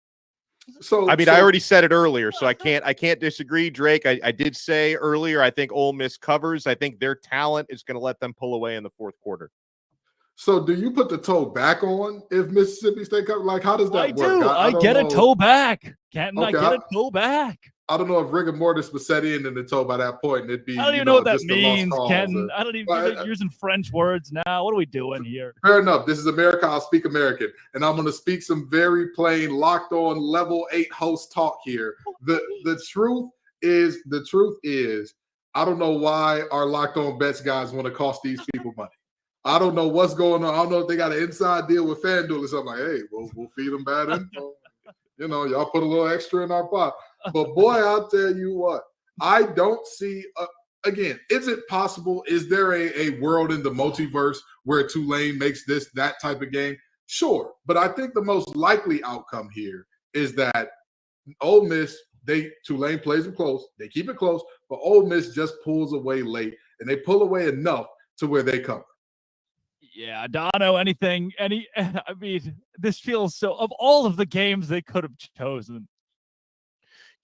So I already said it earlier, so I can't disagree, Drake. I did say earlier, I think Ole Miss covers. I think their talent is going to let them pull away in the fourth quarter. So do you put the toe back on if Mississippi State cover? Like, how does that work? I get a toe back. Can't I get a toe back? I don't know if rigor mortis was set in the toe by that point. It'd be, I don't even know what that means, Ken. I don't even you're using French words now. What are we doing here? Fair enough. This is America. I'll speak American. And I'm going to speak some very plain, locked on level 8 host talk here. The truth is, I don't know why our locked on bets guys want to cost these people money. I don't know what's going on. I don't know if they got an inside deal with FanDuel or something. Like, hey, we'll feed them bad info. Y'all put a little extra in our pot. But boy, I'll tell you what, I don't see, again, is it possible? Is there a world in the multiverse where Tulane makes that type of game? Sure. But I think the most likely outcome here is that Ole Miss, Tulane plays them close. They keep it close, but Ole Miss just pulls away late, and they pull away enough to where they cover. Yeah, Dono, this feels so, of all of the games they could have chosen.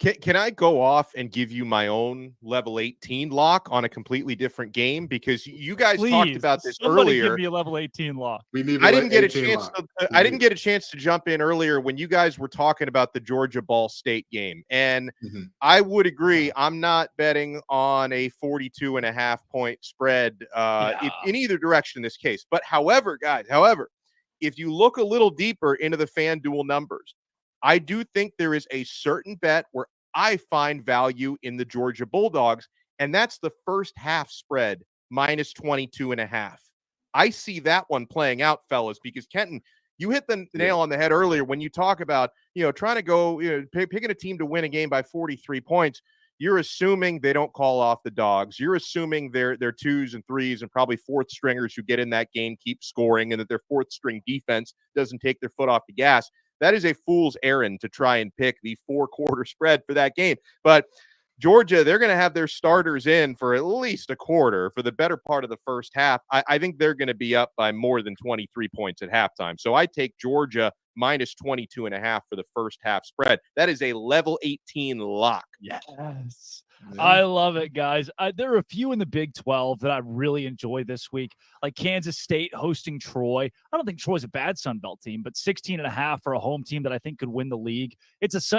Can I go off and give you my own level 18 lock on a completely different game? Because you guys talked about this earlier. Give me a level 18 lock. I didn't get a chance to jump in earlier when you guys were talking about the Georgia Ball State game. And I would agree, I'm not betting on a 42.5 point spread in either direction in this case. But however, if you look a little deeper into the FanDuel numbers, I do think there is a certain bet where I find value in the Georgia Bulldogs, and that's the first half spread minus 22.5. I see that one playing out, fellas, because Kenton, you hit the nail on the head earlier when you talk about, trying to go, picking a team to win a game by 43 points. You're assuming they don't call off the dogs. You're assuming their 2s and 3s and probably 4th stringers who get in that game keep scoring, and that their 4th string defense doesn't take their foot off the gas. That is a fool's errand to try and pick the 4-quarter spread for that game. But Georgia, they're going to have their starters in for at least a quarter for the better part of the first half. I think they're going to be up by more than 23 points at halftime. So I take Georgia minus 22.5 for the first half spread. That is a level 18 lock. Yes. I love it, guys. There are a few in the Big 12 that I really enjoy this week, like Kansas State hosting Troy. I don't think Troy's a bad Sunbelt team, but 16.5 for a home team that I think could win the league. It's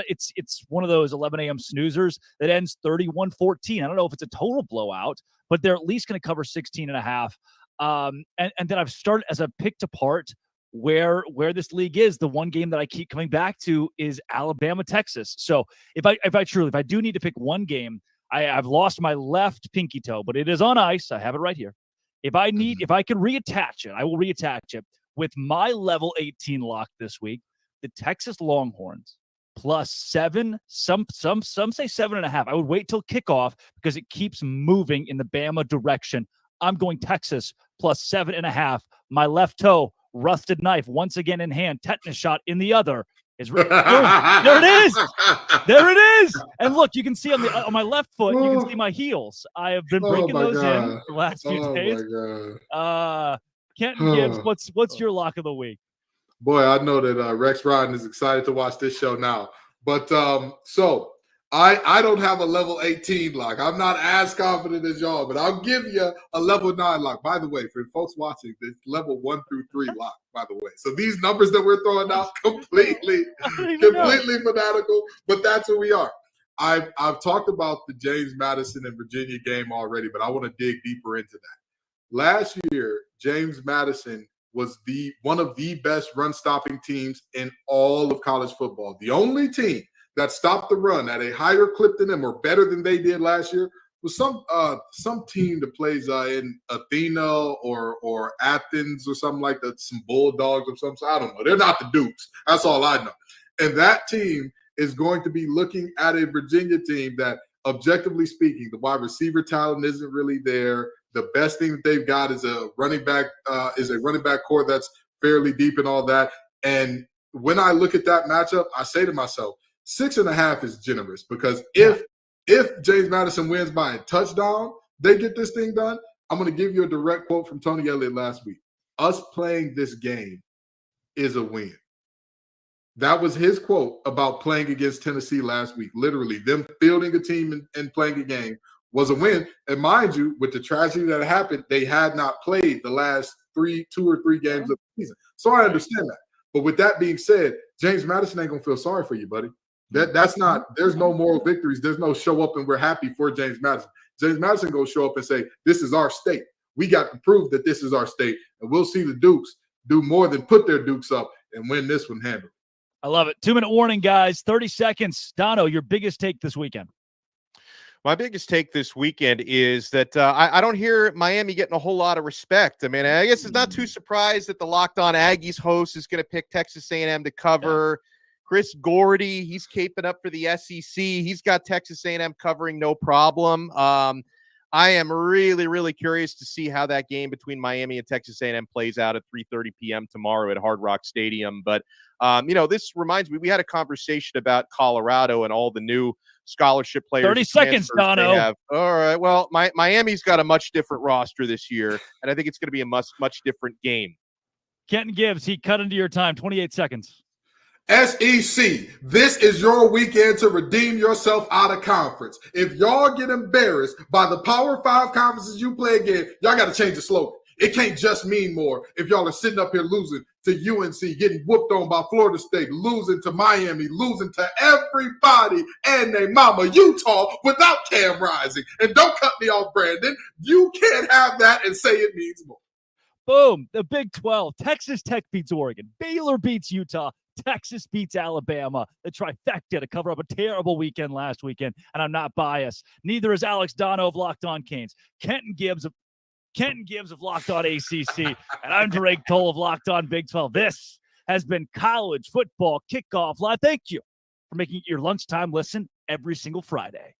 one of those 11 a.m. snoozers that ends 31-14. I don't know if it's a total blowout, but they're at least going to cover 16.5. And then I've started as a picked apart where this league is. The one game that I keep coming back to is Alabama, Texas. So if I do need to pick one game, I've lost my left pinky toe, but it is on ice. I have it right here. If I can reattach it, I will reattach it with my level 18 lock this week. The Texas Longhorns plus 7. Some say 7.5. I would wait till kickoff because it keeps moving in the Bama direction. I'm going Texas plus 7.5. My left toe, rusted knife once again in hand, tetanus shot in the other. There it is. There it is. And look, you can see on my left foot, you can see my heels. I have been breaking those in the last few days. Kenton Gibbs, what's your lock of the week? Boy, I know that Rex Ryan is excited to watch this show now. But so I don't have a level 18 lock. I'm not as confident as y'all, but I'll give you a level 9 lock. By the way, for folks watching, it's level 1 through 3 lock, by the way. So these numbers that we're throwing out, completely fanatical, but that's who we are. I've talked about the James Madison and Virginia game already, but I want to dig deeper into that. Last year, James Madison was one of the best run-stopping teams in all of college football. The only team that stopped the run at a higher clip than them or better than they did last year was some team that plays in Athena or Athens or something like that, some Bulldogs or something. I don't know. They're not the Dukes. That's all I know. And that team is going to be looking at a Virginia team that, objectively speaking, the wide receiver talent isn't really there. The best thing that they've got is a running back core that's fairly deep and all that. And when I look at that matchup, I say to myself, 6.5 is generous because if James Madison wins by a touchdown, they get this thing done. I'm going to give you a direct quote from Tony Elliott last week. Us playing this game is a win. That was his quote about playing against Tennessee last week. Literally, them fielding a team and playing a game was a win. And mind you, with the tragedy that happened, they had not played the last 2 or 3 games of the season. So I understand that. But with that being said, James Madison ain't going to feel sorry for you, buddy. That's not – there's no moral victories. There's no show up and we're happy for James Madison. James Madison going to show up and say, this is our state. We got to prove that this is our state. And we'll see the Dukes do more than put their Dukes up and win this one handily. I love it. 2-minute warning, guys. 30 seconds. Dono, your biggest take this weekend. My biggest take this weekend is that I don't hear Miami getting a whole lot of respect. I mean, I guess it's not too surprised that the Locked On Aggies host is going to pick Texas A&M to cover. Yeah. Chris Gordy, he's caping up for the SEC. He's got Texas A&M covering no problem. I am really, really curious to see how that game between Miami and Texas A&M plays out at 3:30 p.m. tomorrow at Hard Rock Stadium. But, this reminds me, we had a conversation about Colorado and all the new scholarship players. 30 seconds, Dono. All right. Well, Miami's got a much different roster this year, and I think it's going to be a much different game. Kenton Gibbs, he cut into your time. 28 seconds. SEC, this is your weekend to redeem yourself out of conference. If y'all get embarrassed by the Power 5 conferences you play again, y'all got to change the slogan. It can't just mean more if y'all are sitting up here losing to UNC, getting whooped on by Florida State, losing to Miami, losing to everybody and their mama, Utah, without Cam Rising. And don't cut me off, Brandon. You can't have that and say it means more. Boom. The Big 12. Texas Tech beats Oregon. Baylor beats Utah. Texas beats Alabama. The trifecta to cover up a terrible weekend last weekend, and I'm not biased. Neither is Alex Dono of Locked On Canes. Kenton Gibbs of Locked On ACC, and I'm Drake Toll of Locked On Big 12. This has been College Football Kickoff Live. Thank you for making it your lunchtime listen every single Friday.